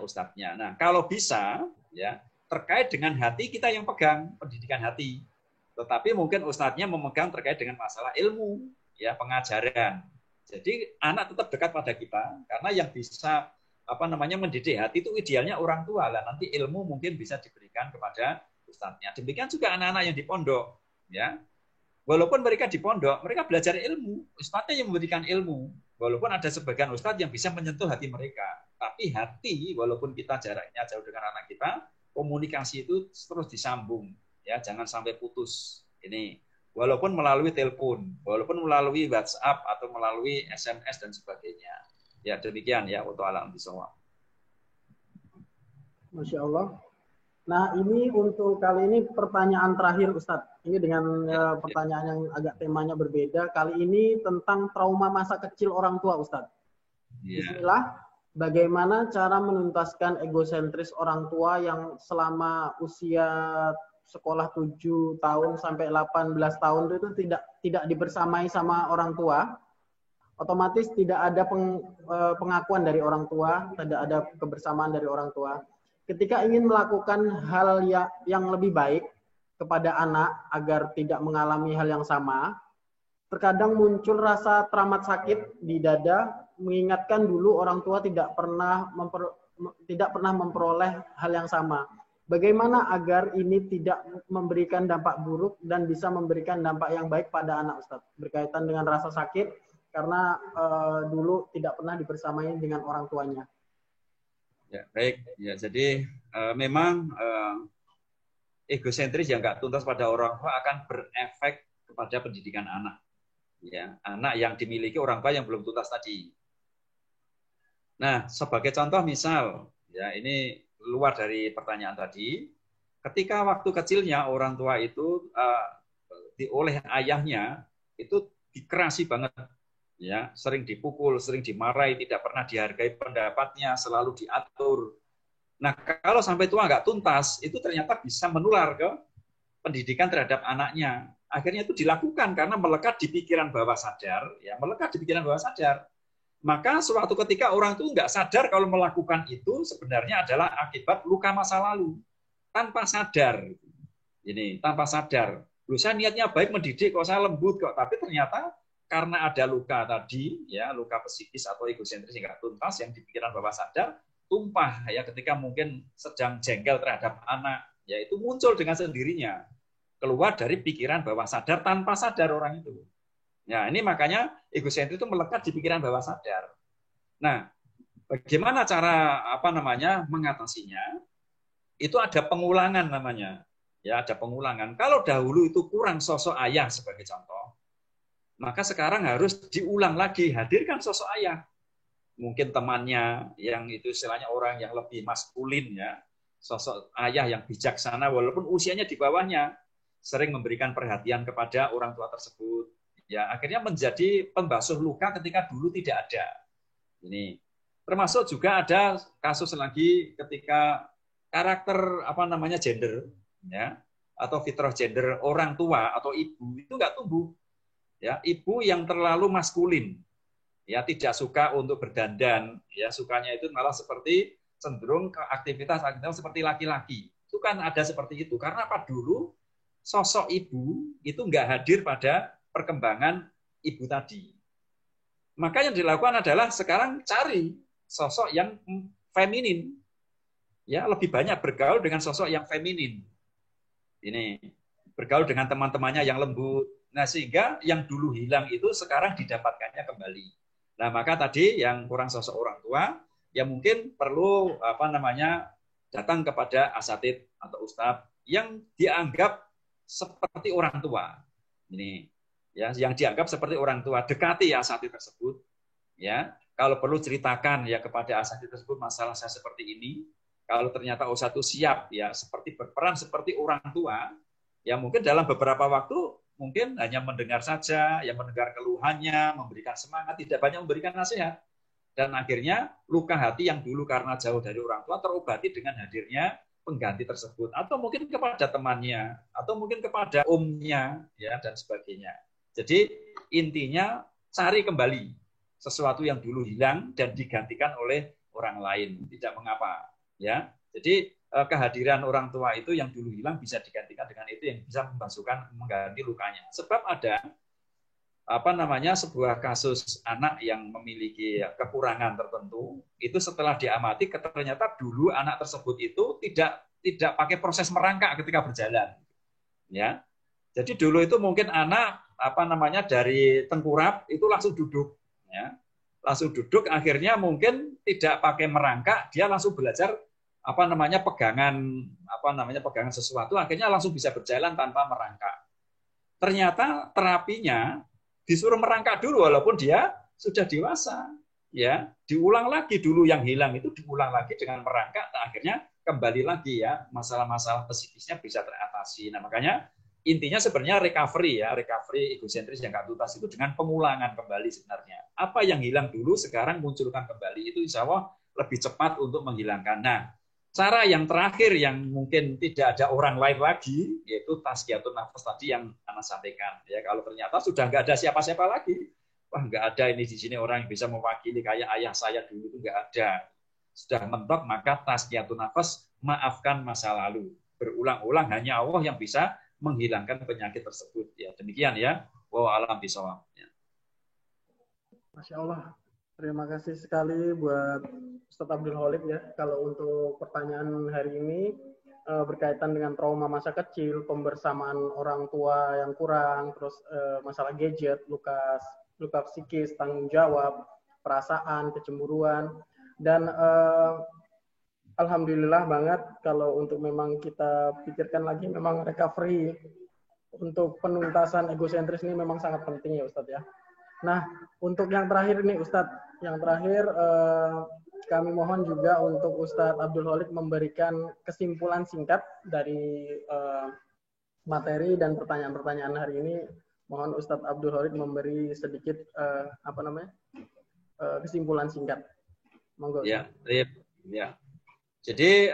ustadznya. Nah, kalau bisa, ya, terkait dengan hati kita yang pegang pendidikan hati. Tetapi mungkin ustadznya memegang terkait dengan masalah ilmu, ya, pengajaran. Jadi anak tetap dekat pada kita karena yang bisa mendidik hati itu idealnya orang tua lah. Nanti ilmu mungkin bisa diberikan kepada ustadznya. Demikian juga anak-anak yang di pondok, ya. Walaupun mereka di pondok, mereka belajar ilmu, ustadznya yang memberikan ilmu. Walaupun ada sebagian ustadz yang bisa menyentuh hati mereka, tapi hati, walaupun kita jaraknya jauh dengan anak kita, komunikasi itu terus disambung. Ya, jangan sampai putus. Ini walaupun melalui telepon, walaupun melalui WhatsApp atau melalui SMS dan sebagainya. Ya, demikian ya untuk alam bisawab. Masya Allah. Nah, ini untuk kali ini pertanyaan terakhir Ustadz. Ini dengan pertanyaan yang agak temanya berbeda. Kali ini tentang trauma masa kecil orang tua Ustadz. Bismillah. Bagaimana cara menuntaskan egosentris orang tua yang selama usia sekolah 7 tahun sampai 18 tahun itu tidak dibersamai sama orang tua, otomatis tidak ada pengakuan dari orang tua, tidak ada kebersamaan dari orang tua. Ketika ingin melakukan hal yang lebih baik kepada anak agar tidak mengalami hal yang sama, terkadang muncul rasa teramat sakit di dada, mengingatkan dulu orang tua tidak pernah memperoleh hal yang sama. Bagaimana agar ini tidak memberikan dampak buruk dan bisa memberikan dampak yang baik pada anak Ustadz? Berkaitan dengan rasa sakit karena dulu tidak pernah dibersamai dengan orang tuanya. Ya, baik. Ya, jadi memang egosentris yang nggak tuntas pada orang tua akan berefek kepada pendidikan anak. Ya, anak yang dimiliki orang tua yang belum tuntas tadi. Nah, sebagai contoh misal, ya ini luar dari pertanyaan tadi, ketika waktu kecilnya orang tua itu oleh ayahnya itu dikerasi banget, ya, sering dipukul, sering dimarahi, tidak pernah dihargai pendapatnya, selalu diatur. Nah, kalau sampai tua nggak tuntas, itu ternyata bisa menular ke pendidikan terhadap anaknya. Akhirnya itu dilakukan karena melekat di pikiran bawah sadar, ya, melekat di pikiran bawah sadar. Maka suatu ketika orang itu nggak sadar kalau melakukan itu sebenarnya adalah akibat luka masa lalu. Tanpa sadar. Ini, tanpa sadar. Loh, saya niatnya baik mendidik, kok saya lembut kok. Tapi ternyata karena ada luka tadi, ya, luka psikis atau egosentris yang nggak tuntas, yang di pikiran bawah sadar, tumpah ya ketika mungkin sedang jengkel terhadap anak, ya itu muncul dengan sendirinya. Keluar dari pikiran bawah sadar tanpa sadar orang itu. Ya, ini makanya egosentris itu melekat di pikiran bawah sadar. Nah, bagaimana cara mengatasinya? Itu ada pengulangan namanya. Ya, ada pengulangan. Kalau dahulu itu kurang sosok ayah sebagai contoh, maka sekarang harus diulang lagi, hadirkan sosok ayah. Mungkin temannya yang itu istilahnya orang yang lebih maskulin, ya. Sosok ayah yang bijaksana walaupun usianya di bawahnya, sering memberikan perhatian kepada orang tua tersebut. Ya, akhirnya menjadi pembasuh luka ketika dulu tidak ada. Ini termasuk juga ada kasus lagi ketika karakter gender, ya, atau fitrah gender orang tua atau ibu itu nggak tumbuh. Ya, ibu yang terlalu maskulin, ya tidak suka untuk berdandan, ya sukanya itu malah seperti cenderung ke aktivitas seperti laki-laki. Itu kan ada seperti itu. Karena apa? Dulu sosok ibu itu nggak hadir pada perkembangan ibu tadi. Maka yang dilakukan adalah sekarang cari sosok yang feminin. Ya, lebih banyak bergaul dengan sosok yang feminin. Ini bergaul dengan teman-temannya yang lembut. Nah, sehingga yang dulu hilang itu sekarang didapatkannya kembali. Nah, maka tadi yang kurang sosok orang tua, ya mungkin perlu datang kepada asatidz atau ustadz yang dianggap seperti orang tua. Ini ya, yang dianggap seperti orang tua, dekati asatidz tersebut. Ya, kalau perlu ceritakan ya kepada asatidz tersebut masalah saya seperti ini. Kalau ternyata ustadz itu siap ya seperti berperan seperti orang tua, ya mungkin dalam beberapa waktu mungkin hanya mendengar saja, yang mendengar keluhannya, memberikan semangat, tidak banyak memberikan nasihat. Dan akhirnya luka hati yang dulu karena jauh dari orang tua terobati dengan hadirnya pengganti tersebut. Atau mungkin kepada temannya, atau mungkin kepada omnya, ya dan sebagainya. Jadi intinya cari kembali sesuatu yang dulu hilang dan digantikan oleh orang lain. Tidak mengapa. Ya, jadi kehadiran orang tua itu yang dulu hilang bisa digantikan dengan itu yang bisa mengganti lukanya. Sebab ada sebuah kasus anak yang memiliki kekurangan tertentu, itu setelah diamati ternyata dulu anak tersebut itu tidak pakai proses merangkak ketika berjalan. Ya. Jadi dulu itu mungkin anak dari tengkurap itu langsung duduk, ya. Langsung duduk, akhirnya mungkin tidak pakai merangkak, dia langsung belajar pegangan sesuatu, akhirnya langsung bisa berjalan tanpa merangkak. Ternyata terapinya disuruh merangkak dulu walaupun dia sudah dewasa, ya. Diulang lagi dulu yang hilang itu diulang lagi dengan merangkak, akhirnya kembali lagi ya masalah-masalah psikisnya bisa teratasi. Nah, makanya intinya sebenarnya recovery egosentris yang nggak tuntas itu dengan pengulangan kembali sebenarnya. Apa yang hilang dulu sekarang munculkan kembali, itu insya Allah lebih cepat untuk menghilangkan. Nah, cara yang terakhir yang mungkin tidak ada orang lain lagi, yaitu tazkiyatun nafas tadi yang Anda sampaikan. Ya, kalau ternyata sudah nggak ada siapa-siapa lagi, wah nggak ada ini di sini orang yang bisa mewakili kayak ayah saya dulu, itu nggak ada. Sudah mentok, maka tazkiyatun nafas, maafkan masa lalu. Berulang-ulang hanya Allah yang bisa menghilangkan penyakit tersebut. Ya, demikian ya. Wa a'lam bishawab. Ya. Masya Allah. Terima kasih sekali buat Ustadz Abdul Khalid ya. Kalau untuk pertanyaan hari ini berkaitan dengan trauma masa kecil, pembersamaan orang tua yang kurang, terus masalah gadget, luka psikis, tanggung jawab, perasaan, kecemburuan, dan alhamdulillah banget kalau untuk memang kita pikirkan lagi, memang recovery untuk penuntasan egosentris ini memang sangat penting ya Ustadz ya. Nah, untuk yang terakhir nih Ustadz, kami mohon juga untuk Ustadz Abdul Khalid memberikan kesimpulan singkat dari materi dan pertanyaan-pertanyaan hari ini. Mohon Ustadz Abdul Khalid memberi sedikit kesimpulan singkat. Monggo. Ya. Jadi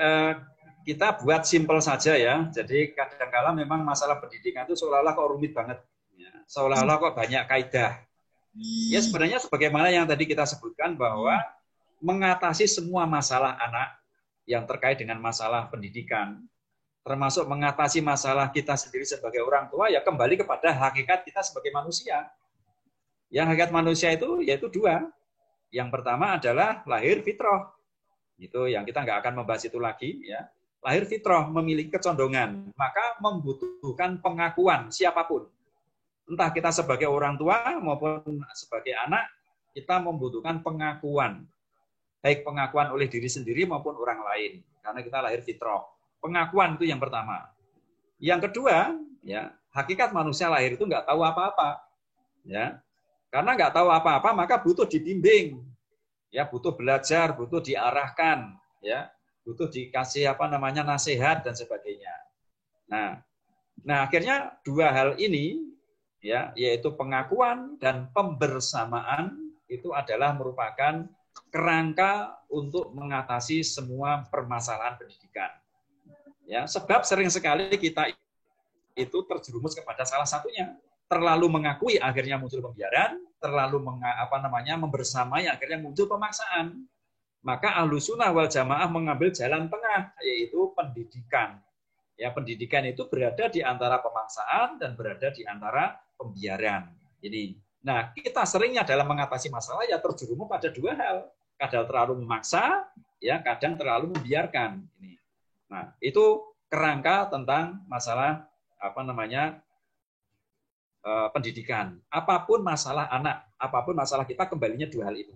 kita buat simpel saja ya. Jadi kadang-kala memang masalah pendidikan itu seolah-olah kok rumit banget. Ya. Seolah-olah kok banyak kaidah. Ya sebenarnya sebagaimana yang tadi kita sebutkan bahwa mengatasi semua masalah anak yang terkait dengan masalah pendidikan, termasuk mengatasi masalah kita sendiri sebagai orang tua, ya kembali kepada hakikat kita sebagai manusia. Yang hakikat manusia itu yaitu dua. Yang pertama adalah lahir fitrah. Itu yang kita nggak akan membahas itu lagi. Ya. Lahir fitrah memiliki kecondongan, maka membutuhkan pengakuan siapapun. Entah kita sebagai orang tua maupun sebagai anak, kita membutuhkan pengakuan. Baik pengakuan oleh diri sendiri maupun orang lain. Karena kita lahir fitrah. Pengakuan itu yang pertama. Yang kedua, ya hakikat manusia lahir itu nggak tahu apa-apa. Ya. Karena nggak tahu apa-apa, maka butuh dibimbing. Ya, butuh belajar, butuh diarahkan. Ya. Butuh dikasih nasihat dan sebagainya. Nah akhirnya dua hal ini, ya, yaitu pengakuan dan pembersamaan itu adalah merupakan kerangka untuk mengatasi semua permasalahan pendidikan. Ya, sebab sering sekali kita itu terjerumus kepada salah satunya, terlalu mengakui akhirnya muncul pembiaran, terlalu membersamai akhirnya muncul pemaksaan. Maka Ahlus Sunnah wal Jamaah mengambil jalan tengah, yaitu pendidikan. Ya, pendidikan itu berada di antara pemaksaan dan berada di antara pembiaran. Ini. Nah, kita seringnya dalam mengatasi masalah ya terjerumus pada dua hal. Kadang terlalu memaksa, ya kadang terlalu membiarkan. Ini. Nah, itu kerangka tentang masalah pendidikan. Apapun masalah anak, apapun masalah kita, kembalinya dua hal itu.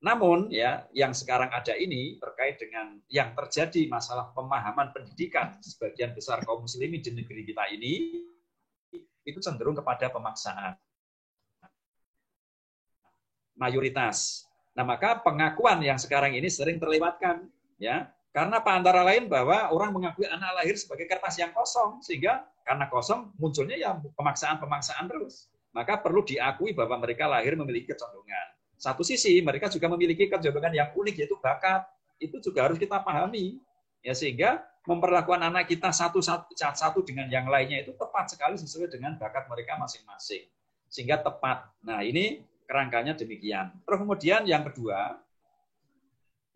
Namun ya yang sekarang ada ini terkait dengan yang terjadi masalah pemahaman pendidikan sebagian besar kaum muslimin di negeri kita ini itu cenderung kepada pemaksaan. Mayoritas. Nah, maka pengakuan yang sekarang ini sering terlewatkan ya. Karena antara lain bahwa orang mengakui anak lahir sebagai kertas yang kosong, sehingga karena kosong munculnya ya pemaksaan-pemaksaan terus. Maka perlu diakui bahwa mereka lahir memiliki kecondongan. Satu sisi mereka juga memiliki kecondongan yang unik, yaitu bakat. Itu juga harus kita pahami. Ya, sehingga memperlakukan anak kita satu dengan yang lainnya itu tepat sekali sesuai dengan bakat mereka masing-masing. Sehingga tepat. Nah, ini kerangkanya demikian. Terus kemudian yang kedua,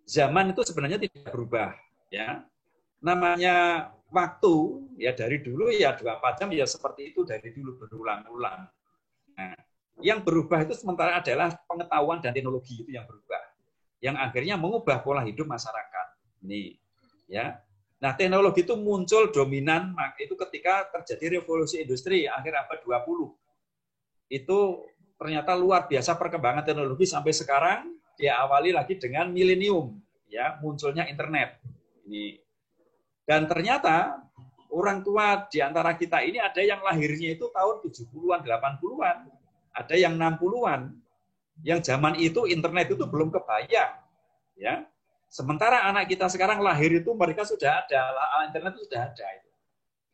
zaman itu sebenarnya tidak berubah. Ya, namanya waktu ya dari dulu ya 24 jam ya seperti itu dari dulu berulang-ulang. Nah, yang berubah itu sementara adalah pengetahuan dan teknologi itu yang berubah, yang akhirnya mengubah pola hidup masyarakat. Ini, ya. Nah, teknologi itu muncul dominan itu ketika terjadi revolusi industri akhir abad 20. Itu ternyata luar biasa perkembangan teknologi sampai sekarang diawali lagi dengan milenium, ya, munculnya internet. Ini. Dan ternyata orang tua di antara kita ini ada yang lahirnya itu tahun 70-an, 80-an. Ada yang 60-an, yang zaman itu internet itu belum kebayang, ya. Sementara anak kita sekarang lahir itu mereka sudah ada, internet itu sudah ada, itu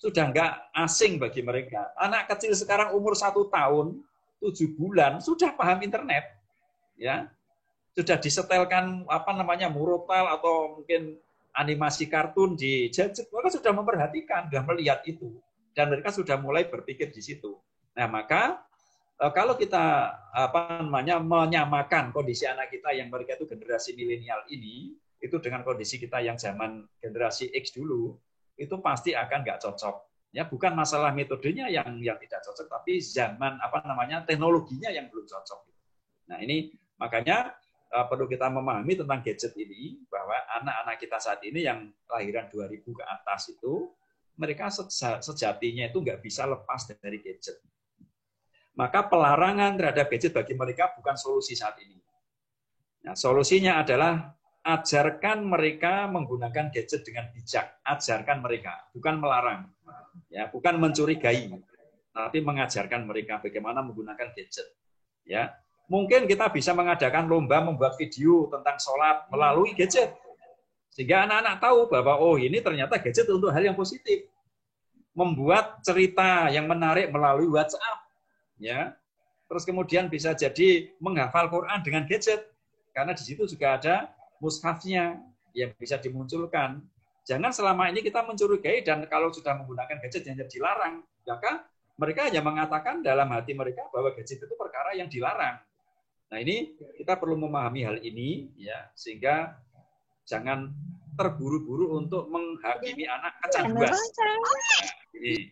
sudah nggak asing bagi mereka. Anak kecil sekarang umur 1 tahun, 7 bulan sudah paham internet, ya, sudah disetelkan murotal atau mungkin animasi kartun di gadget, mereka sudah memperhatikan, sudah melihat itu, dan mereka sudah mulai berpikir di situ. Nah, maka kalau kita menyamakan kondisi anak kita yang mereka itu generasi milenial ini itu dengan kondisi kita yang zaman generasi X dulu, itu pasti akan nggak cocok. Ya, bukan masalah metodenya yang tidak cocok, tapi zaman teknologinya yang belum cocok. Nah, ini makanya perlu kita memahami tentang gadget ini, bahwa anak-anak kita saat ini yang lahiran 2000 ke atas itu mereka sejatinya itu nggak bisa lepas dari gadget. Maka pelarangan terhadap gadget bagi mereka bukan solusi saat ini. Nah, solusinya adalah ajarkan mereka menggunakan gadget dengan bijak. Ajarkan mereka, bukan melarang. Ya, bukan mencurigai, tapi mengajarkan mereka bagaimana menggunakan gadget. Ya, mungkin kita bisa mengadakan lomba membuat video tentang sholat melalui gadget. Sehingga anak-anak tahu bahwa ini ternyata gadget untuk hal yang positif. Membuat cerita yang menarik melalui WhatsApp. Ya, terus kemudian bisa jadi menghafal Quran dengan gadget, karena di situ juga ada mushafnya yang bisa dimunculkan. Jangan selama ini kita mencurigai dan kalau sudah menggunakan gadget yang dilarang, maka mereka hanya mengatakan dalam hati mereka bahwa gadget itu perkara yang dilarang. Nah, ini kita perlu memahami hal ini, ya, sehingga jangan terburu-buru untuk menghakimi anak kecanduan. Nah,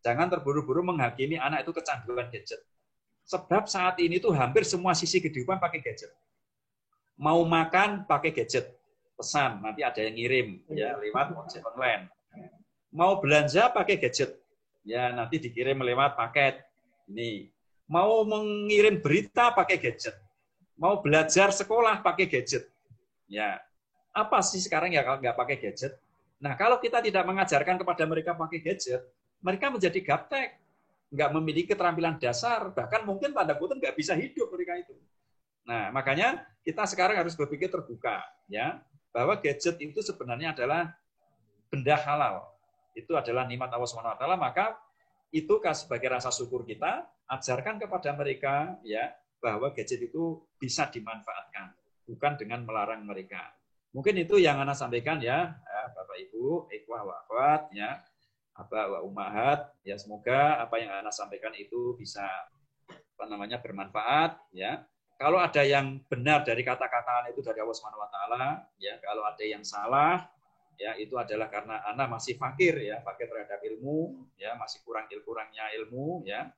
jangan terburu-buru menghakimi anak itu kecanduan gadget. Sebab saat ini tuh hampir semua sisi kehidupan pakai gadget. Mau makan pakai gadget, pesan nanti ada yang ngirim ya lewat ojek online. Mau belanja pakai gadget, ya nanti dikirim lewat paket. Ini mau mengirim berita pakai gadget, mau belajar sekolah pakai gadget. Ya apa sih sekarang ya kalau nggak pakai gadget? Nah, kalau kita tidak mengajarkan kepada mereka pakai gadget, mereka menjadi gaptek, nggak memiliki keterampilan dasar, bahkan mungkin tanda kutip nggak bisa hidup mereka itu. Nah, makanya kita sekarang harus berpikir terbuka, ya, bahwa gadget itu sebenarnya adalah benda halal. Itu adalah nikmat Allah SWT, maka itu sebagai rasa syukur kita, ajarkan kepada mereka, ya, bahwa gadget itu bisa dimanfaatkan, bukan dengan melarang mereka. Mungkin itu yang Ana sampaikan, ya, Bapak Ibu, ikhwah wa akhwat, ya. aba wa ummahat. Ya, semoga apa yang Ana sampaikan itu bisa bermanfaat ya. Kalau ada yang benar dari kata-kata itu dari Allah Subhanahu wa taala, ya, kalau ada yang salah ya itu adalah karena Ana masih fakir ya, fakir terhadap ilmu, ya, masih kurangnya ilmu ya.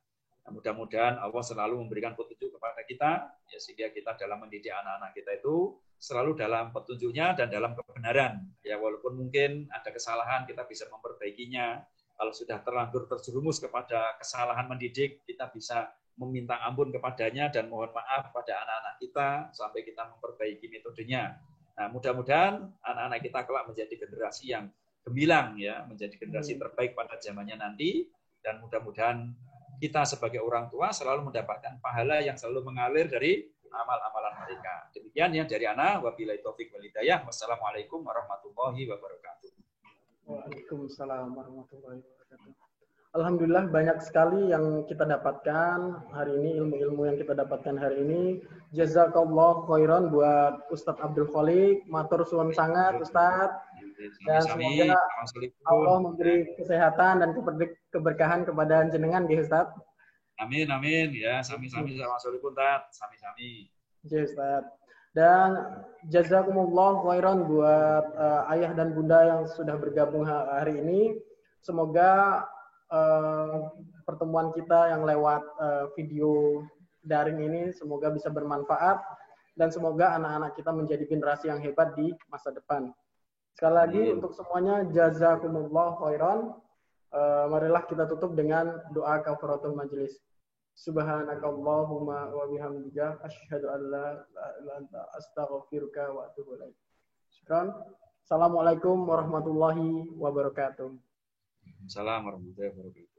Mudah-mudahan Allah selalu memberikan petunjuk kepada kita ya, sehingga kita dalam mendidik anak-anak kita itu selalu dalam petunjuknya dan dalam kebenaran ya, walaupun mungkin ada kesalahan kita bisa memperbaikinya. Kalau sudah terlanjur terjerumus kepada kesalahan mendidik, kita bisa meminta ampun kepadanya dan mohon maaf pada anak-anak kita sampai kita memperbaiki metodenya. Nah, mudah-mudahan anak-anak kita kelak menjadi generasi yang gemilang ya, menjadi generasi terbaik pada zamannya nanti, dan mudah-mudahan kita sebagai orang tua selalu mendapatkan pahala yang selalu mengalir dari amal-amalan mereka. Demikian ya dari Ana, wabillahi taufik wal hidayah. Wassalamualaikum warahmatullahi wabarakatuh. Waalaikumsalam warahmatullahi wabarakatuh. Alhamdulillah banyak sekali yang kita dapatkan hari ini, ilmu-ilmu yang kita dapatkan hari ini. Jazakallah khairan buat Ustadz Abdul Khalik, matur suwun sangat Ustadz. Dan semoga Allah memberi kesehatan dan keberkahan kepada jenengan ya Ustadz. Amin amin ya, sami-sami Assalamualaikum Ustadz, sami-sami. Ya Ustadz. Dan jazakumullah khairan buat ayah dan bunda yang sudah bergabung hari ini. Semoga pertemuan kita yang lewat video daring ini semoga bisa bermanfaat dan semoga anak-anak kita menjadi generasi yang hebat di masa depan. Sekali lagi untuk semuanya jazakumullah khairan. Marilah kita tutup dengan doa kafaratul majelis. Subhanakallahumma wa bihamdika asyhadu an la ilaha illa anta astaghfiruka wa atubu ilaik. Syukran. Assalamualaikum warahmatullahi wabarakatuh. Assalamualaikum warahmatullahi wabarakatuh.